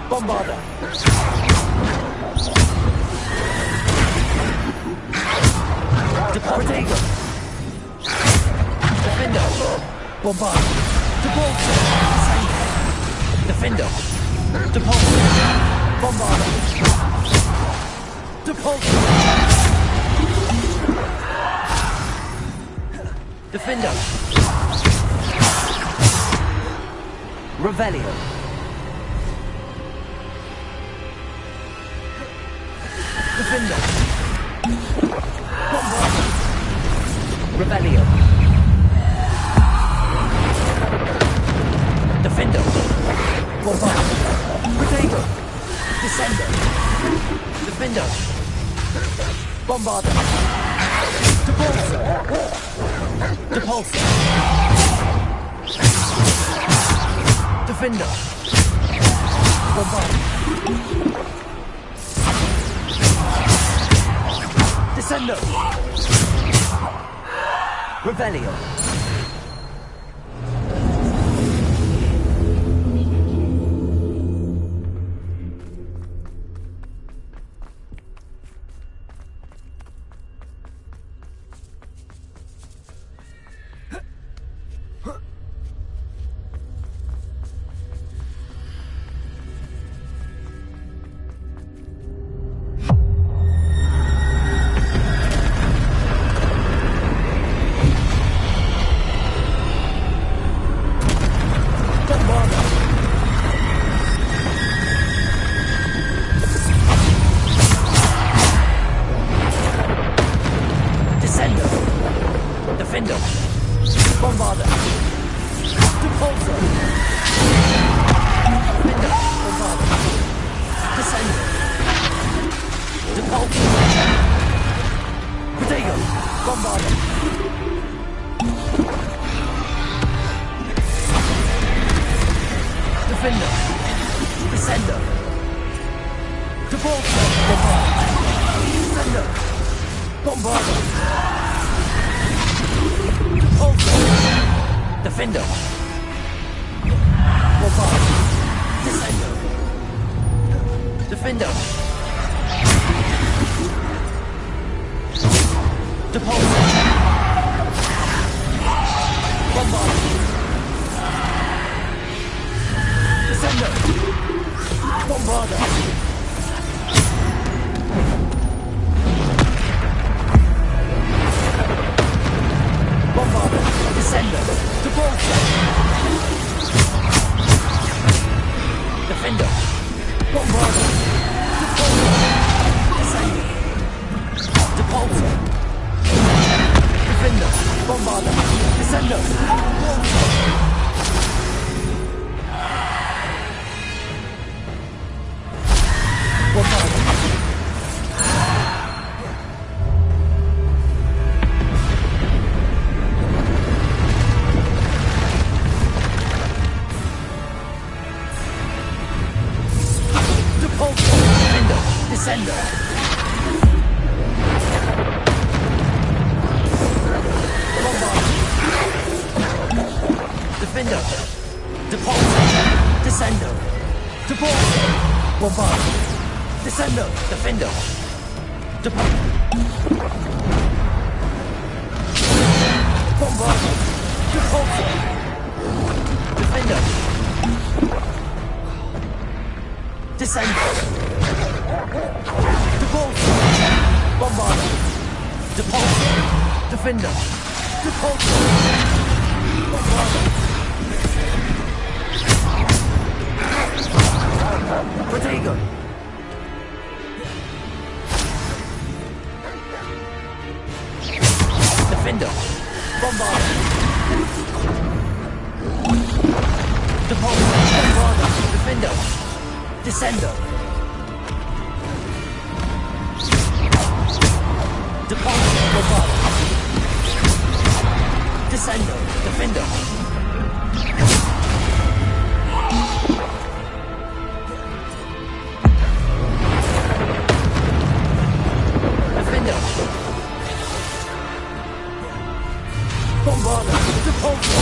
Bombarder! Protego! Defender! Bombarder! Depulsor! Defender! Depulsor! Bombarder! Depulsor! Defender! Revelio! Defender! Bombarder! Revelio! Defender! Bombarder! Protego! Descender! Defender! Bombarder! Depulsor! Depulsor! Defender! Bombarder! Descendo! Revelio! Defender! Bombarder! Depulsor! Defender! Bombarder! Descender! Depulsor! Protego! Bombarder! Defender! Descender! Depulsor! Bombarder! Descender! Bombarder! Defender! Descendo. Defendo. Depulso. Bombardo. Descendo. Bombardo. Bombardo. Descendo. Depulso. Defendo. Bombardo. Depulso. Descendo. Depulso. Defendo. Bombardo. Descendo. Bombardo. Depulso. Defendo. Descendo. Defendo. Depulso. Descendo. Depulso. Bombardo. Descendo. Defendo. Bombardo. Depulso. Defendo. Descendo. Depulso. Bombardo. Depulso. Defendo. Depulso. Bombardo. Protego. Defendo. Bombardo. Depulso. Bombardo. Defendo. Descendo. Depulso. Bombardo. Descendo. Defendo. Defendo. Bombardo. Depulso.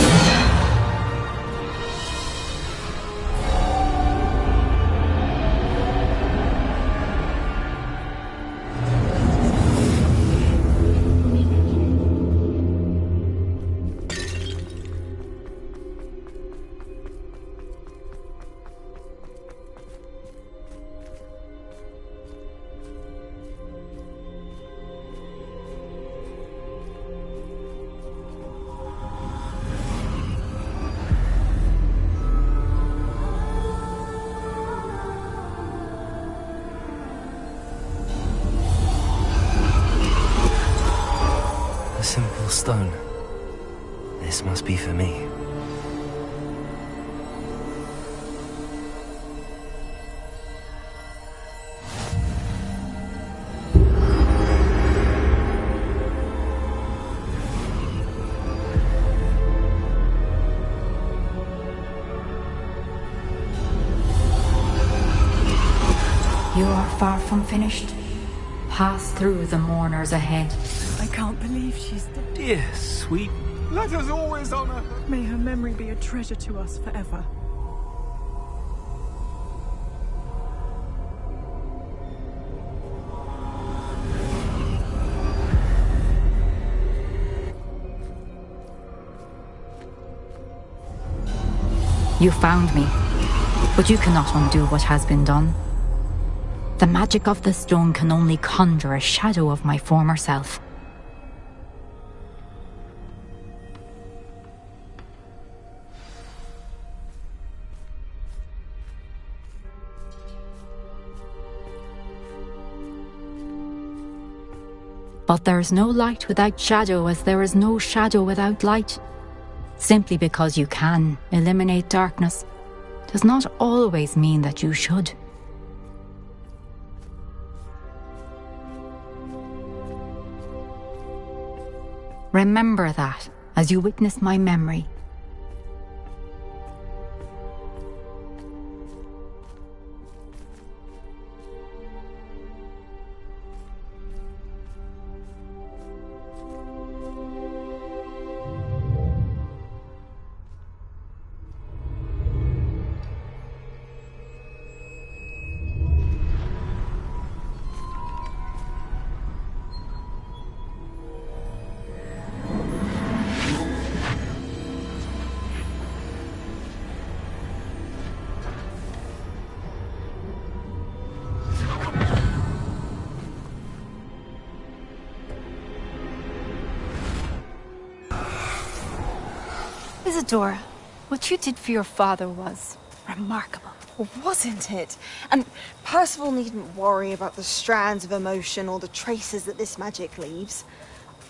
A simple stone. This must be for me. You are far from finished. Pass through the mourners ahead. I can't believe she's dead. Dear, sweet. Let us always honor her. May her memory be a treasure to us forever. You found me, but you cannot undo what has been done. The magic of the stone can only conjure a shadow of my former self. But there is no light without shadow, as there is no shadow without light. Simply because you can eliminate darkness does not always mean that you should. Remember that as you witness my memory. Isadora, what you did for your father was remarkable. Wasn't it? And Percival needn't worry about the strands of emotion or the traces that this magic leaves.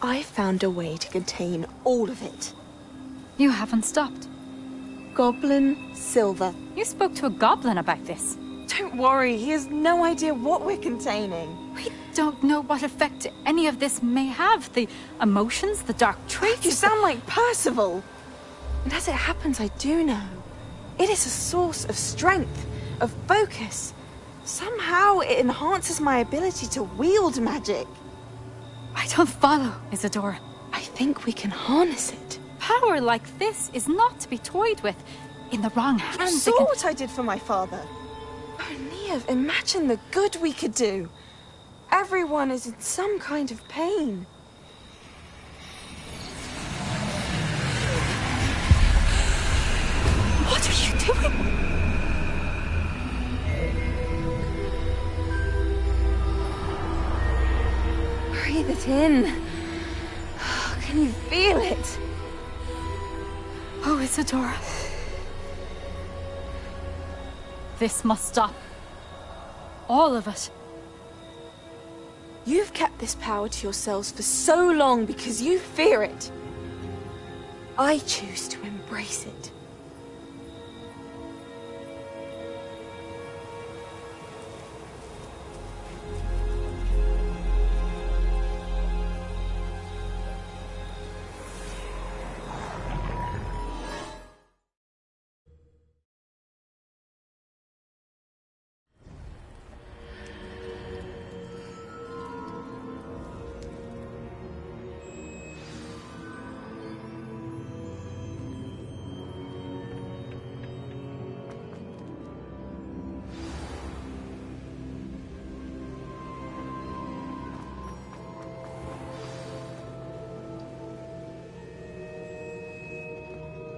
I found a way to contain all of it. You haven't stopped. Goblin silver. You spoke to a goblin about this. Don't worry, he has no idea what we're containing. We don't know what effect any of this may have. The emotions, the dark traits. You sound like Percival. And as it happens, I do know. It is a source of strength, of focus. Somehow it enhances my ability to wield magic. I don't follow, Isadora. I think we can harness it. Power like this is not to be toyed with. In the wrong You hands, saw what I did for my father. Oh, Neve, imagine the good we could do. Everyone is in some kind of pain. What are you doing? Breathe it in. Can you feel it? Oh, Isadora. This must stop. All of it. You've kept this power to yourselves for so long because you fear it. I choose to embrace it.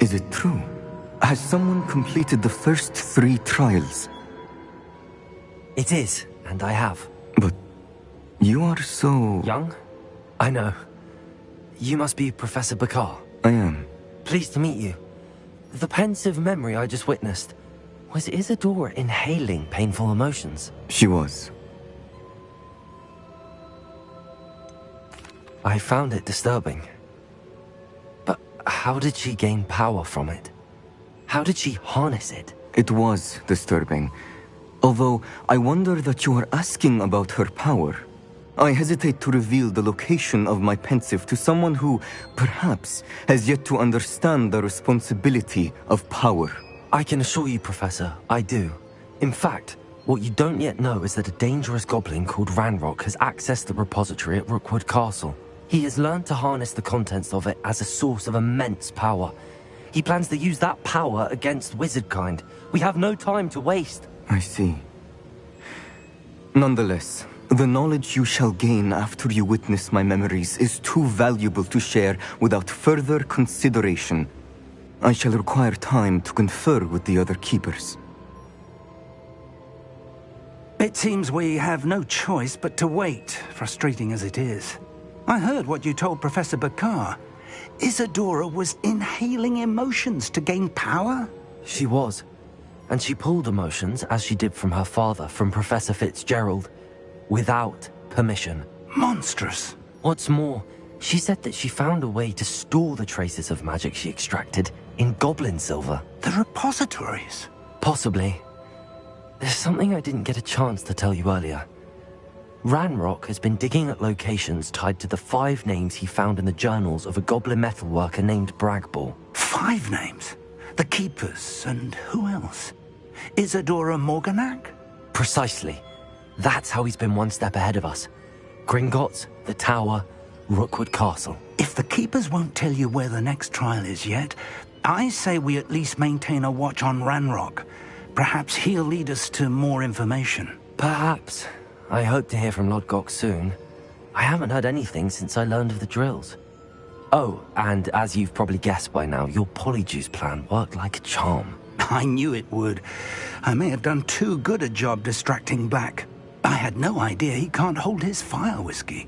Is it true? Has someone completed the first 3 trials? It is, and I have. But you are so... young? I know. You must be Professor Bakar. I am. Pleased to meet you. The pensive memory I just witnessed, was Isadora inhaling painful emotions? She was. I found it disturbing. But how did she gain power from it? How did she harness it? It was disturbing. Although, I wonder that you are asking about her power. I hesitate to reveal the location of my pensive to someone who, perhaps, has yet to understand the responsibility of power. I can assure you, Professor, I do. In fact, what you don't yet know is that a dangerous goblin called Ranrock has accessed the repository at Rookwood Castle. He has learned to harness the contents of it as a source of immense power. He plans to use that power against wizardkind. We have no time to waste. I see. Nonetheless, the knowledge you shall gain after you witness my memories is too valuable to share without further consideration. I shall require time to confer with the other keepers. It seems we have no choice but to wait, frustrating as it is. I heard what you told Professor Bakar. Isadora was inhaling emotions to gain power? She was. And she pulled emotions, as she did from her father, from Professor Fitzgerald, without permission. Monstrous. What's more, she said that she found a way to store the traces of magic she extracted in goblin silver. The repositories? Possibly. There's something I didn't get a chance to tell you earlier. Ranrock has been digging at locations tied to the 5 names he found in the journals of a goblin metalworker named Bragball. 5 names? The Keepers, and who else? Isadora Morganac? Precisely. That's how he's been one step ahead of us. Gringotts, the Tower, Rookwood Castle. If the Keepers won't tell you where the next trial is yet, I say we at least maintain a watch on Ranrock. Perhaps he'll lead us to more information. Perhaps. I hope to hear from Lodgok soon. I haven't heard anything since I learned of the drills. Oh, and as you've probably guessed by now, your polyjuice plan worked like a charm. I knew it would. I may have done too good a job distracting Black. I had no idea he can't hold his fire whiskey.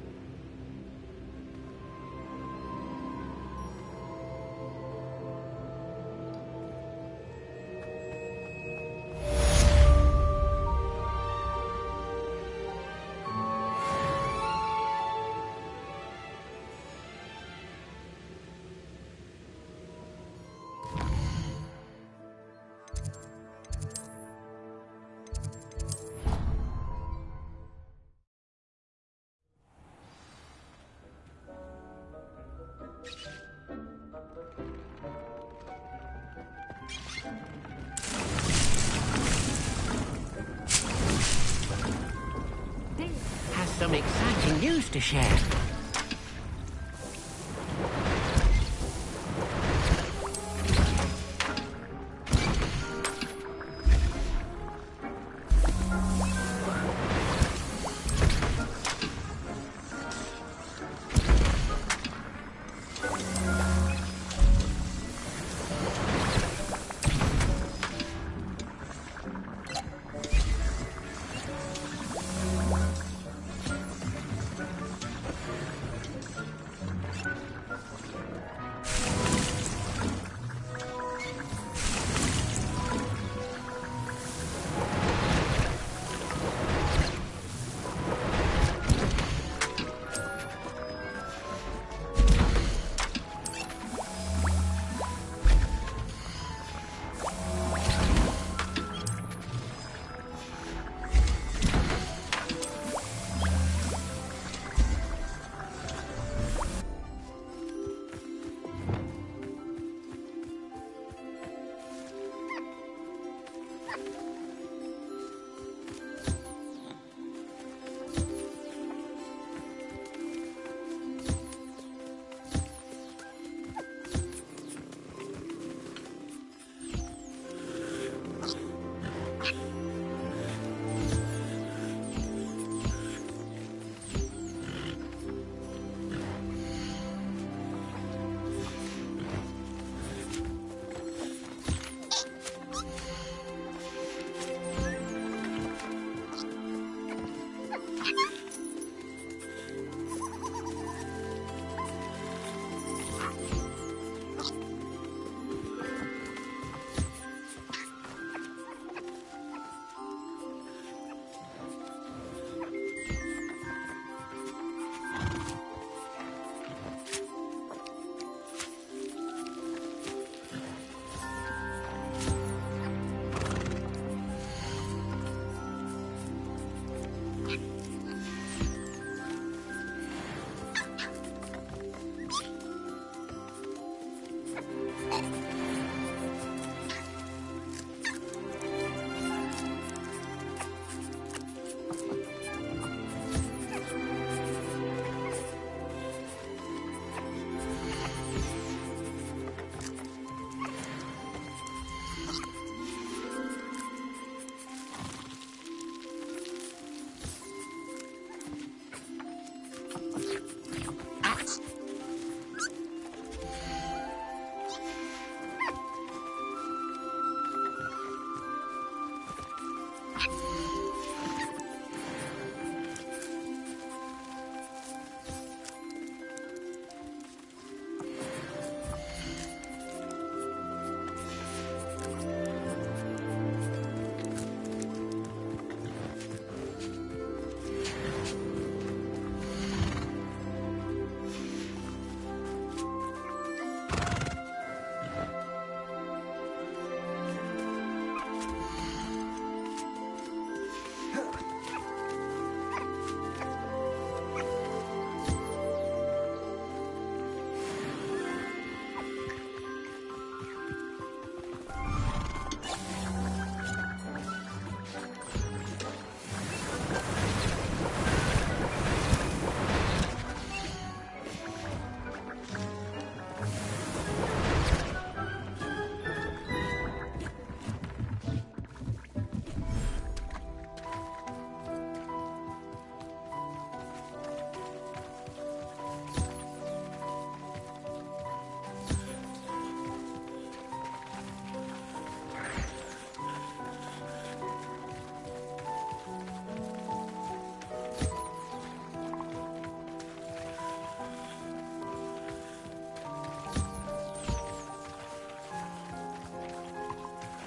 news to share.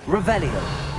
Revelio.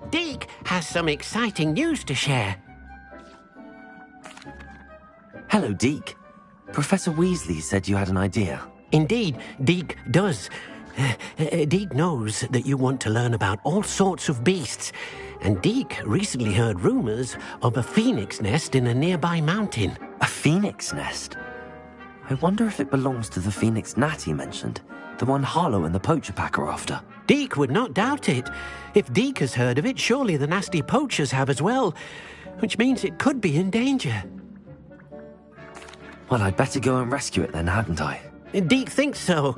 Deke has some exciting news to share. Hello, Deke. Professor Weasley said you had an idea. Indeed, Deke does. Deke knows that you want to learn about all sorts of beasts, and Deke recently heard rumors of a phoenix nest in a nearby mountain. A phoenix nest? I wonder if it belongs to the phoenix Natty mentioned, the one Harlow and the poacher pack are after. Deke would not doubt it. If Deke has heard of it, surely the nasty poachers have as well, which means it could be in danger. Well, I'd better go and rescue it then, hadn't I? Deke thinks so.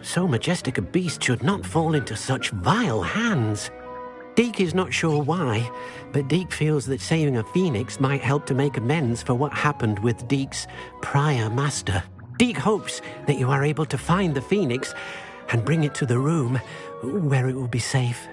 So majestic a beast should not fall into such vile hands. Deke is not sure why, but Deke feels that saving a phoenix might help to make amends for what happened with Deke's prior master. Deke hopes that you are able to find the phoenix and bring it to the room where it will be safe.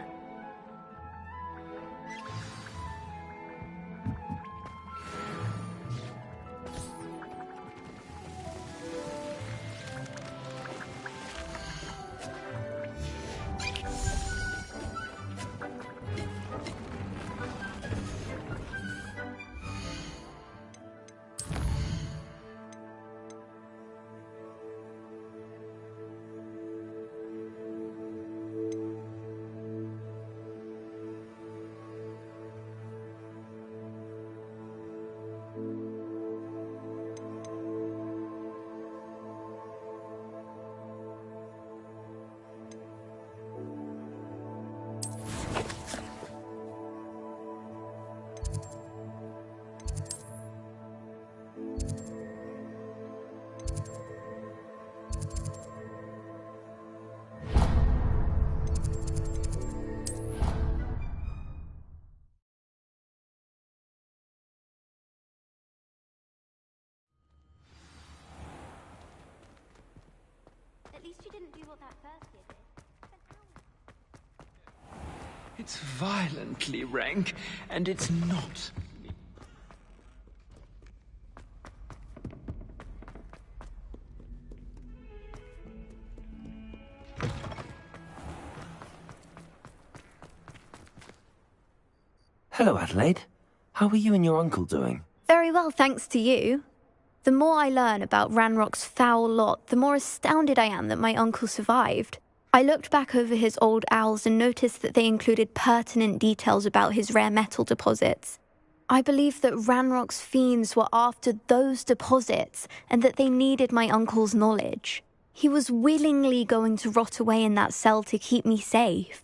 At least you didn't do what that first year did. It's violently rank, and it's not. Hello, Adelaide. How are you and your uncle doing? Very well, thanks to you. The more I learn about Ranrock's foul lot, the more astounded I am that my uncle survived. I looked back over his old owls and noticed that they included pertinent details about his rare metal deposits. I believe that Ranrock's fiends were after those deposits and that they needed my uncle's knowledge. He was willingly going to rot away in that cell to keep me safe.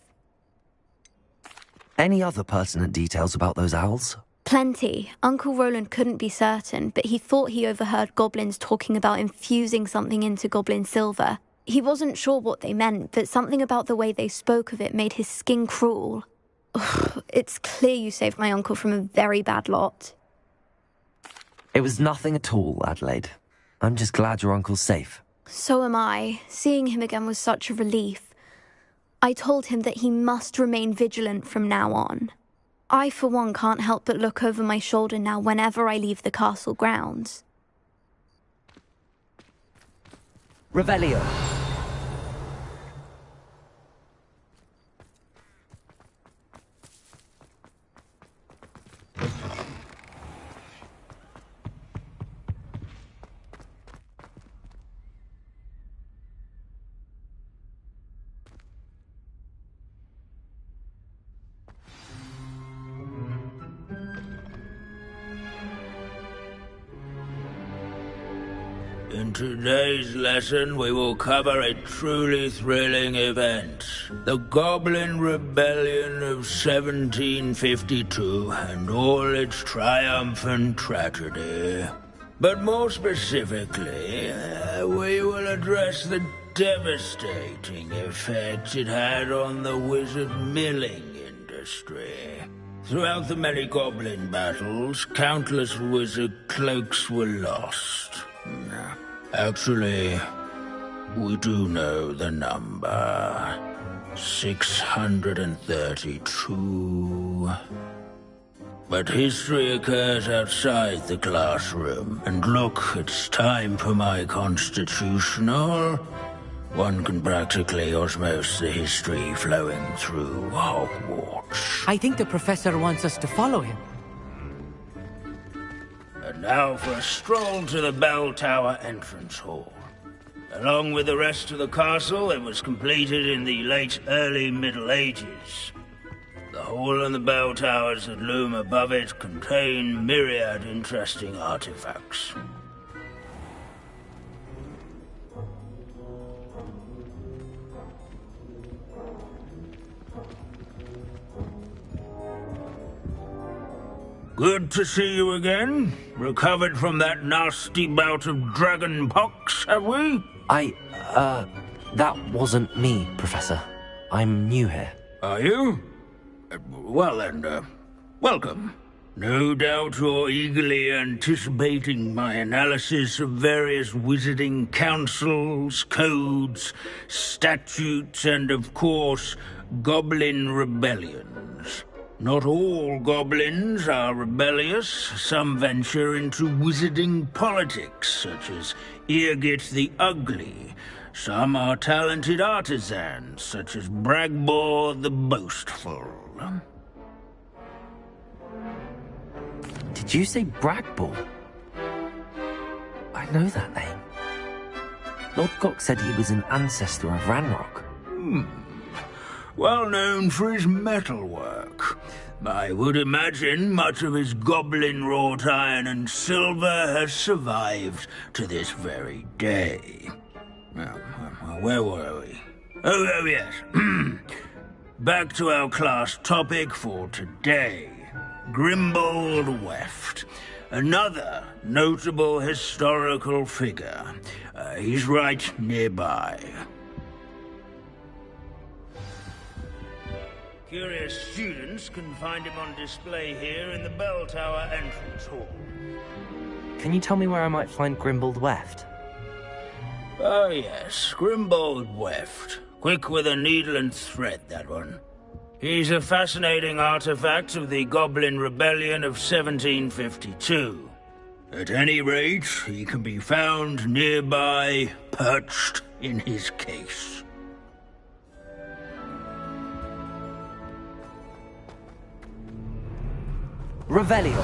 Any other pertinent details about those owls? Plenty. Uncle Roland couldn't be certain, but he thought he overheard goblins talking about infusing something into goblin silver. He wasn't sure what they meant, but something about the way they spoke of it made his skin crawl. Ugh, it's clear you saved my uncle from a very bad lot. It was nothing at all, Adelaide. I'm just glad your uncle's safe. So am I. Seeing him again was such a relief. I told him that he must remain vigilant from now on. I, for one, can't help but look over my shoulder now whenever I leave the castle grounds. Revelio. In today's lesson, we will cover a truly thrilling event. The Goblin Rebellion of 1752 and all its triumphant tragedy. But more specifically, we will address the devastating effect it had on the wizard milling industry. Throughout the many goblin battles, countless wizard cloaks were lost. Actually, we do know the number. 632. But history occurs outside the classroom. And look, it's time for my constitutional. One can practically osmose the history flowing through Hogwarts. I think the professor wants us to follow him. And now for a stroll to the bell tower entrance hall. Along with the rest of the castle, it was completed in the late early Middle Ages. The hall and the bell towers that loom above it contain myriad interesting artifacts. Good to see you again. Recovered from that nasty bout of dragon pox, have we? That wasn't me, Professor. I'm new here. Are you? Well then, welcome. No doubt you're eagerly anticipating my analysis of various wizarding councils, codes, statutes, and of course, goblin rebellions. Not all goblins are rebellious. Some venture into wizarding politics, such as Irgit the Ugly. Some are talented artisans, such as Bragbor the Boastful. Did you say Bragbor? I know that name. Lodgok said he was an ancestor of Ranrock. Well known for his metalwork. I would imagine much of his goblin-wrought iron and silver has survived to this very day. Now, where were we? Oh yes. Back to our class topic for today. Grimbold Weft. Another notable historical figure. He's right nearby. Curious students can find him on display here in the bell tower entrance hall. Can you tell me where I might find Grimbold Weft? Oh yes, Grimbold Weft. Quick with a needle and thread, that one. He's a fascinating artifact of the Goblin Rebellion of 1752. At any rate, he can be found nearby, perched in his case. Revelio.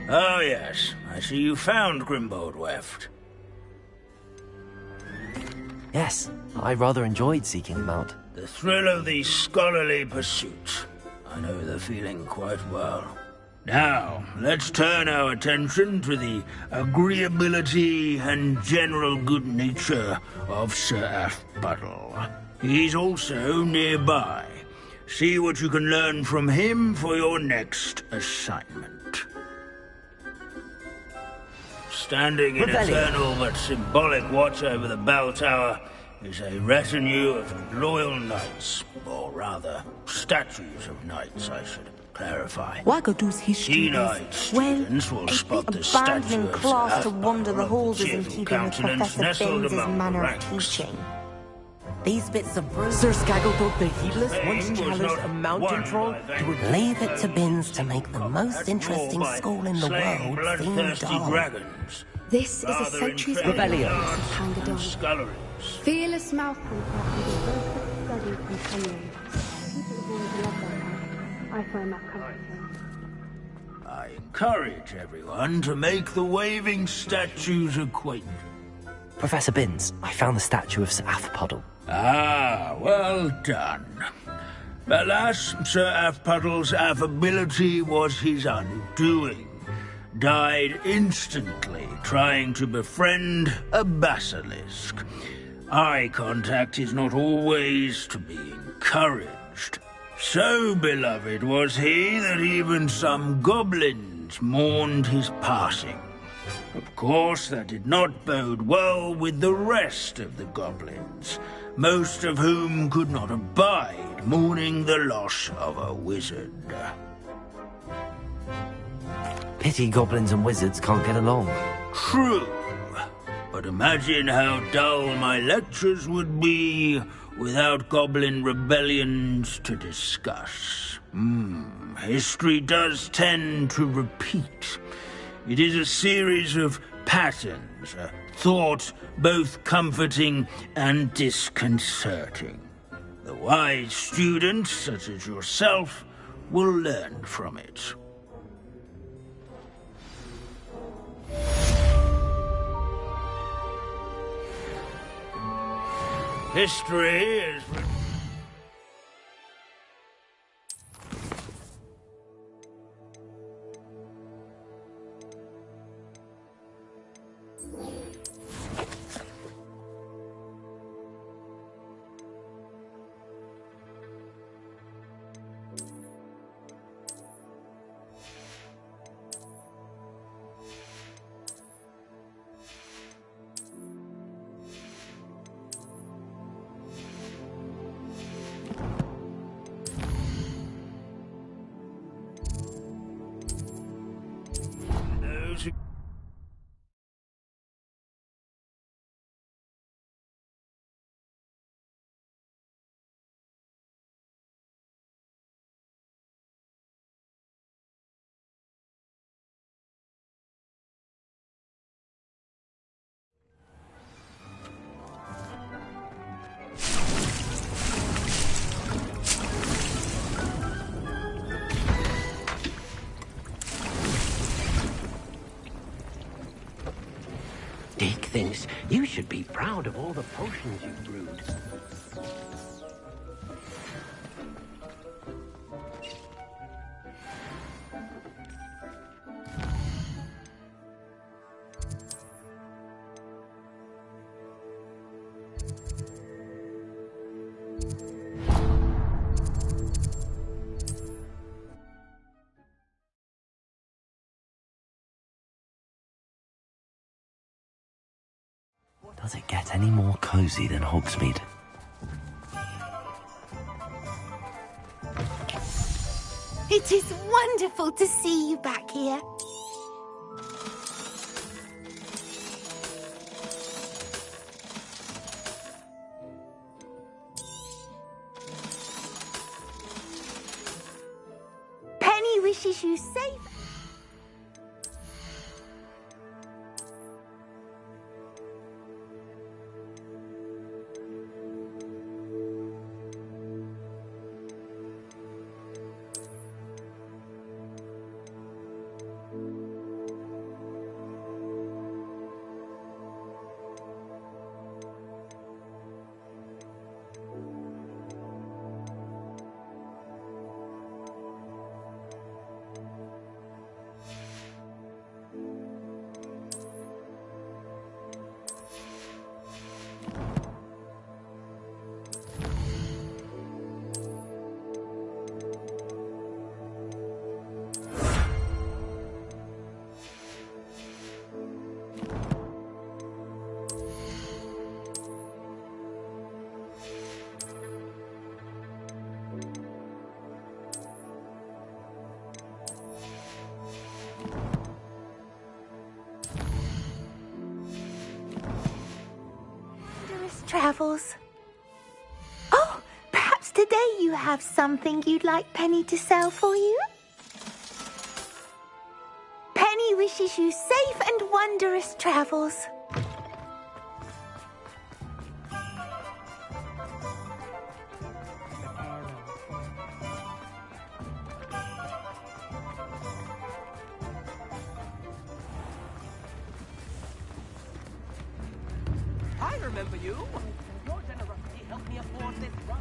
Oh yes, I see you found Grimbold Weft. Yes, I rather enjoyed seeking him out. The thrill of the scholarly pursuit. I know the feeling quite well. Now, let's turn our attention to the agreeability and general good nature of Sir Aphbuttle. He's also nearby. See what you can learn from him for your next assignment. Standing in eternal but symbolic watch over the bell tower is a retinue of loyal knights, or rather, statues of knights, I should clarify. Wagadu's history Keen-eyed students will spot the statue abandoning of class to Sir wander the halls Aphbuttle, isn't cheerful keeping with countenance Professor nestled Binns' among the manner of ranks. teaching. These bits of bruise. Sir Skagglethrot the Heedless once challenged a mountain troll to leave it to Binns to make the most interesting school in the world seem dull. This is a centuries-old Rebellion. Tangadon. Fearless mouthhunter and a study companion. People have always loved that man. I find that comforting. I encourage everyone to make the waving statues acquainted. Professor Binns, I found the statue of Sir Aphbuttle. Ah, well done. Alas, Sir Aphbuttle's affability was his undoing. Died instantly trying to befriend a basilisk. Eye contact is not always to be encouraged. So beloved was he that even some goblins mourned his passing. Of course, that did not bode well with the rest of the goblins, most of whom could not abide mourning the loss of a wizard. Pity goblins and wizards can't get along. True. But but imagine how dull my lectures would be without goblin rebellions to discuss. History does tend to repeat. It is a series of patterns, a thought both comforting and disconcerting. The wise students, such as yourself, will learn from it. History is... Deke thinks you should be proud of all the potions you've brewed. Does it get any more cozy than Hogsmeade? It is wonderful to see you back here. Penny wishes you safe. Travels. Oh, perhaps today you have something you'd like Penny to sell for you? Penny wishes you safe and wondrous travels. I remember you. Your generosity helped me afford this ride.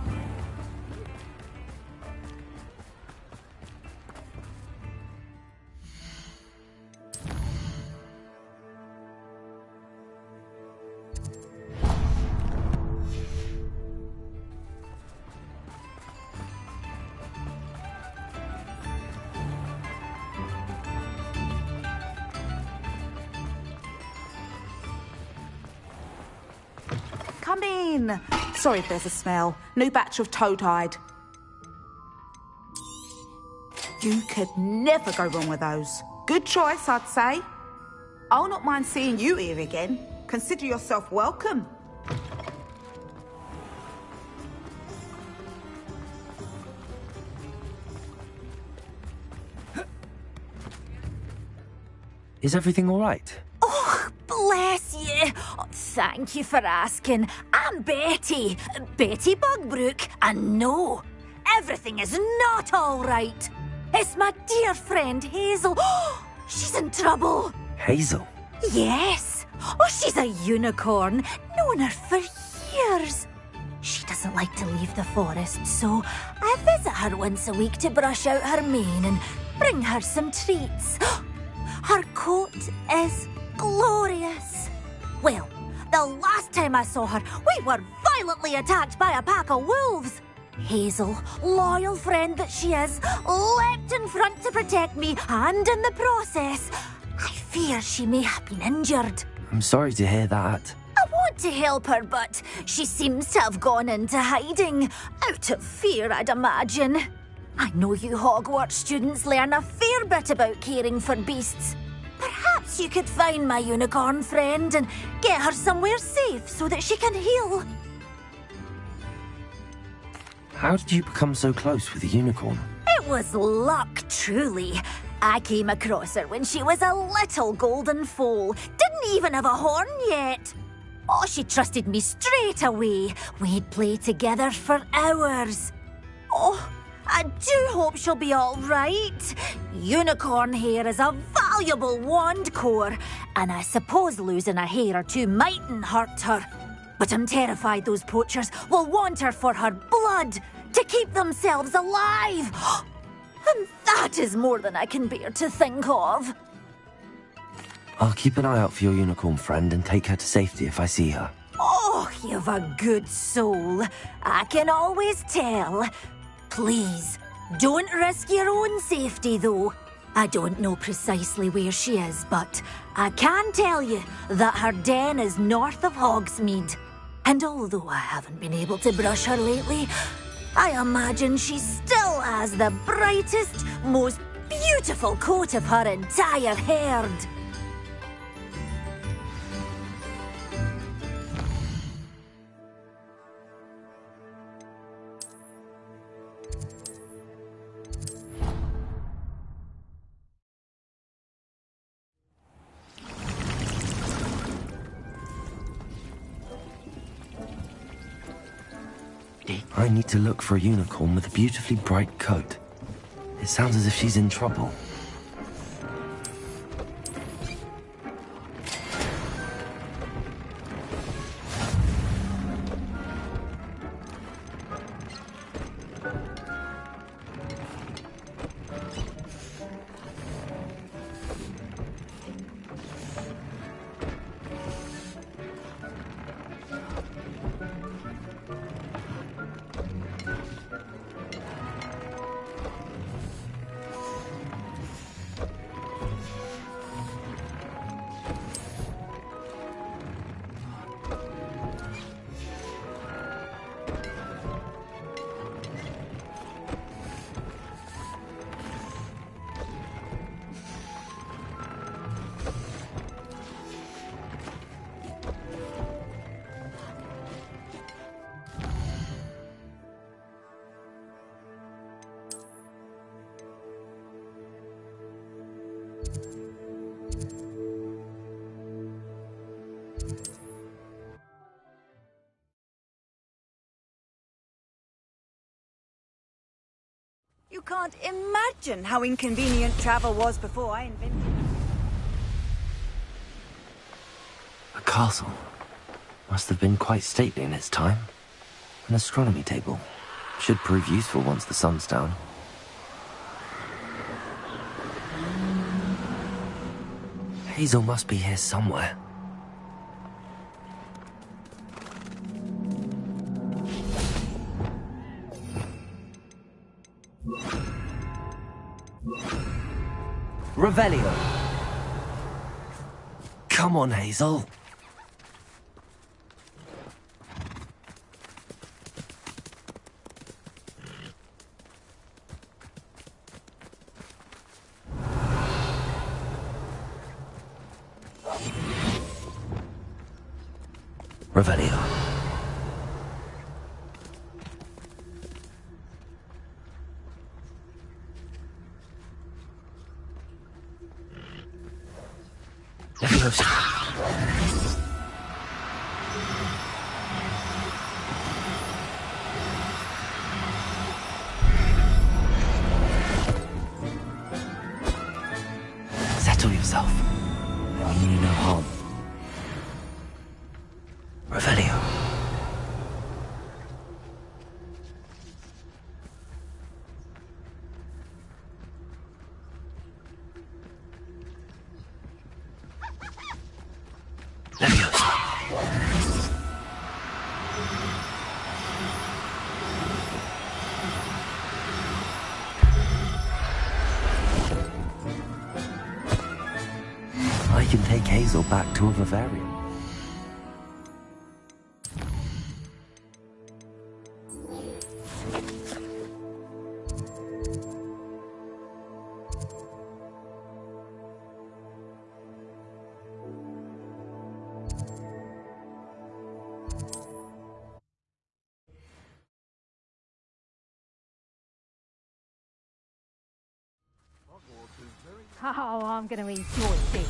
Come in. Sorry if there's a smell. New batch of toad-hide. You could never go wrong with those. Good choice, I'd say. I'll not mind seeing you here again, Consider yourself welcome. Is everything all right? Oh, bless you. Oh, thank you for asking. I'm Betty. Betty Bugbrook. And no, everything is not all right. It's my dear friend Hazel. Oh, she's in trouble. Hazel? Yes. Oh, she's a unicorn. Known her for years. She doesn't like to leave the forest, so I visit her once a week to brush out her mane and bring her some treats. Her coat is glorious. Well, the last time I saw her, we were violently attacked by a pack of wolves. Hazel, loyal friend that she is, leapt in front to protect me, and in the process, I fear she may have been injured. I'm sorry to hear that. I want to help her, but she seems to have gone into hiding. Out of fear, I'd imagine. I know you Hogwarts students learn a fair bit about caring for beasts. Perhaps you could find my unicorn friend and get her somewhere safe so that she can heal. How did you become so close with the unicorn? It was luck, truly. I came across her when she was a little golden foal. Didn't even have a horn yet. Oh, she trusted me straight away. We'd play together for hours. Oh, I do hope she'll be all right. Unicorn hair is a valuable wand core, and I suppose losing a hair or two mightn't hurt her. But I'm terrified those poachers will want her for her blood, to keep themselves alive. And that is more than I can bear to think of. I'll keep an eye out for your unicorn friend and take her to safety if I see her. Oh, you've a good soul. I can always tell. Please, don't risk your own safety, though. I don't know precisely where she is, but I can tell you that her den is north of Hogsmeade. And although I haven't been able to brush her lately, I imagine she still has the brightest, most beautiful coat of her entire herd. I need to look for a unicorn with a beautifully bright coat. It sounds as if she's in trouble. You can't imagine how inconvenient travel was before I invented it. A castle. Must have been quite stately in its time. An astronomy table. Should prove useful once the sun's down. Hazel must be here somewhere. Revelio. Come on, Hazel. Revelio. Leviosa. Settle yourself. I mean you no harm. Revelio. Leviosa. I can take Hazel back to a Bavarian. Oh, I'm going to enjoy this.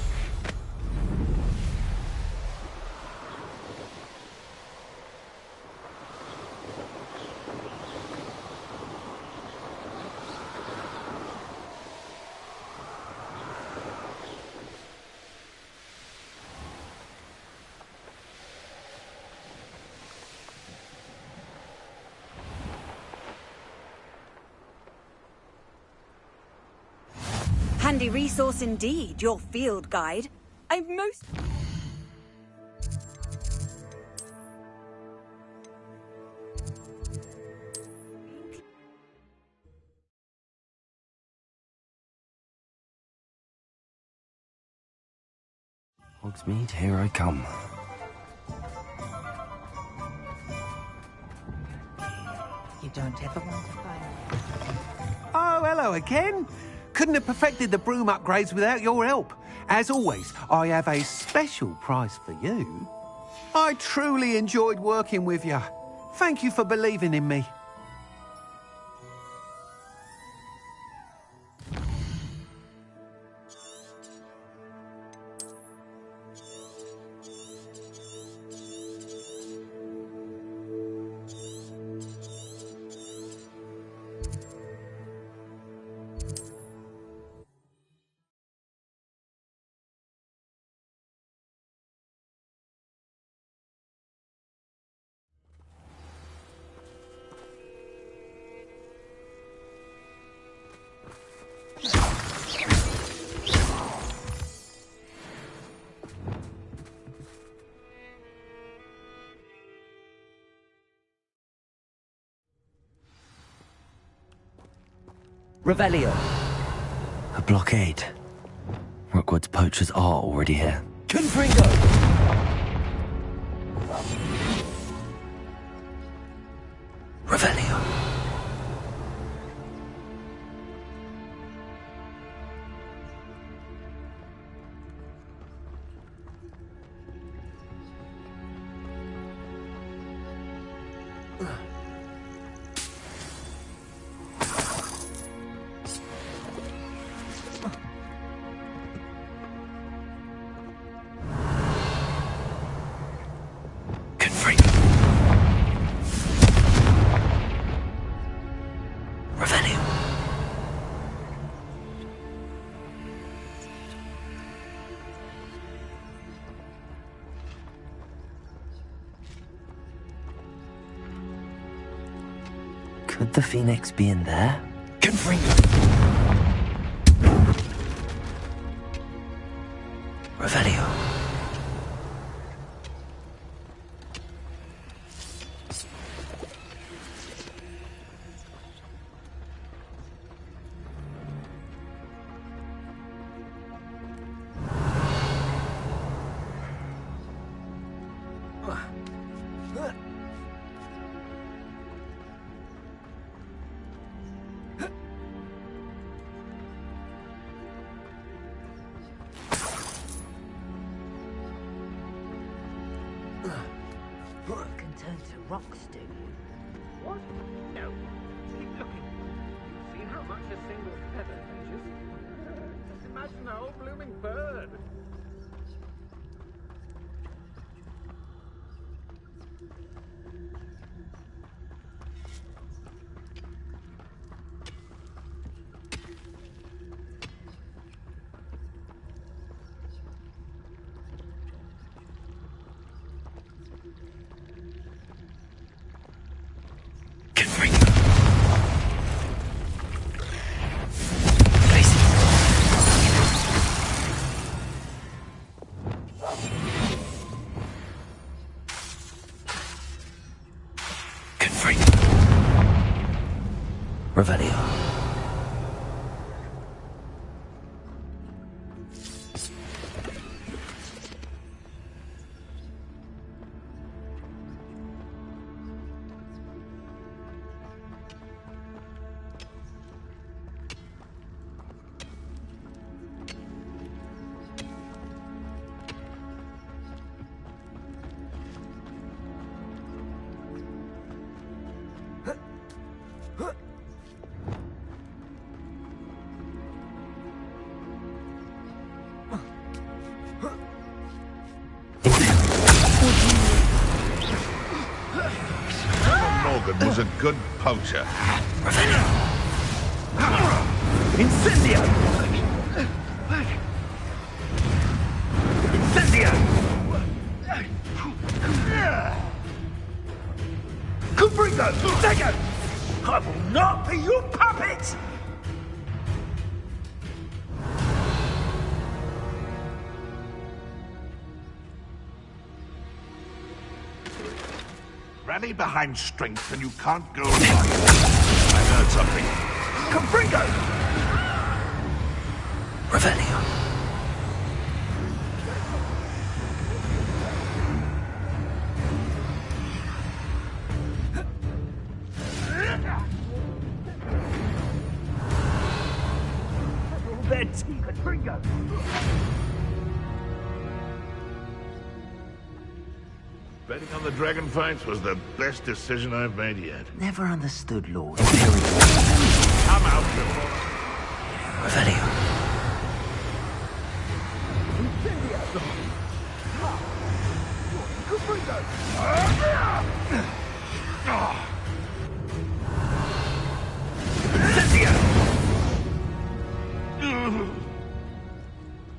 Handy resource indeed, your field guide. I'm most... Hogsmeade, here I come. You don't ever want to find... Oh, hello again. Couldn't have perfected the broom upgrades without your help. As always, I have a special prize for you. I truly enjoyed working with you. Thank you for believing in me. Revelio. A blockade. Rookwood's poachers are already here. Confringo! Revelio. Could the Phoenix be in there? Confringo! Revelio. rocks do. What? No. Keep looking. You've seen how much a single feather fetches. Just imagine a whole blooming bird. Revelio. Was a good poacher. Incendio! Incendio! Cubrigo! Lego! I will not be your puppet! Rally behind strength and you can't go wrong. I heard something. Cubrigo! Revelio. Their teeth, Cubrigo! Betting on the dragon fights was the best decision I've made yet. Never understood, Lord. I'm out, Bill. Revelio.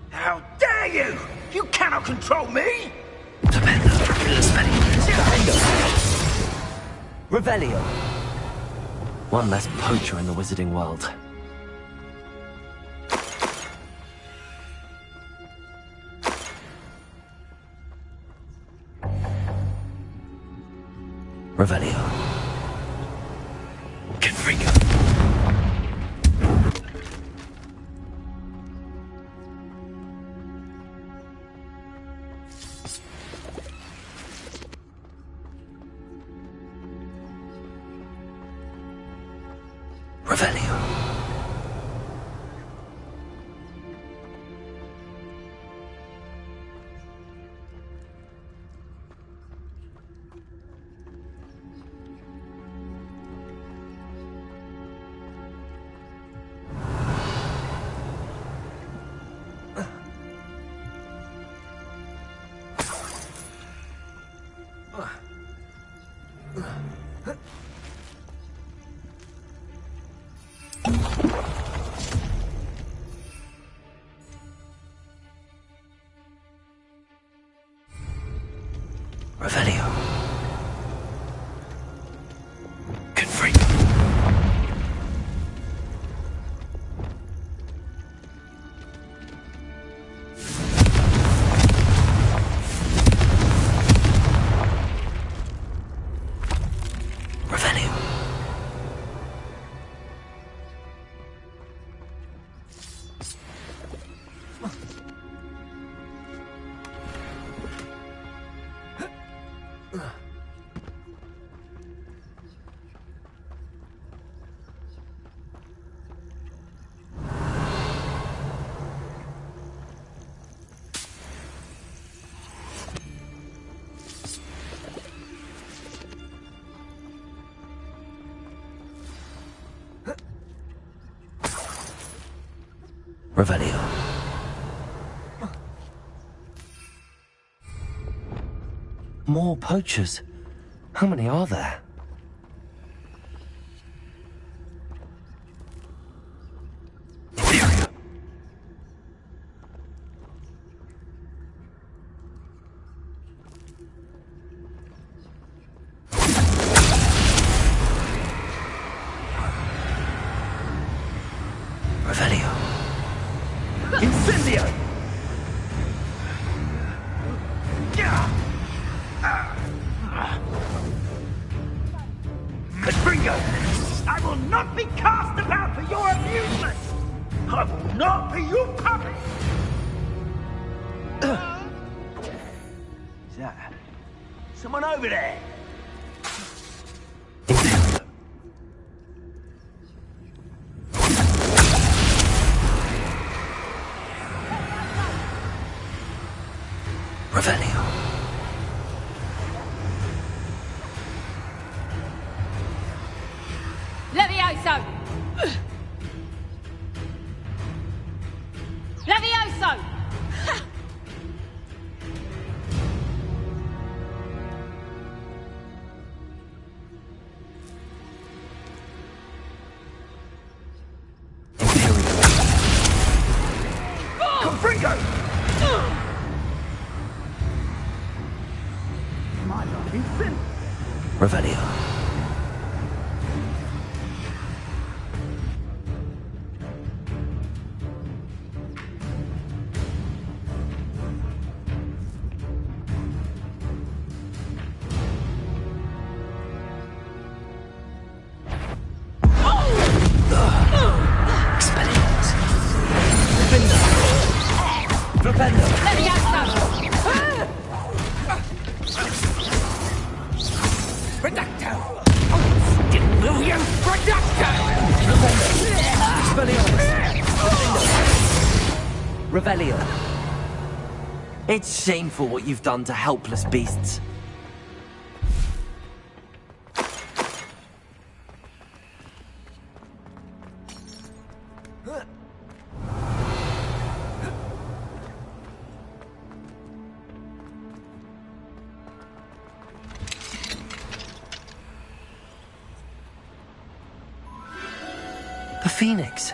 How dare you! You cannot control me! Revelio. One less poacher in the wizarding world. Revelio. Confringo. Revelio. Revelio. Confringo. Revelio. Revelio. More poachers. How many are there? Revelio. Incendio! Confringo! I will not be cast about for your amusement! I will not be your puppet! Is that someone over there? Revelio. Levioso! Levioso! Confringo! My love is sin. Revelio. Revelio. It's shameful what you've done to helpless beasts. The Phoenix.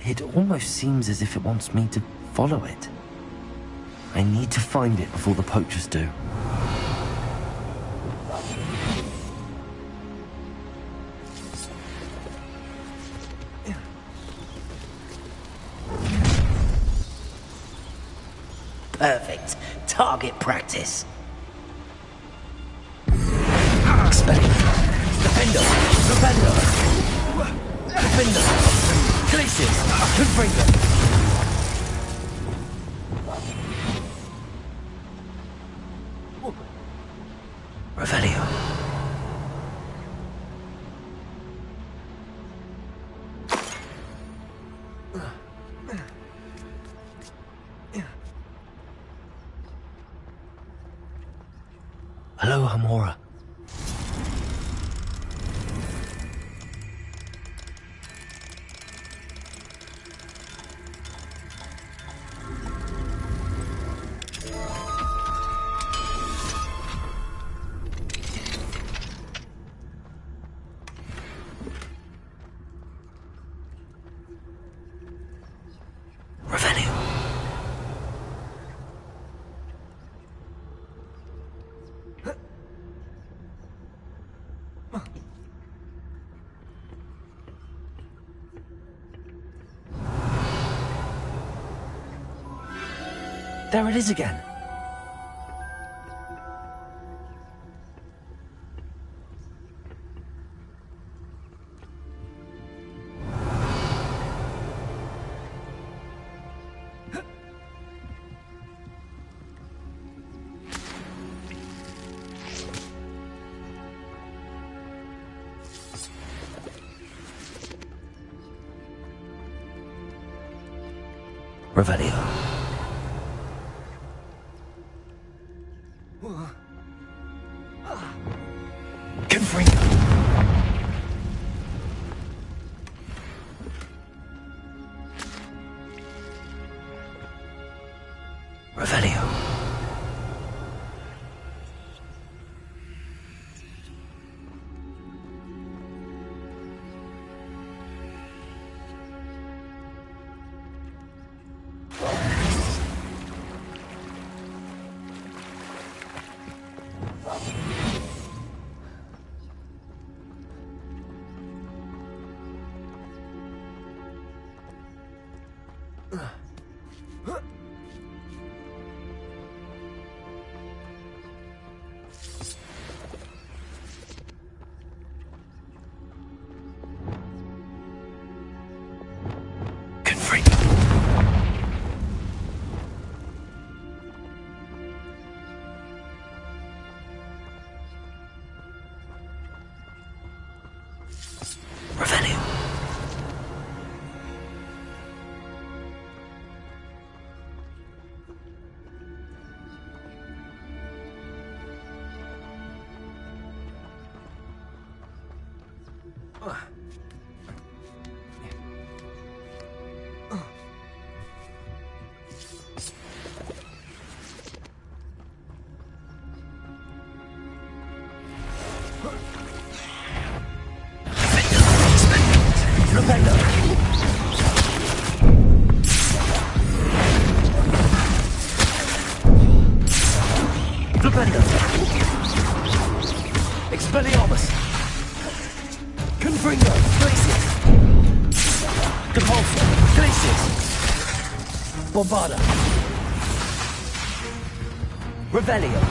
It almost seems as if it wants me to follow it. I need to find it before the poachers do. Perfect. Target practice. Expelling. Defender. Defender. Defender. Glaciers. Confringo. Revelio. Hello, Hamora. There it is again. Revelio. Revelio. Expelliarmus! Confringo! Glacius! Compulsor! Glacius! Bombarda! Revelio!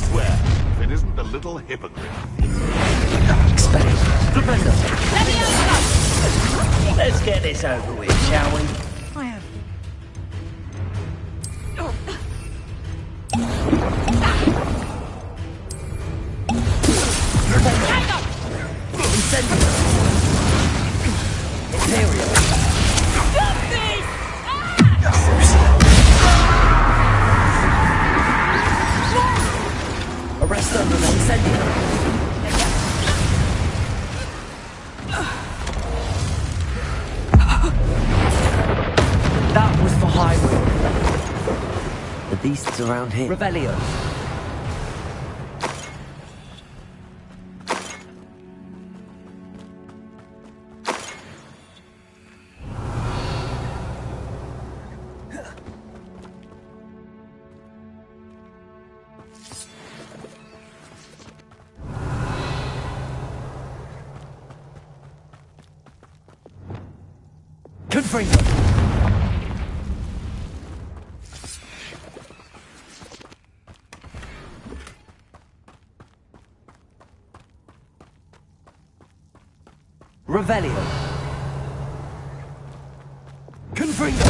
Swear, if it isn't the little hypocrite. Let's get this over with, shall we? I have. Arrest them and incendio. That was for highway. The beasts around here. Revelio. Confringo. Revelio. Confringo.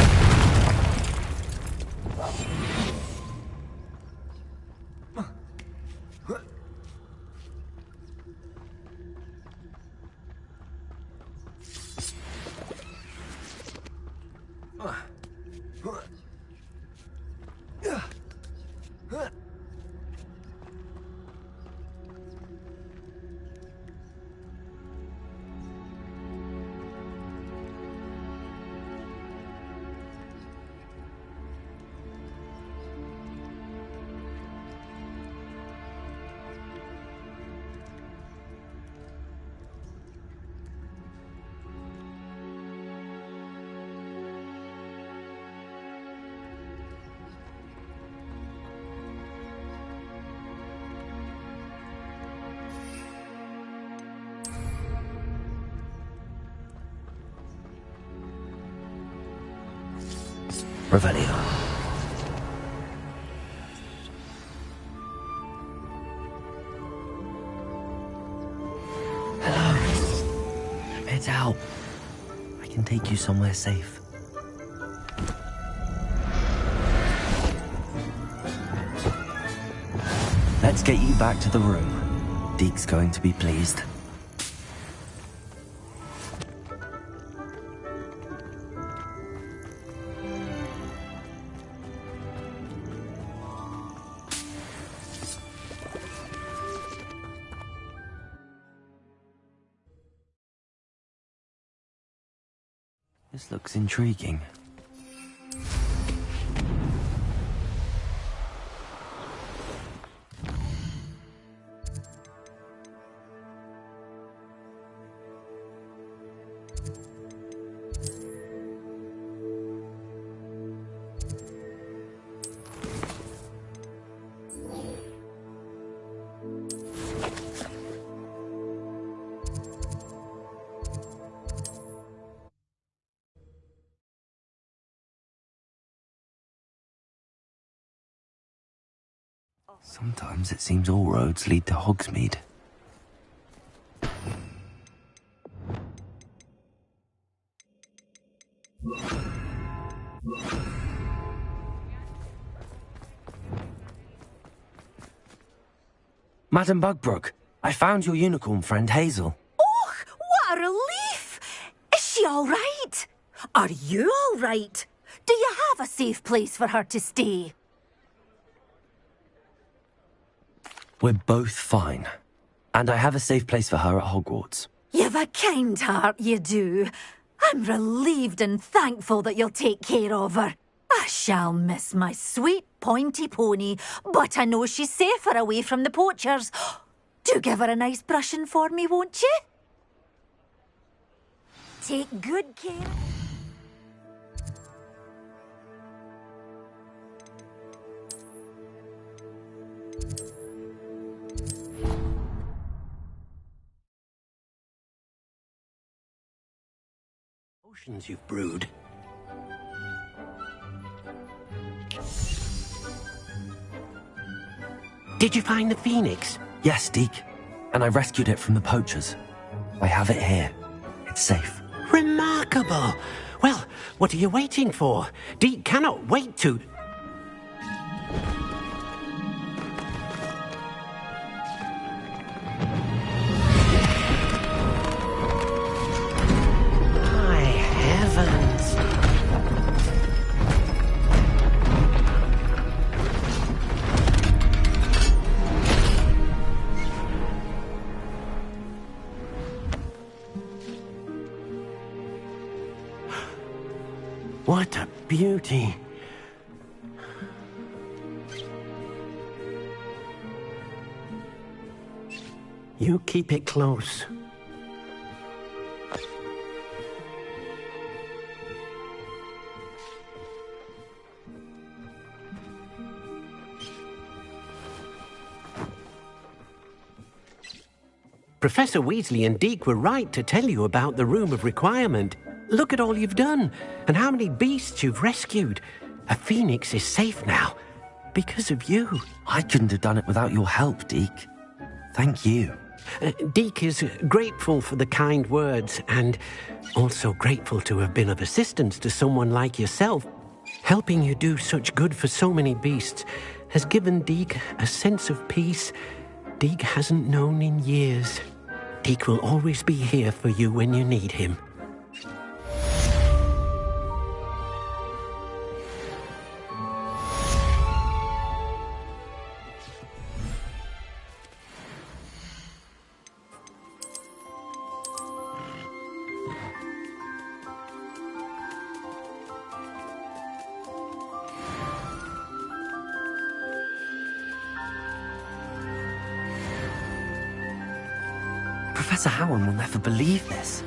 Revelio. Hello. It's out. I can take you somewhere safe. Let's get you back to the room. Deke's going to be pleased. This looks intriguing. Sometimes it seems all roads lead to Hogsmeade. Madam Bugbrook, I found your unicorn friend Hazel. Oh, what a relief! Is she all right? Are you all right? Do you have a safe place for her to stay? We're both fine. And I have a safe place for her at Hogwarts. You've a kind heart, you do. I'm relieved and thankful that you'll take care of her. I shall miss my sweet pointy pony, but I know she's safer away from the poachers. Do give her a nice brushing for me, won't you? Take good care. Potions you've brewed. Did you find the phoenix? Yes, Deke. And I rescued it from the poachers. I have it here. It's safe. Remarkable! Well, what are you waiting for? Deke cannot wait to... My heavens! What a beauty! You keep it close. Professor Weasley and Deke were right to tell you about the Room of Requirement. Look at all you've done, and how many beasts you've rescued. A phoenix is safe now, because of you. I couldn't have done it without your help, Deke. Thank you. Deke is grateful for the kind words, and also grateful to have been of assistance to someone like yourself. Helping you do such good for so many beasts has given Deke a sense of peace Deke hasn't known in years. Deke will always be here for you when you need him. Professor Howard will never believe this.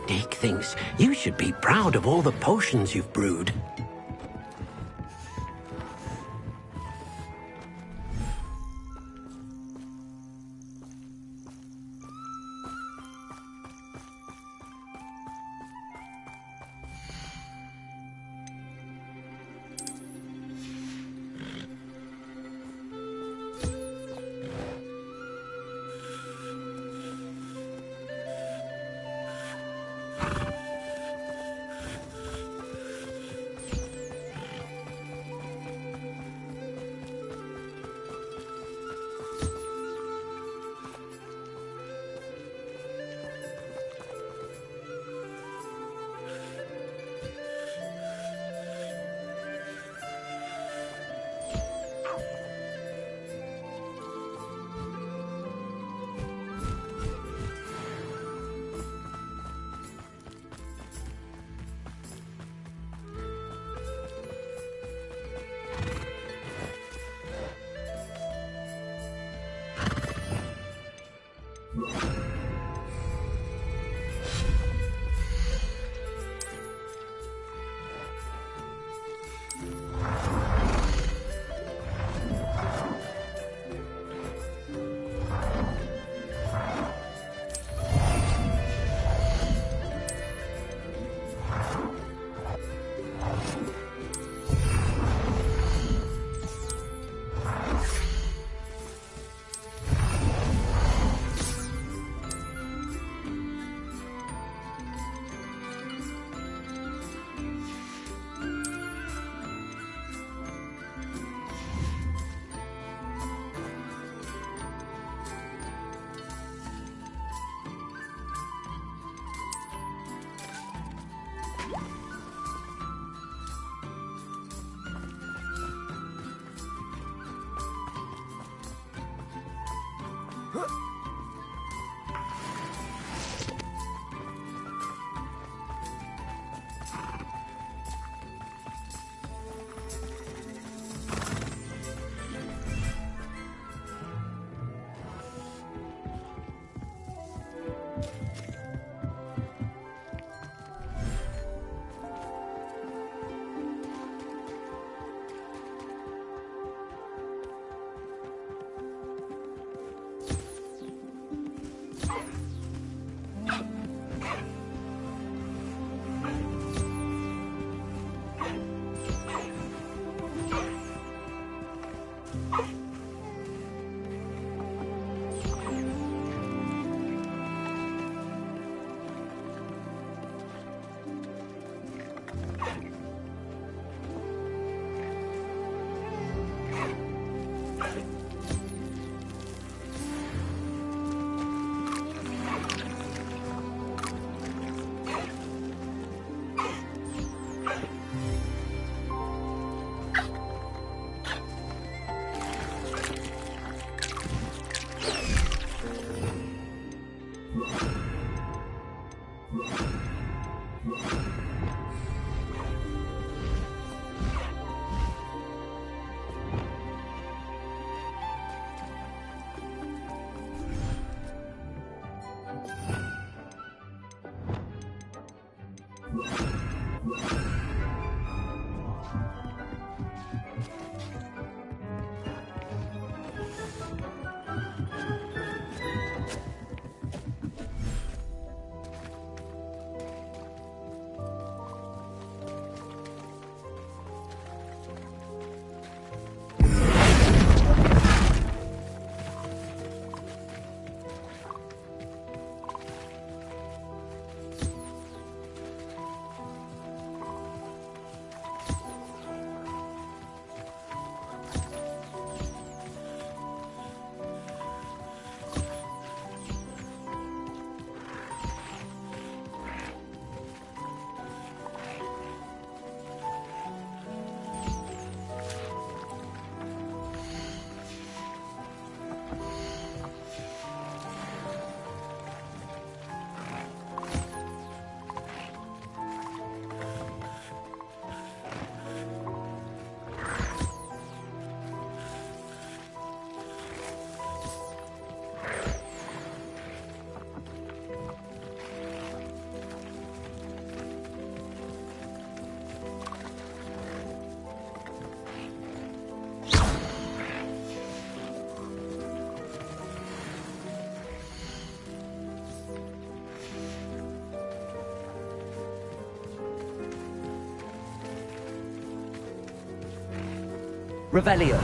Deke thinks you should be proud of all the potions you've brewed. Revelio.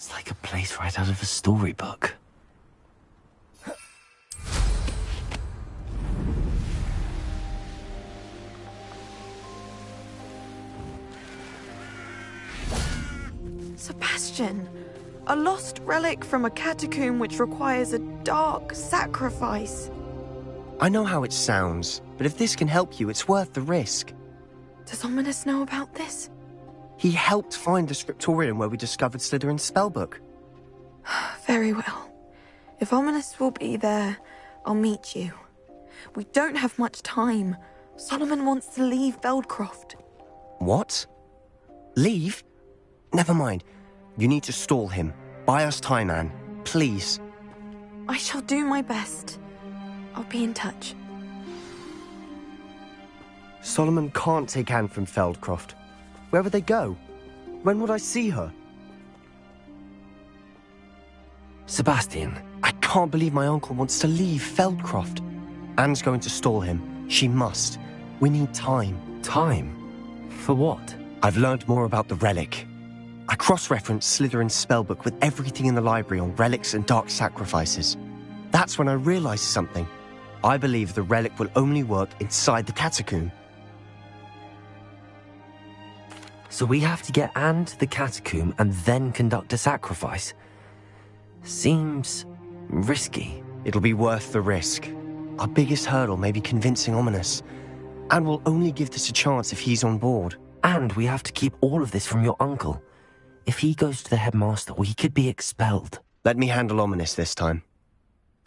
It's like a place right out of a storybook. Sebastian, a lost relic from a catacomb which requires a dark sacrifice. I know how it sounds, but if this can help you, it's worth the risk. Does Ominous know about this? He helped find the scriptorium where we discovered Slytherin's spellbook. Very well. If Ominous will be there, I'll meet you. We don't have much time. Solomon wants to leave Feldcroft. What? Leave? Never mind. You need to stall him. Buy us time, Anne. Please. I shall do my best. I'll be in touch. Solomon can't take Anne from Feldcroft. Where would they go? When would I see her? Sebastian. I can't believe my uncle wants to leave Feldcroft. Anne's going to stall him. She must. We need time. Time? For what? I've learned more about the relic. I cross-referenced Slytherin's spellbook with everything in the library on relics and dark sacrifices. That's when I realized something. I believe the relic will only work inside the catacomb. So we have to get Anne to the catacomb and then conduct a sacrifice. Seems risky. It'll be worth the risk. Our biggest hurdle may be convincing Ominous. And we'll only give this a chance if he's on board. And we have to keep all of this from your uncle. If he goes to the headmaster, we could be expelled. Let me handle Ominous this time.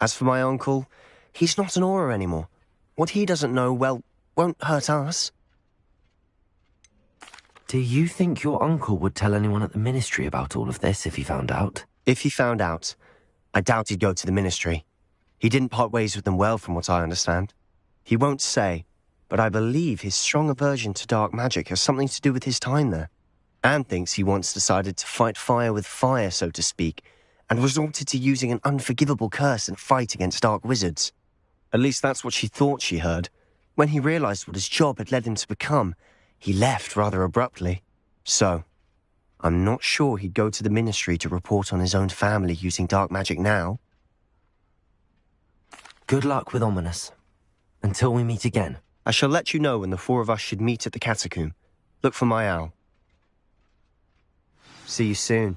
As for my uncle, he's not an Auror anymore. What he doesn't know, well, won't hurt us. Do you think your uncle would tell anyone at the ministry about all of this if he found out? If he found out, I doubt he'd go to the ministry. He didn't part ways with them well, from what I understand. He won't say, but I believe his strong aversion to dark magic has something to do with his time there. Anne thinks he once decided to fight fire with fire, so to speak, and resorted to using an unforgivable curse in a fight against dark wizards. At least that's what she thought she heard. When he realized what his job had led him to become, he left rather abruptly. So, I'm not sure he'd go to the ministry to report on his own family using dark magic now. Good luck with Ominous. Until we meet again. I shall let you know when the four of us should meet at the catacomb. Look for my owl. See you soon.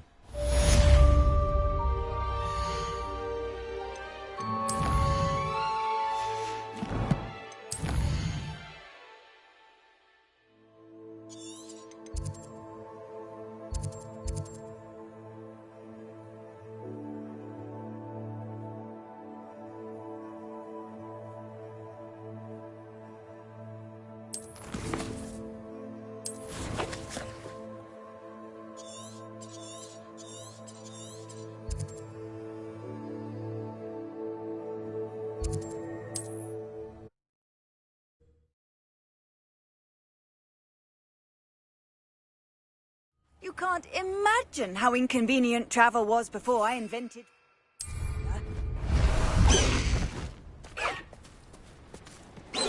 You can't imagine how inconvenient travel was before I invented...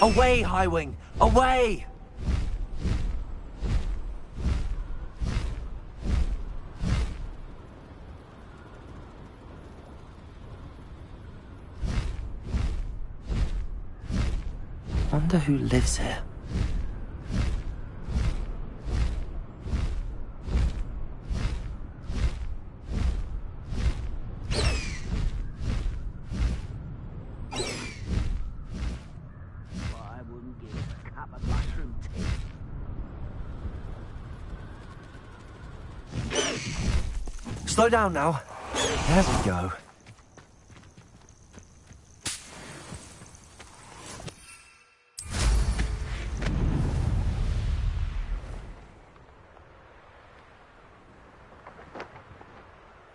Away, Highwing! Away! Wonder who lives here. Slow down now. There we go.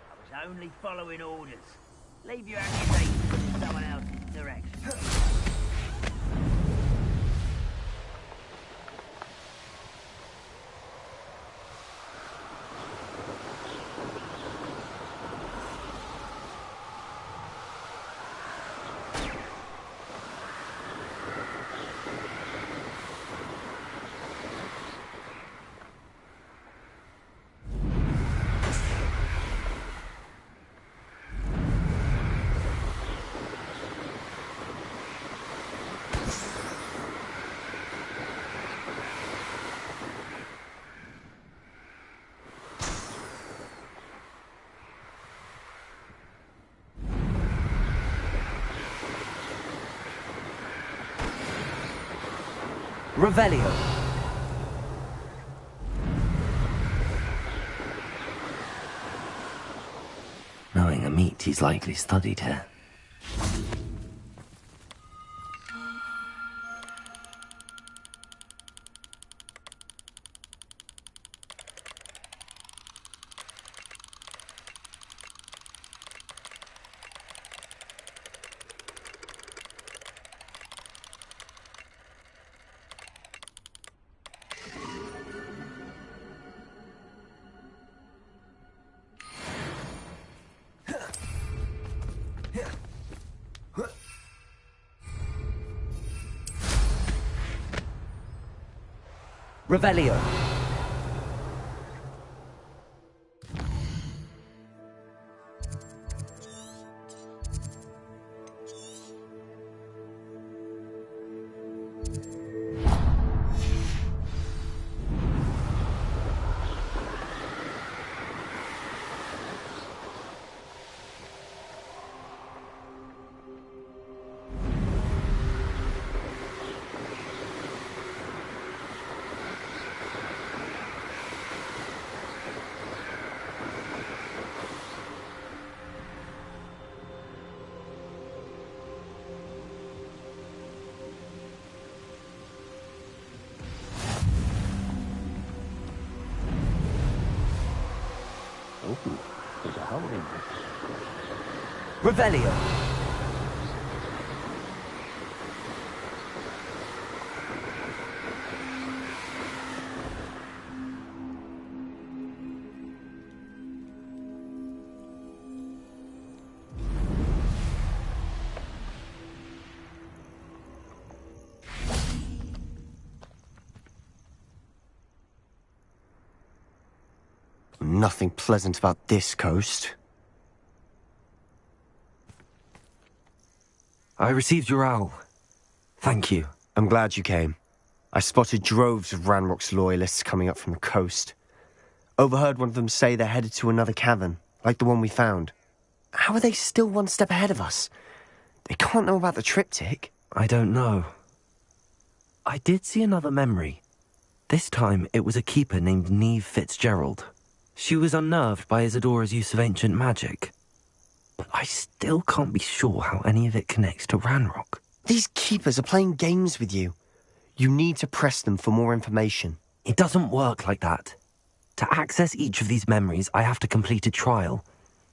I was only following orders. Leave your accusations in someone else's direction. Revelio. Knowing Amit, he's likely studied here. Revelio. There's a hole in this. Revelio. Nothing pleasant about this coast. I received your owl. Thank you. I'm glad you came. I spotted droves of Ranrock's loyalists coming up from the coast. Overheard one of them say they're headed to another cavern, like the one we found. How are they still one step ahead of us? They can't know about the triptych. I don't know. I did see another memory. This time, it was a keeper named Neve Fitzgerald. She was unnerved by Isadora's use of ancient magic. But I still can't be sure how any of it connects to Ranrock. These keepers are playing games with you. You need to press them for more information. It doesn't work like that. To access each of these memories, I have to complete a trial.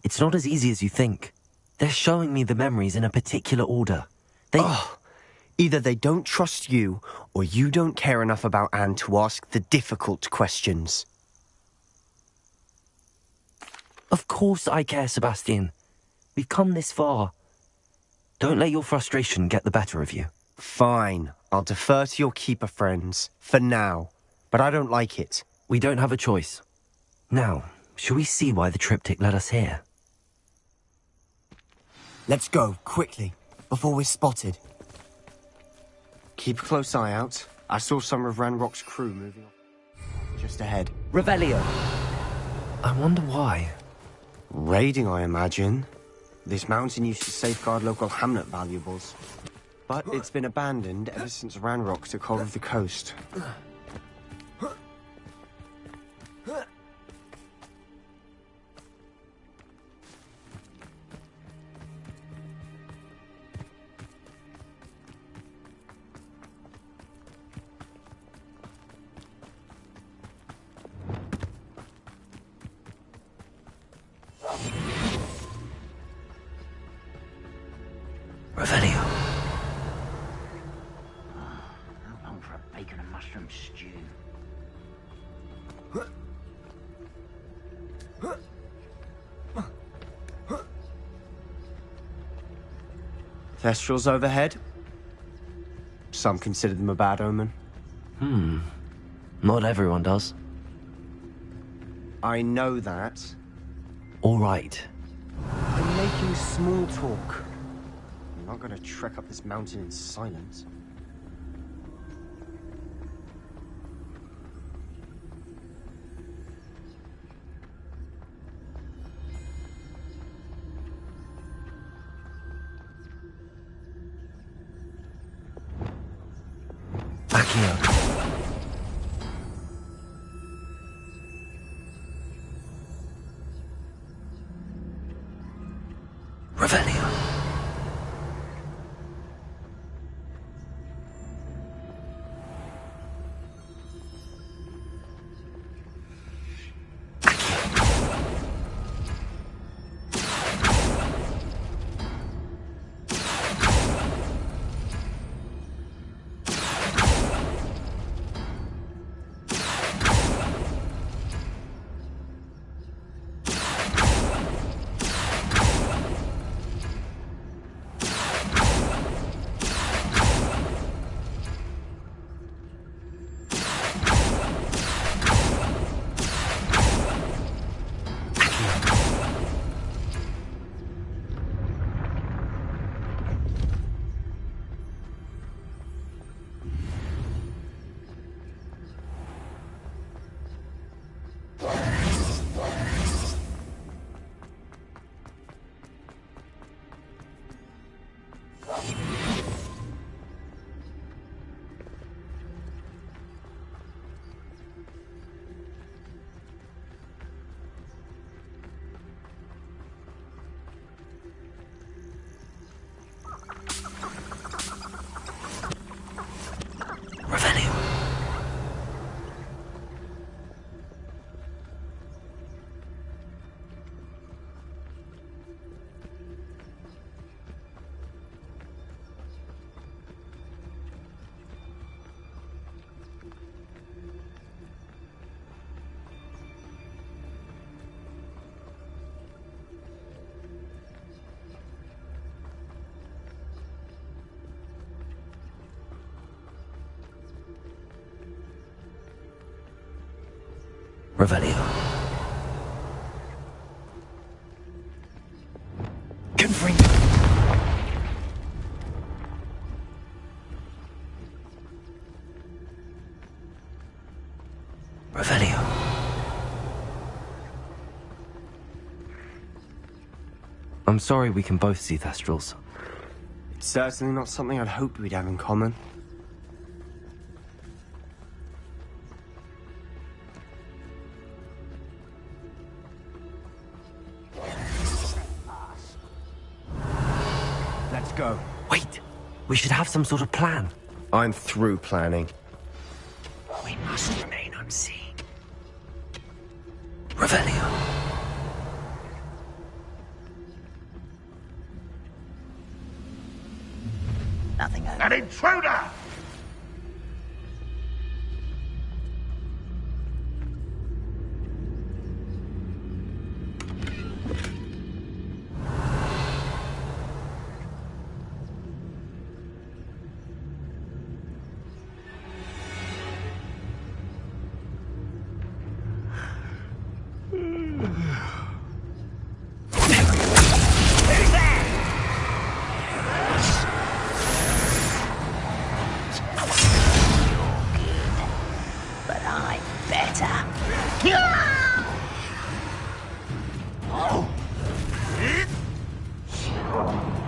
It's not as easy as you think. They're showing me the memories in a particular order. Either they don't trust you, or you don't care enough about Anne to ask the difficult questions. Of course I care, Sebastian. We've come this far. Don't let your frustration get the better of you. Fine. I'll defer to your keeper friends, for now. But I don't like it. We don't have a choice. Now, shall we see why the triptych led us here? Let's go, quickly, before we're spotted. Keep a close eye out. I saw some of Ranrock's crew moving off just ahead. Revelio. I wonder why. Raiding, I imagine. This mountain used to safeguard local hamlet valuables. But it's been abandoned ever since Ranrock took hold of the coast. Revelio. How long for a bacon and mushroom stew? Thestrals overhead. Some consider them a bad omen. Not everyone does. I know that. All right. I'm making small talk. I'm not going to trek up this mountain in silence. Back here. Revelio. Revelio. Confringo. I'm sorry we can both see Thestrals. It's certainly not something I'd hoped we'd have in common. Let's go. Wait! We should have some sort of plan. I'm through planning. We must remain unseen. Revelio. Nothing over. An intruder!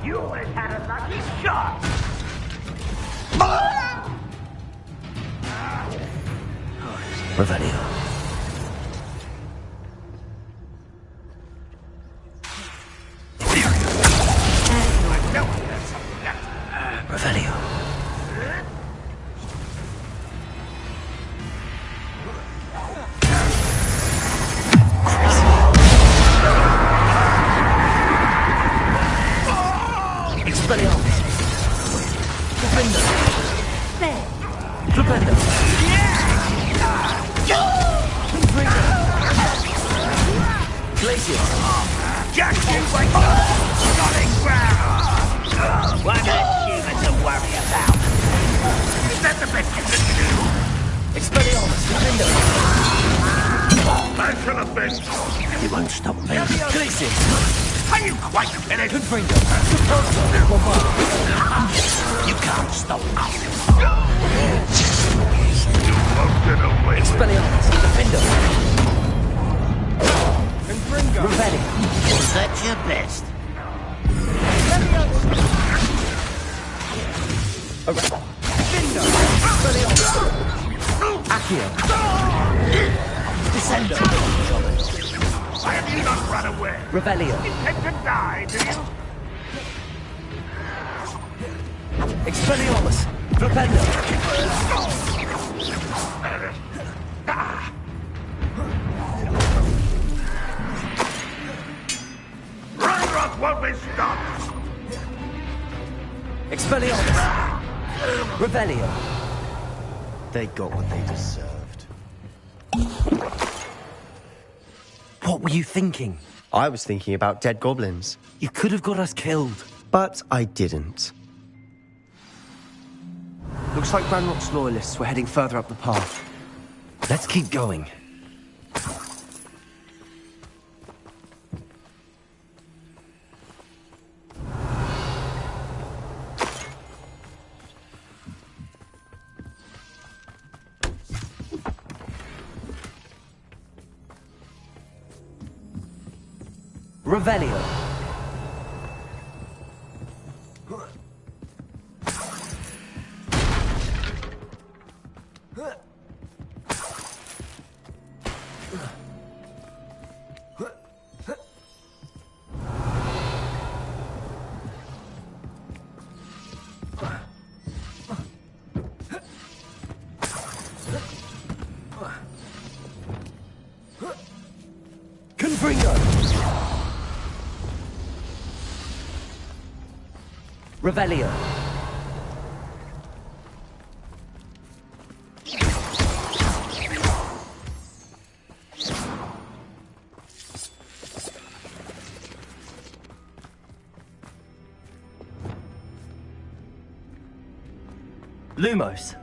You always had a lucky shot! Revelio. Revelio. Expelliarmus. Defender. Flipendo. Glacius. Just you wait! Solid ground! What a human to worry about! Is that the best you can do? Expelliarmus. Defender. Back to the bench! He won't stop me. Glacius. Are you quite finished? Confringo. You can't stop us. Expelliarmus. Defender. Revelio. Was that your best? Accio. Descendo. Why have you not run away? Revelio. Intend to die, do you? Expelliarmus. Flipendo. Ranrock won't be stopped! Expelliarmus. Revelio. They got what they deserved. What were you thinking? I was thinking about dead goblins. You could have got us killed. But I didn't. Looks like Ranrock's loyalists were heading further up the path. Let's keep going. Revelio. Confringo. Revelio. Lumos.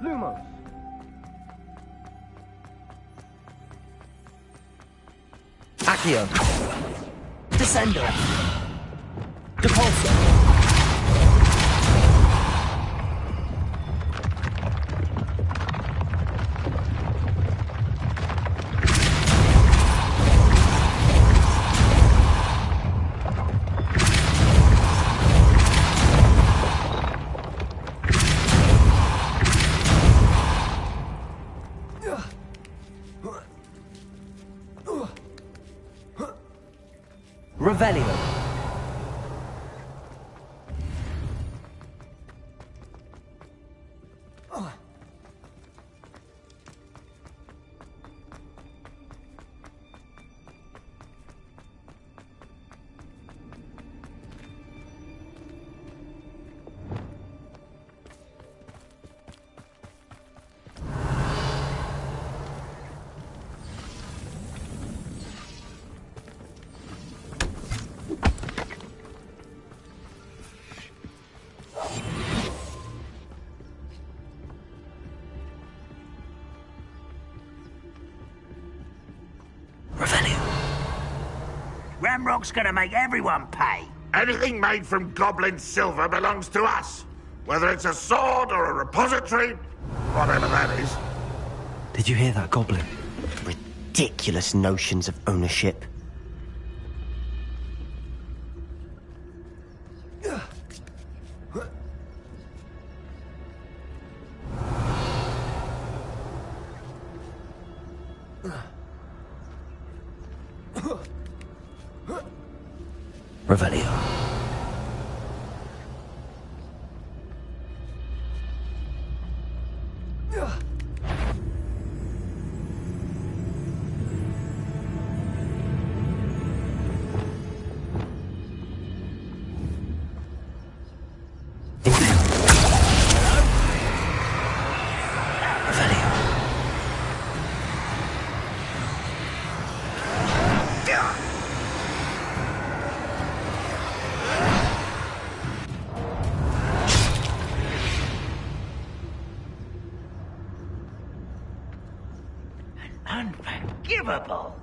Accio. Descendo. Depulso. Ramrock's gonna make everyone pay. Anything made from goblin silver belongs to us. Whether it's a sword or a repository, whatever that is. Did you hear that, Goblin? Ridiculous notions of ownership. Revelio. Unforgivable.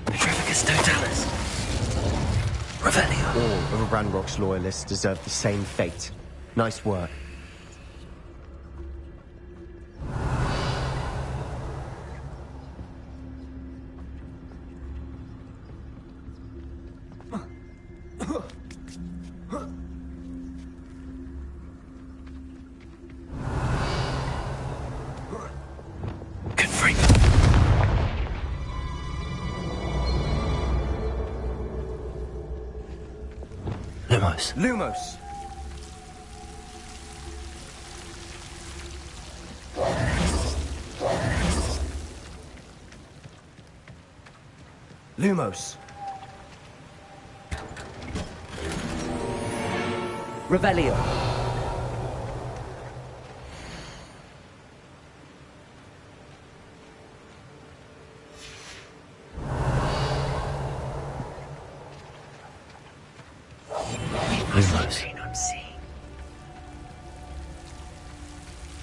Petrificus totalis. Revelio. All of Ranrock's loyalists deserve the same fate. Nice work. Lumos. Lumos. Revelio.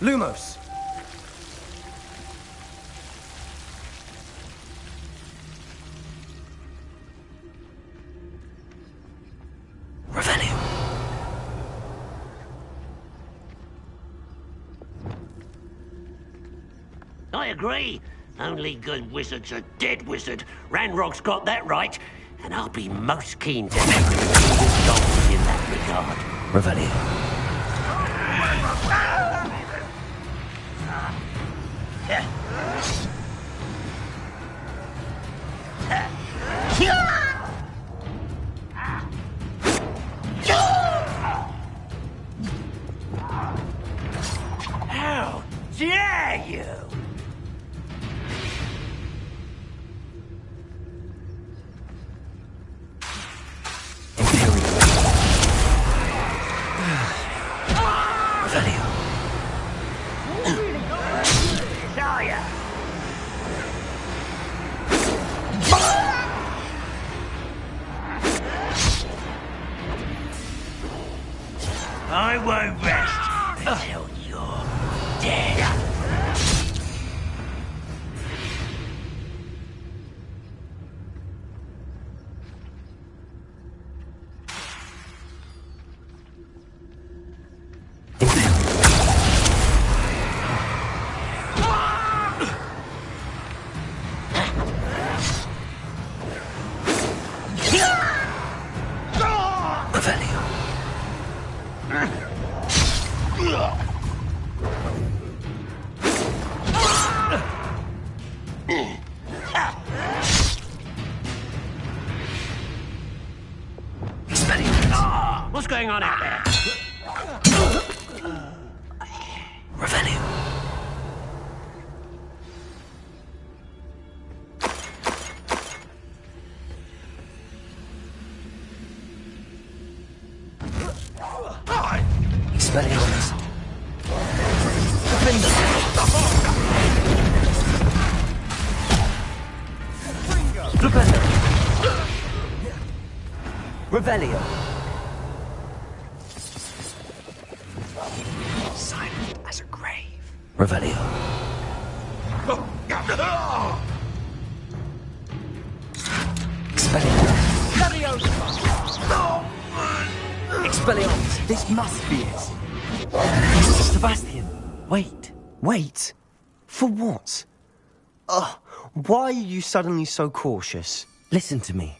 Lumos. Revelio. I agree. Only good wizard's a dead wizard. Ranrock's got that right, and I'll be most keen to help him achieve his goals in that regard. Revelio. How dare you! I won't rest until you're dead. What's going on out there? Revelio. Expelliarmus. Revelio. Silent as a grave. Revelio. Expelliarmus! This must be it. Sebastian, wait. Wait? For what? Why are you suddenly so cautious? Listen to me.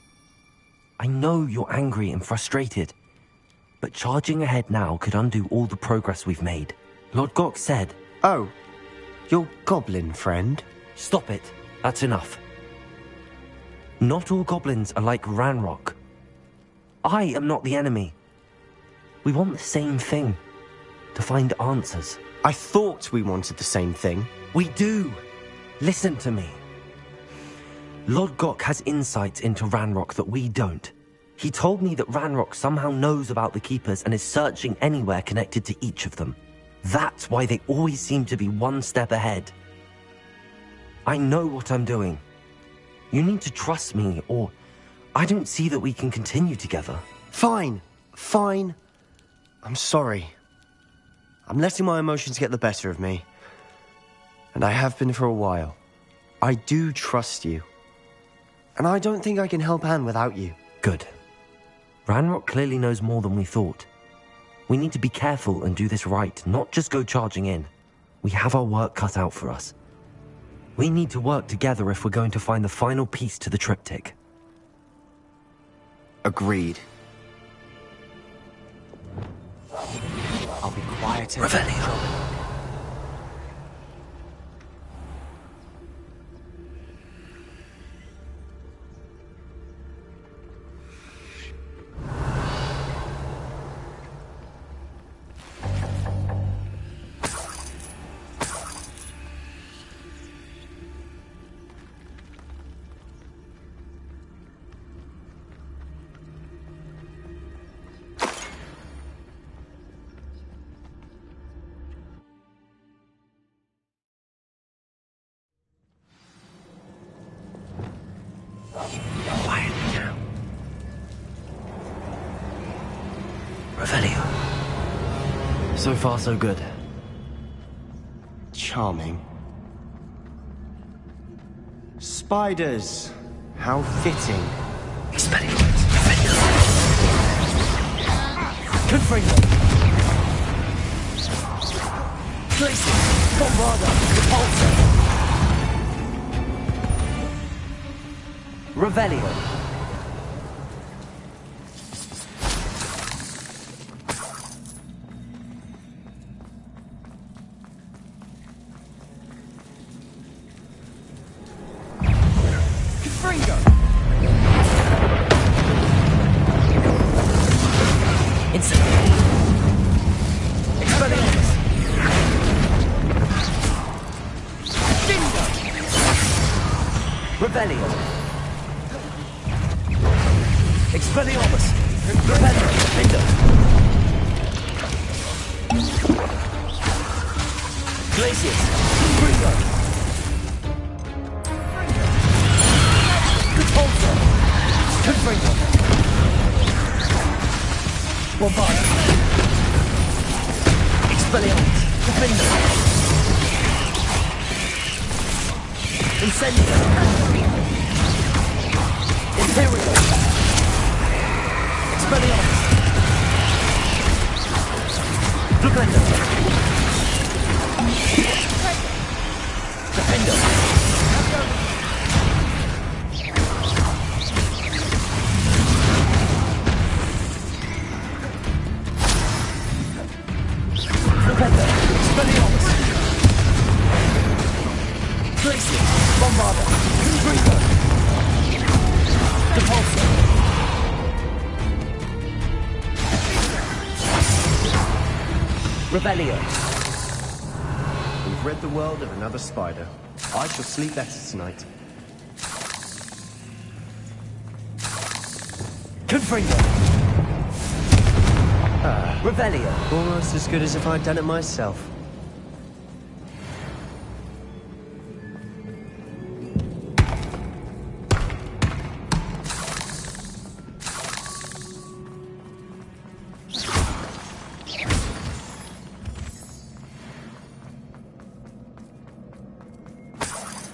I know you're angry and frustrated, but charging ahead now could undo all the progress we've made. Lord Gok said... Oh, your goblin friend? Stop it. That's enough. Not all goblins are like Ranrock. I am not the enemy. We want the same thing. To find answers. I thought we wanted the same thing. We do. Listen to me. Lord Gok has insights into Ranrock that we don't. He told me that Ranrock somehow knows about the Keepers and is searching anywhere connected to each of them. That's why they always seem to be one step ahead. I know what I'm doing. You need to trust me, or I don't see that we can continue together. Fine. Fine. I'm sorry. I'm letting my emotions get the better of me. And I have been for a while. I do trust you. And I don't think I can help Anne without you. Good. Ranrock clearly knows more than we thought. We need to be careful and do this right, not just go charging in. We have our work cut out for us. We need to work together if we're going to find the final piece to the triptych. Agreed. I'll be quiet and... Revelio. Quietly now. Revelio. So far, so good. Charming. Spiders. How fitting. Expelliarmus. Confringo. Glacier. Bombarda. Repulsor. Revelio. Confringo. Incendiary. Expelliarmus. Dingo. Revelio. Expelliarmus! Revelio! Defender! Glacius! Confringo! Repulsor! Confringo! Bombarda! Expelliarmus! Defender! Incendio! Imperial! Expelliarmus! Defender! Defender! Defender! Expelliarmus! Glacier! Bombarda! Confringo! Repulsor! Revelio. We've rid the world of another spider. I shall sleep better tonight. Confringo. Revelio. Almost as good as if I'd done it myself.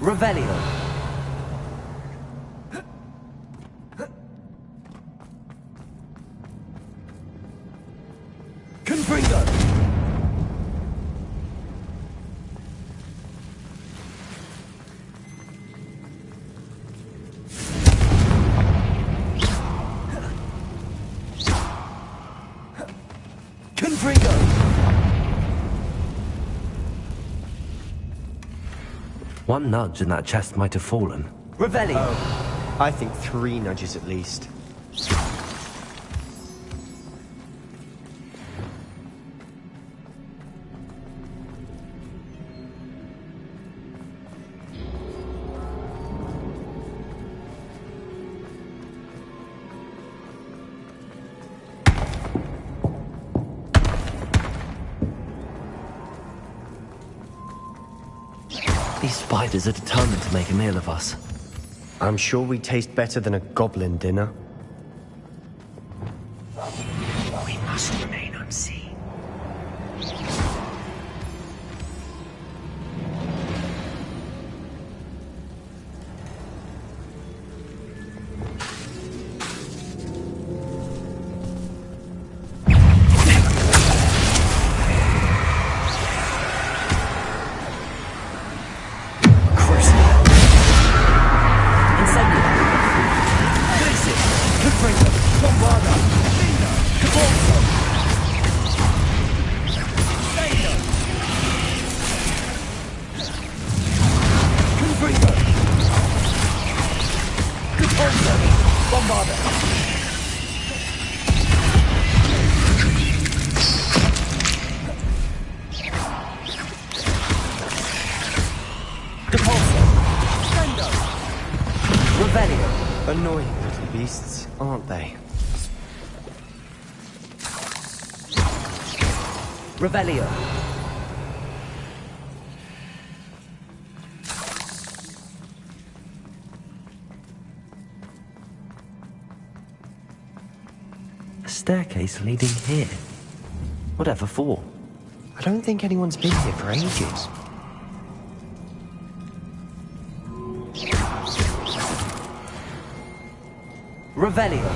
Revelio. One nudge and that chest might have fallen. Revelio! Oh, I think 3 nudges at least. These spiders are determined to make a meal of us. I'm sure we taste better than a goblin dinner. We must remain unseen. Annoying little beasts, aren't they? Revelio. A staircase leading here. Whatever for? I don't think anyone's been here for ages. Revelio.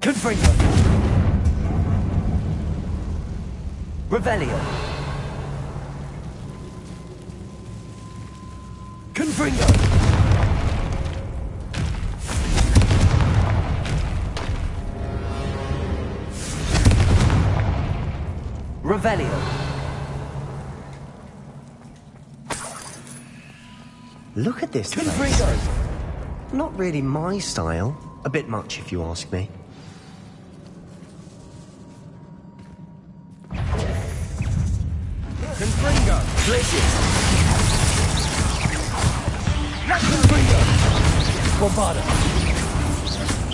Confringo. Revelio. Confringo. Revelio. Look at this place. Not really my style. A bit much, if you ask me. Confringo! Glacius! Confringo! Bombarda!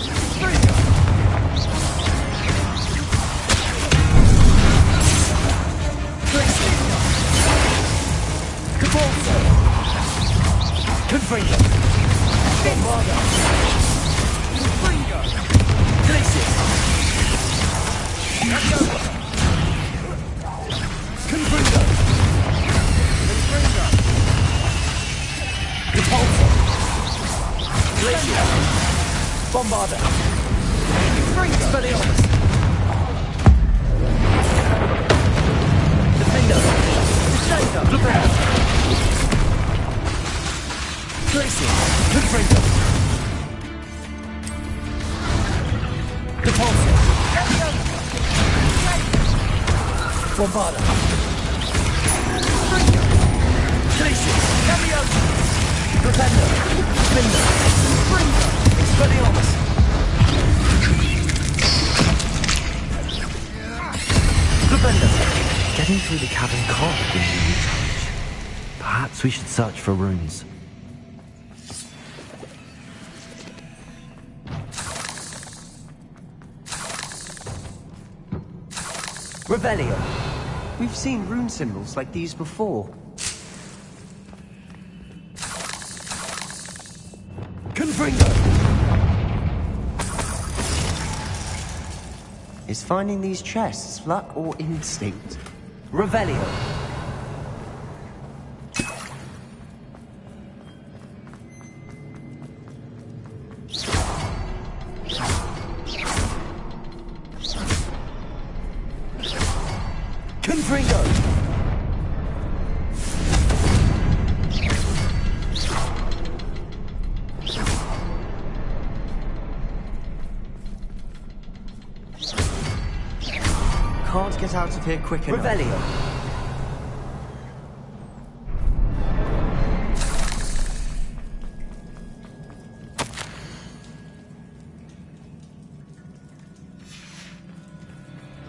Confringo! Glacius! Cabolso! Confringo! Bombarda! Confringo! Glacius! Confringo! Repulsor! Glacier! Bombarda! Expelliarmus! Defender! Descender! Defender! Glacier! Confringo! Repulsor! Bombarda! Glacier! Leviosa! Defender! Spinner! Springer! Expelliarmus! Defender! Getting through the cavern can't be a new challenge. Perhaps we should search for runes. Revelio. We've seen rune symbols like these before. Confringo! Is finding these chests luck or instinct? Revelio. Confringo! Can't get out of here quick enough. Revelio.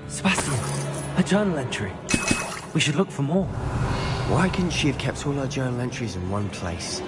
Sebastian, a journal entry. We should look for more. Why couldn't she have kept all her journal entries in one place?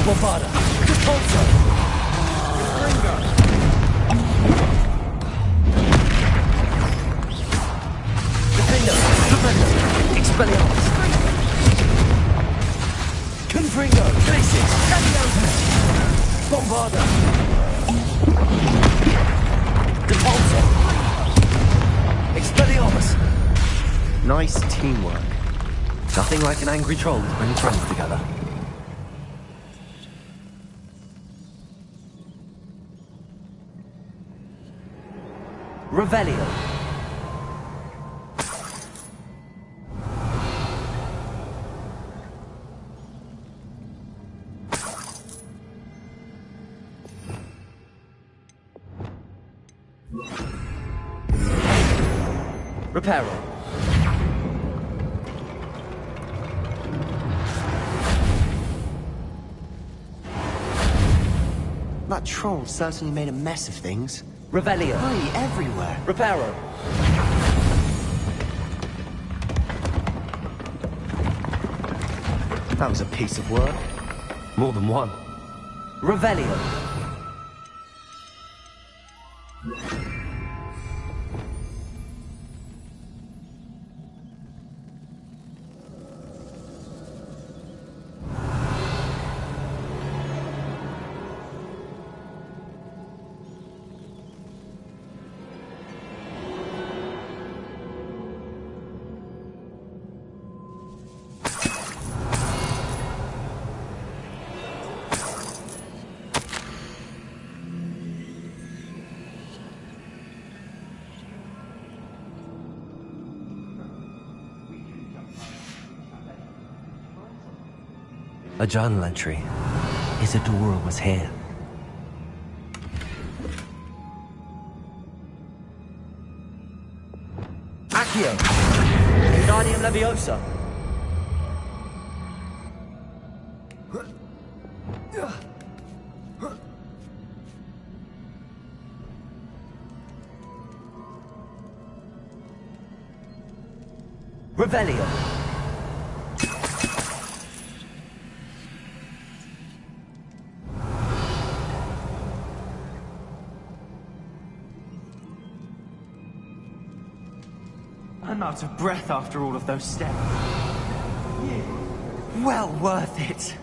Bombarda! Repulsor! Ringo! Nice teamwork. Nothing like an angry troll to bring friends together. Revelio. Reparo. That troll certainly made a mess of things. Revelio. Hey, everywhere. Reparo. That was a piece of work. More than one. Revelio. A journal entry. Isadora was here. Accio! Wingardium Leviosa! Revelio! I'm out of breath after all of those steps. Well worth it.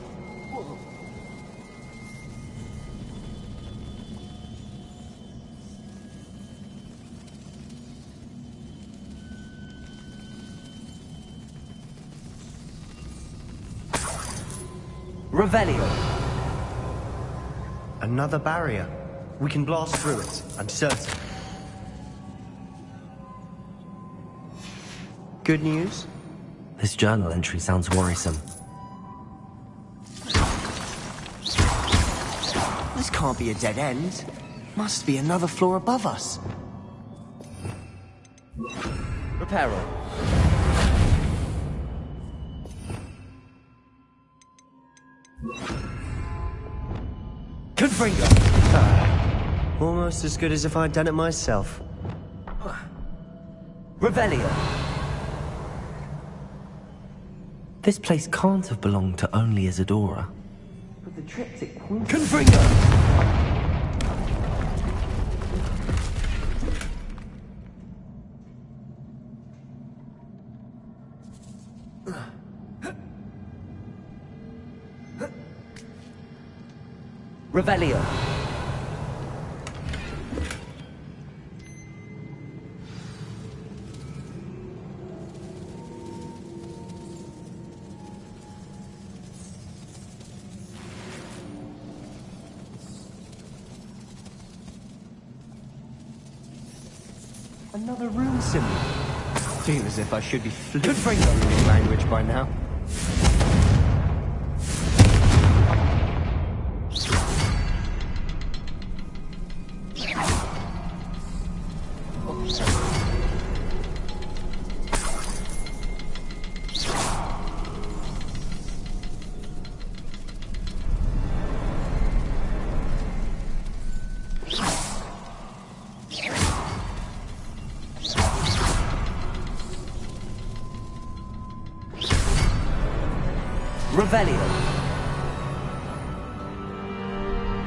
Revelio. Another barrier. We can blast through it, I'm certain. Good news? This journal entry sounds worrisome. This can't be a dead end. Must be another floor above us. Reparo. Confringo. Almost as good as if I'd done it myself. Revelio. This place can't have belonged to only Isadora. But the triptych points... Confringo! Revelio. Another rune symbol. Feel as if I should be fluent in runic language by now. Revelio.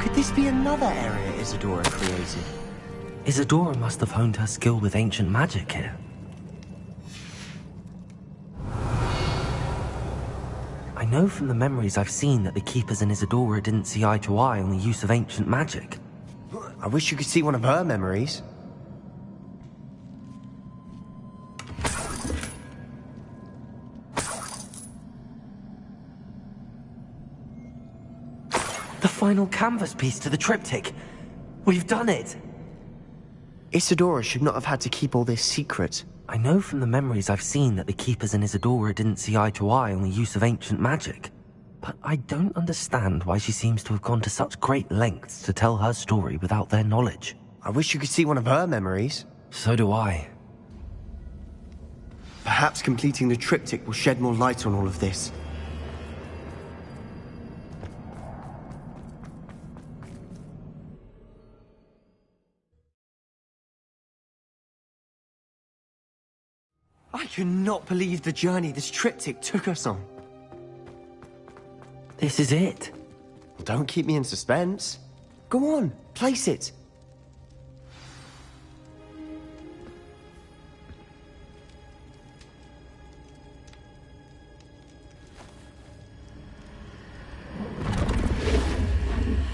Could this be another area Isadora created? Isadora must have honed her skill with ancient magic here. I know from the memories I've seen that the Keepers and Isadora didn't see eye to eye on the use of ancient magic. I wish you could see one of her memories. The final canvas piece to the triptych. We've done it! Isadora should not have had to keep all this secret. I know from the memories I've seen that the Keepers and Isadora didn't see eye to eye on the use of ancient magic. But I don't understand why she seems to have gone to such great lengths to tell her story without their knowledge. I wish you could see one of her memories. So do I. Perhaps completing the triptych will shed more light on all of this. I cannot believe the journey this triptych took us on. This is it. Well, don't keep me in suspense. Go on, place it.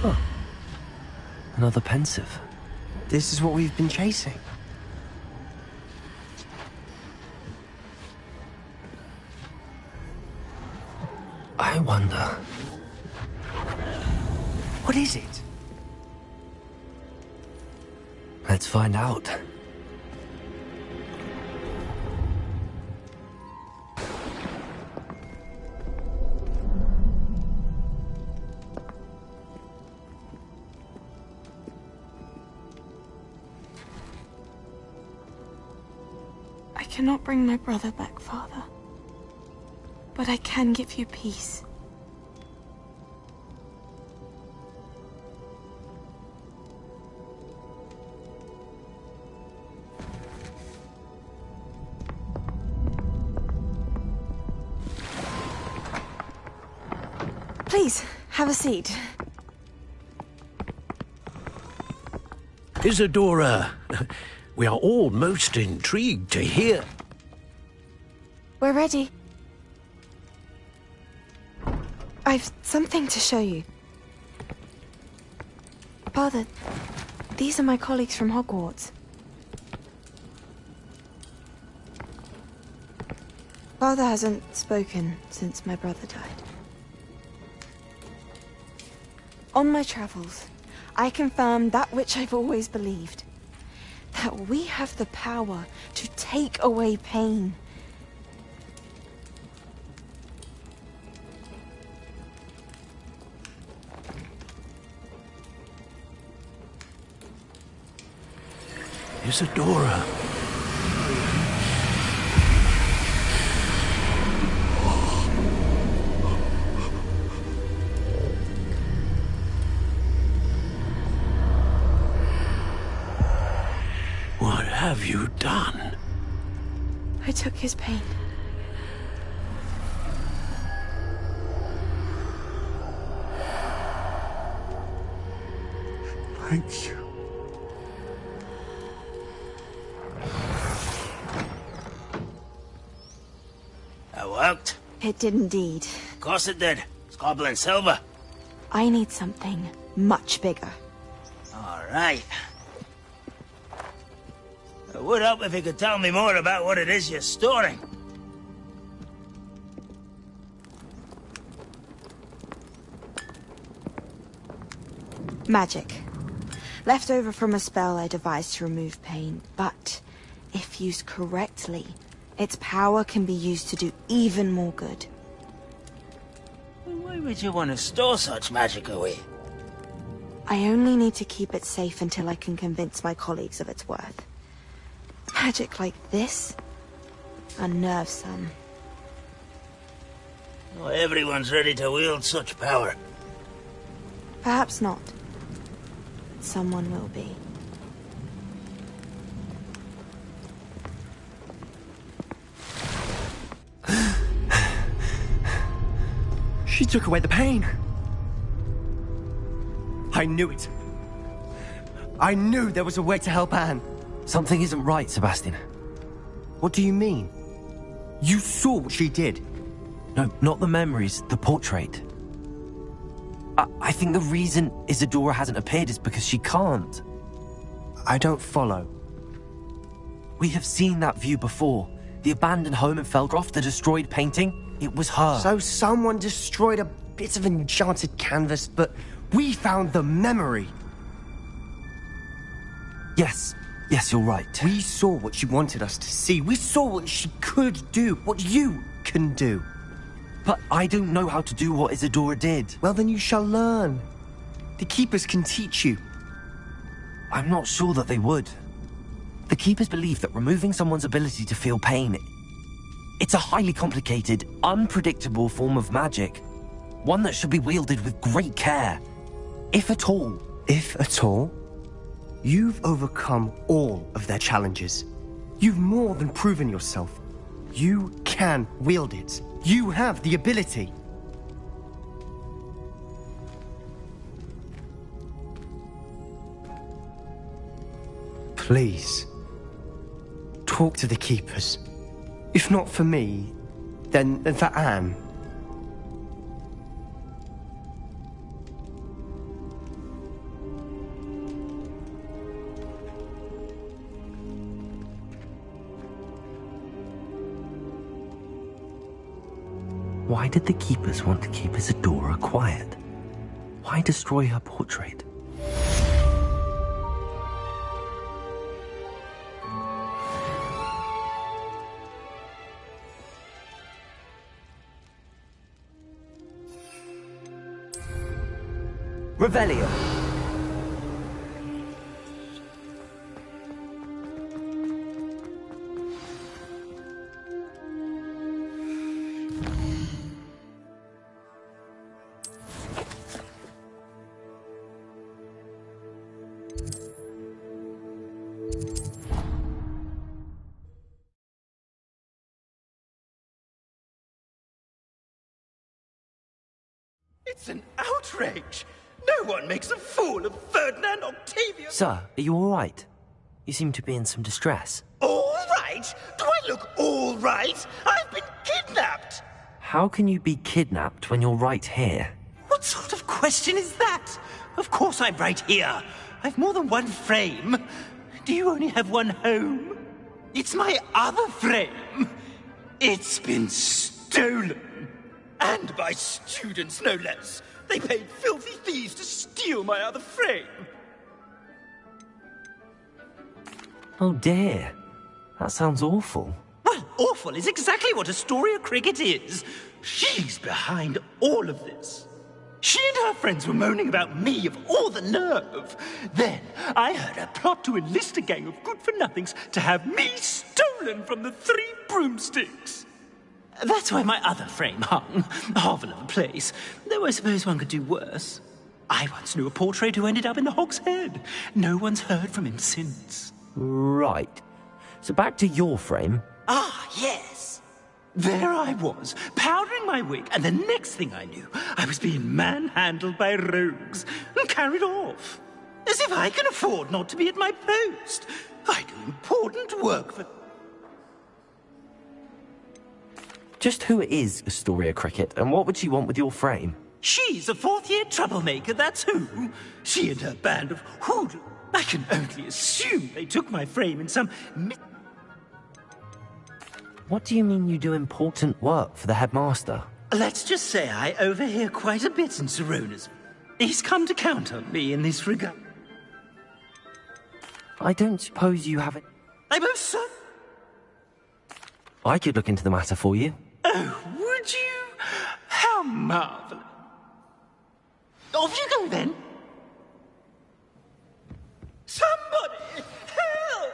Huh. Another pensive. This is what we've been chasing. I wonder... What is it? Let's find out. I cannot bring my brother back, Father. But I can give you peace. Please, have a seat. Isadora, we are all most intrigued to hear. We're ready. I've something to show you. Father, these are my colleagues from Hogwarts. Father hasn't spoken since my brother died. On my travels, I confirmed that which I've always believed. That we have the power to take away pain. Isadora. What have you done? I took his pain. Thank you. That worked? It did indeed. Of course it did. It's goblin silver. I need something much bigger. All right. It would help if you could tell me more about what it is you're storing. Magic. Left over from a spell I devised to remove pain, but if used correctly, its power can be used to do even more good. Why would you want to store such magic away? I only need to keep it safe until I can convince my colleagues of its worth. Magic like this unnerves some. Not everyone's ready to wield such power. Perhaps not. Someone will be. She took away the pain. I knew it. I knew there was a way to help Anne. Something isn't right, Sebastian. What do you mean? You saw what she did. No, not the memories, the portrait. I think the reason Isadora hasn't appeared is because she can't. I don't follow. We have seen that view before. The abandoned home in Felgroth, the destroyed painting, it was her. So someone destroyed a bit of enchanted canvas, but We found the memory. Yes, you're right. We saw what she wanted us to see. We saw what she could do, what you can do. But I don't know how to do what Isadora did. Well, then you shall learn. The Keepers can teach you. I'm not sure that they would. The Keepers believe that removing someone's ability to feel pain, it's a highly complicated, unpredictable form of magic. One that should be wielded with great care. If at all. If at all? You've overcome all of their challenges. You've more than proven yourself. You can wield it. You have the ability. Please, talk to the Keepers. If not for me, then for Anne. Why did the Keepers want to keep Isadora quiet? Why destroy her portrait? Revelio. It's an outrage! No one makes a fool of Ferdinand Octavius! Sir, are you all right? You seem to be in some distress. All right? Do I look all right? I've been kidnapped! How can you be kidnapped when you're right here? What sort of question is that? Of course I'm right here. I've more than one frame. Do you only have one home? It's my other frame. It's been stolen. And by students, no less. They paid filthy thieves to steal my other frame. Oh dear. That sounds awful. Well, awful is exactly what Astoria Cricket is. She's behind all of this. She and her friends were moaning about me of all the nerve. Then I heard her plot to enlist a gang of good-for-nothings to have me stolen from the Three Broomsticks. That's why my other frame hung. A hovel of a place. Though I suppose one could do worse. I once knew a portrait who ended up in the Hog's Head. No one's heard from him since. Right. So back to your frame. Ah, yes. There I was, powdering my wig, and the next thing I knew, I was being manhandled by rogues and carried off. As if I can afford not to be at my post. I do important work for... Just who is Astoria Cricket, and what would she want with your frame? She's a fourth-year troublemaker, that's who. She and her band of hoodoo. I can only assume they took my frame in some... What do you mean you do important work for the headmaster? Let's just say I overhear quite a bit in Serona's. He's come to count on me in this regard. I don't suppose you have it... I'm most certain... I could look into the matter for you. Oh, would you? How marvelous. Off you go, then. Somebody, help!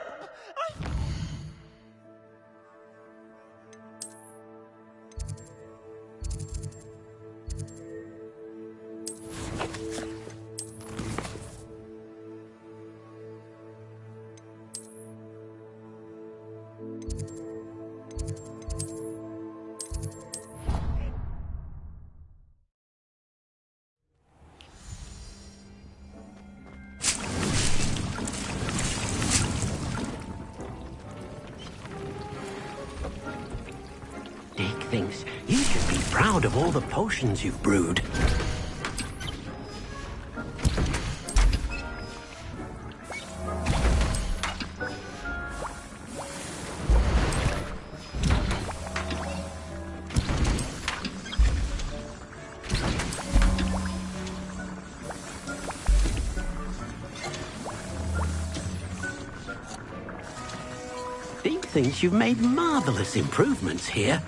Dick thinks you should be proud of all the potions you've brewed. thinks you've made marvellous improvements here.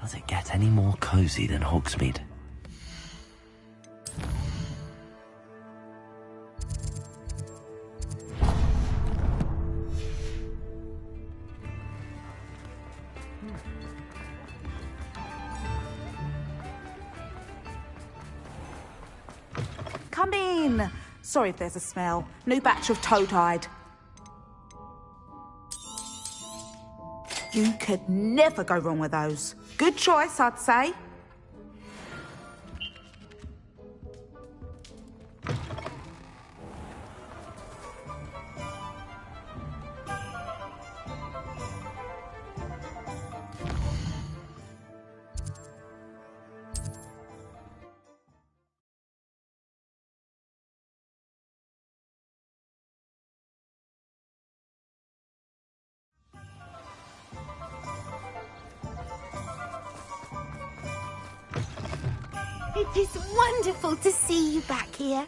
Does it get any more cozy than Hogsmeade? Come in. Sorry if there's a smell. New batch of toe-tied. You could never go wrong with those. Good choice, I'd say. It is wonderful to see you back here.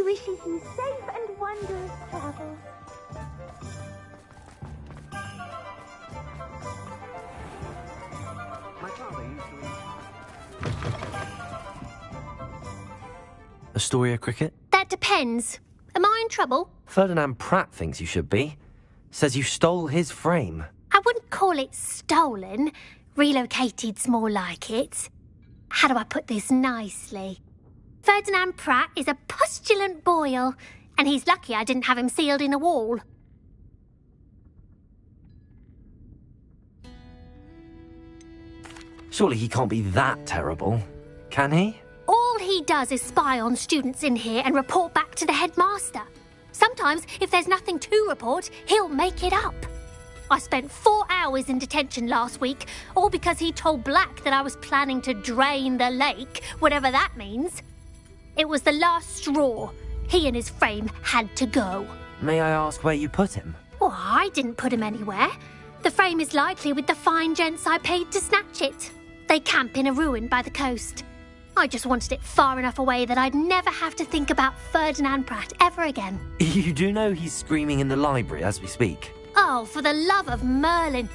Wishes you safe and wondrous travels. My father used to... Astoria Cricket? That depends. Am I in trouble? Ferdinand Pratt thinks you should be. Says you stole his frame. I wouldn't call it stolen. Relocated's more like it. How do I put this nicely? Ferdinand Pratt is a postulant boil, and he's lucky I didn't have him sealed in a wall. Surely he can't be that terrible, can he? All he does is spy on students in here and report back to the headmaster. Sometimes, if there's nothing to report, he'll make it up. I spent 4 hours in detention last week, all because he told Black that I was planning to drain the lake, whatever that means. It was the last straw. He and his frame had to go. May I ask where you put him? Well, I didn't put him anywhere. The frame is likely with the fine gents I paid to snatch it. They camp in a ruin by the coast. I just wanted it far enough away that I'd never have to think about Ferdinand Pratt ever again. You do know he's screaming in the library as we speak. Oh, for the love of Merlin.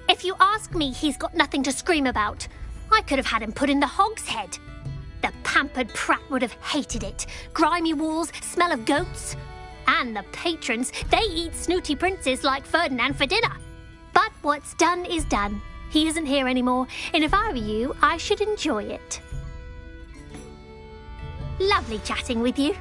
If you ask me, he's got nothing to scream about. I could have had him put in the hogshead. The pampered Pratt would have hated it. Grimy walls, smell of goats. And the patrons, they eat snooty princes like Ferdinand for dinner. But what's done is done. He isn't here anymore, and if I were you, I should enjoy it. Lovely chatting with you.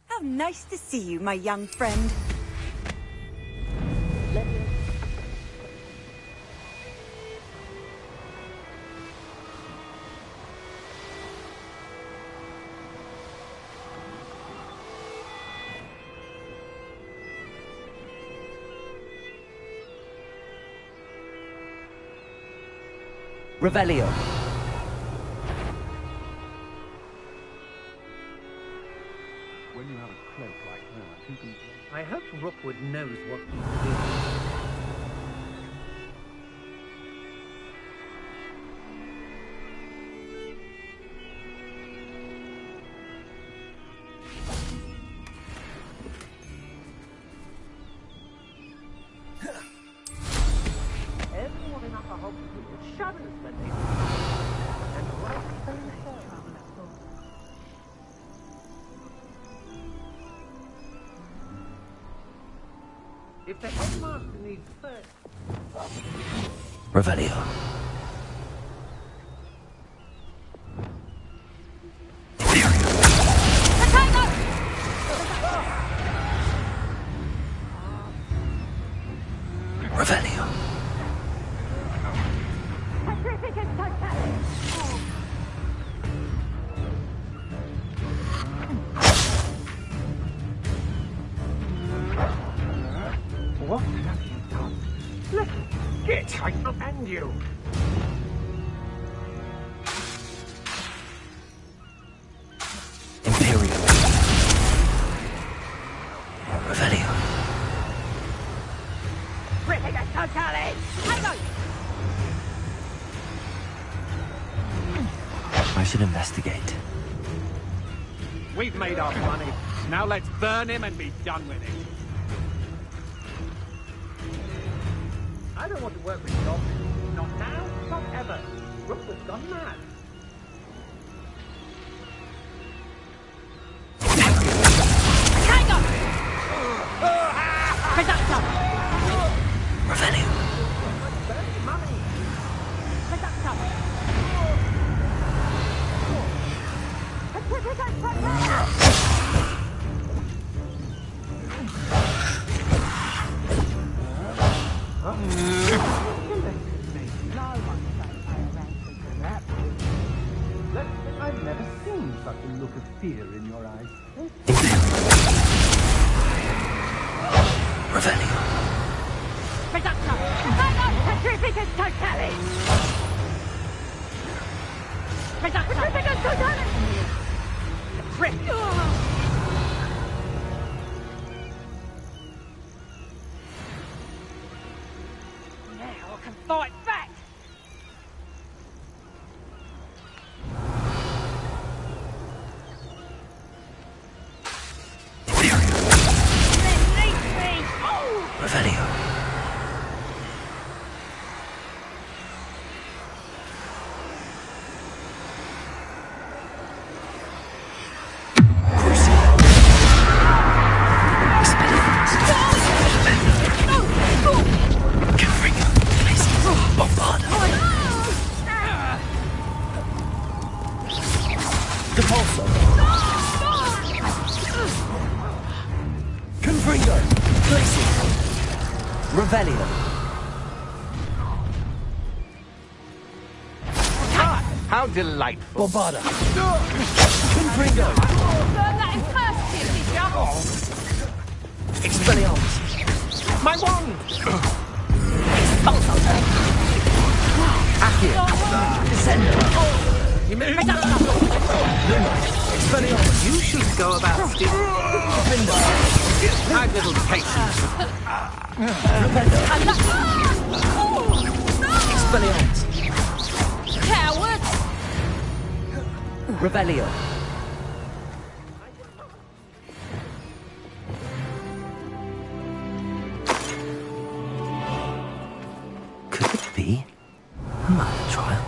How nice to see you, my young friend. Revelio. When you have a cloak like that, you can... I hope Rookwood knows what he's doing. Everyone in Upper Hogwarts shudders when they see it. And rightfully so. If the headmaster needs first... Revelio. Revelio. What have you done? Let get up and you. Imperial. Revelio. I should investigate. We've made our money. Now let's burn him and be done with it. I don't want to work with goblins. Not now, not ever. Rookwood's gone mad. Revelio. I've never seen such a look of fear in your eyes. Revelio. Now I can fight back! Revelio. Covering places. Revelio. How delightful. Bobada. Confringo. Burn that in first, did you? Expelliarmus. My wand. Accio. Descendo. Expelliarmus. You should go about Have little patience. Expelliarmus. Coward! Revelio. Could it be a murder trial?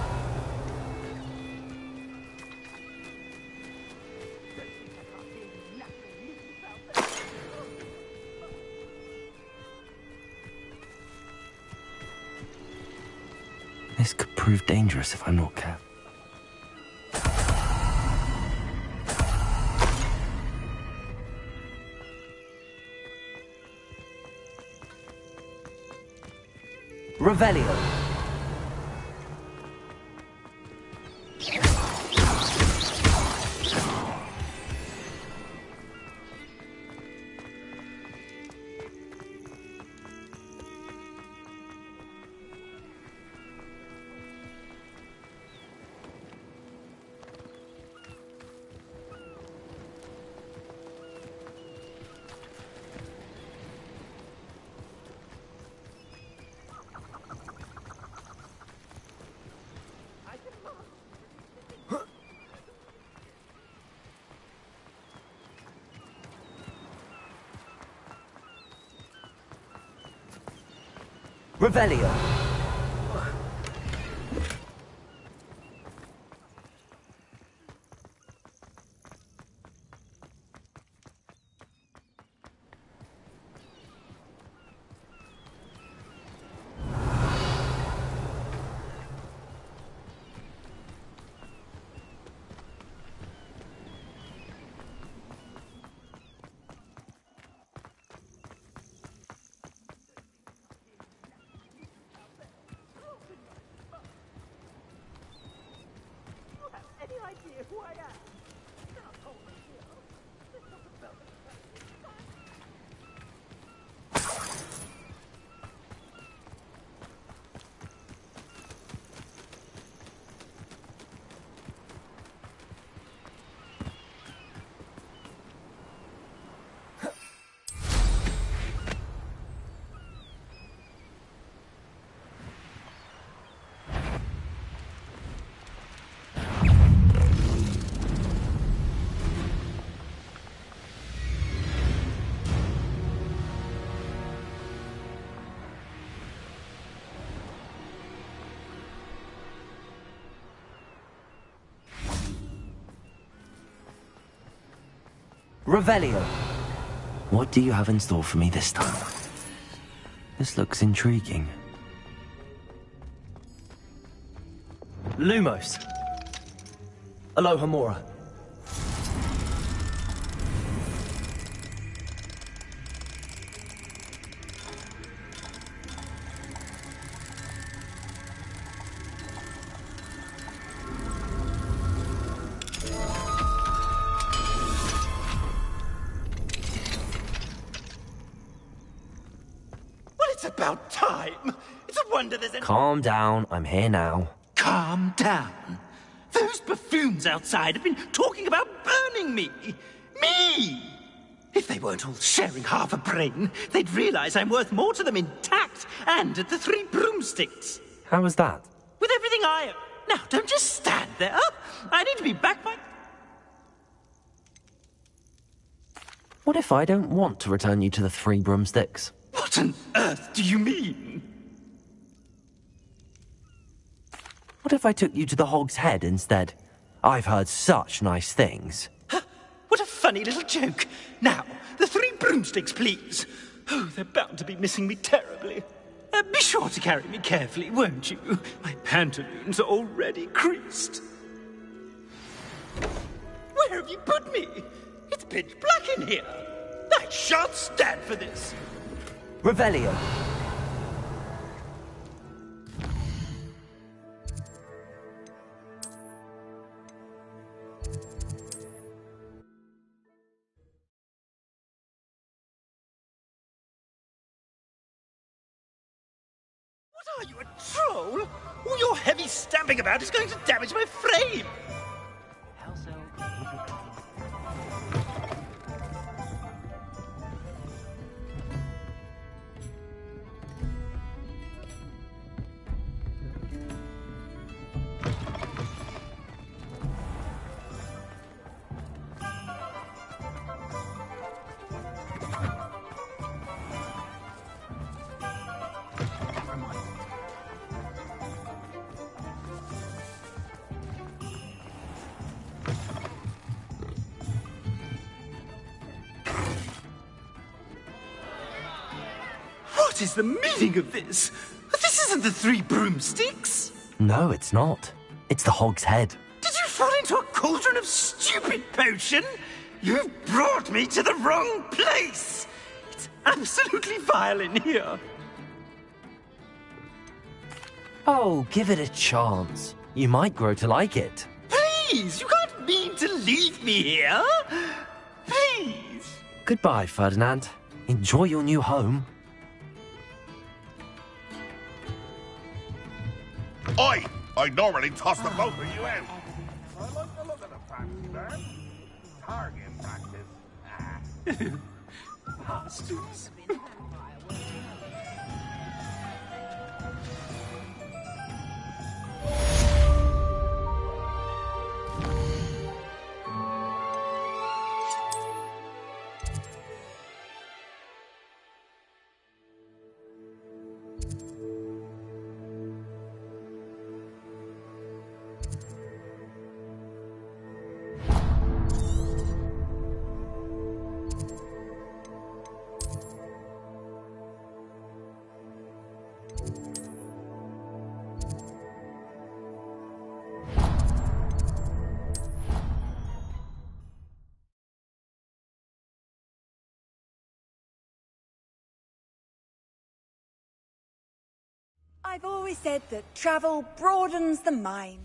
This could prove dangerous if I'm not careful. Revelio. Revelio. Revelio. What do you have in store for me this time? This looks intriguing. Lumos. Alohomora. It's about time. It's a wonder there's any... Calm down, I'm here now. Calm down. Those buffoons outside have been talking about burning me. Me! If they weren't all sharing half a brain, they'd realize I'm worth more to them intact and at the Three Broomsticks. How was that? With everything I own. Now, don't just stand there. I need to be back by... What if I don't want to return you to the Three Broomsticks? What on earth do you mean? What if I took you to the Hog's Head instead? I've heard such nice things. What a funny little joke. Now, the Three Broomsticks, please. Oh, they're bound to be missing me terribly. Be sure to carry me carefully, won't you? My pantaloons are already creased. Where have you put me? It's pitch black in here. I shan't stand for this. Revelio. Are you a troll? All your heavy stamping about is going to damage my frame! What is the meaning of this? This isn't the Three Broomsticks! No, it's not. It's the Hog's Head. Did you fall into a cauldron of stupid potion? You've brought me to the wrong place! It's absolutely vile in here. Oh, give it a chance. You might grow to like it. Please, you can't mean to leave me here. Please. Goodbye, Ferdinand. Enjoy your new home. Oi! I normally toss the both of you out. I like the look of the fancy man. Target practice. Bastards. I've always said that travel broadens the mind.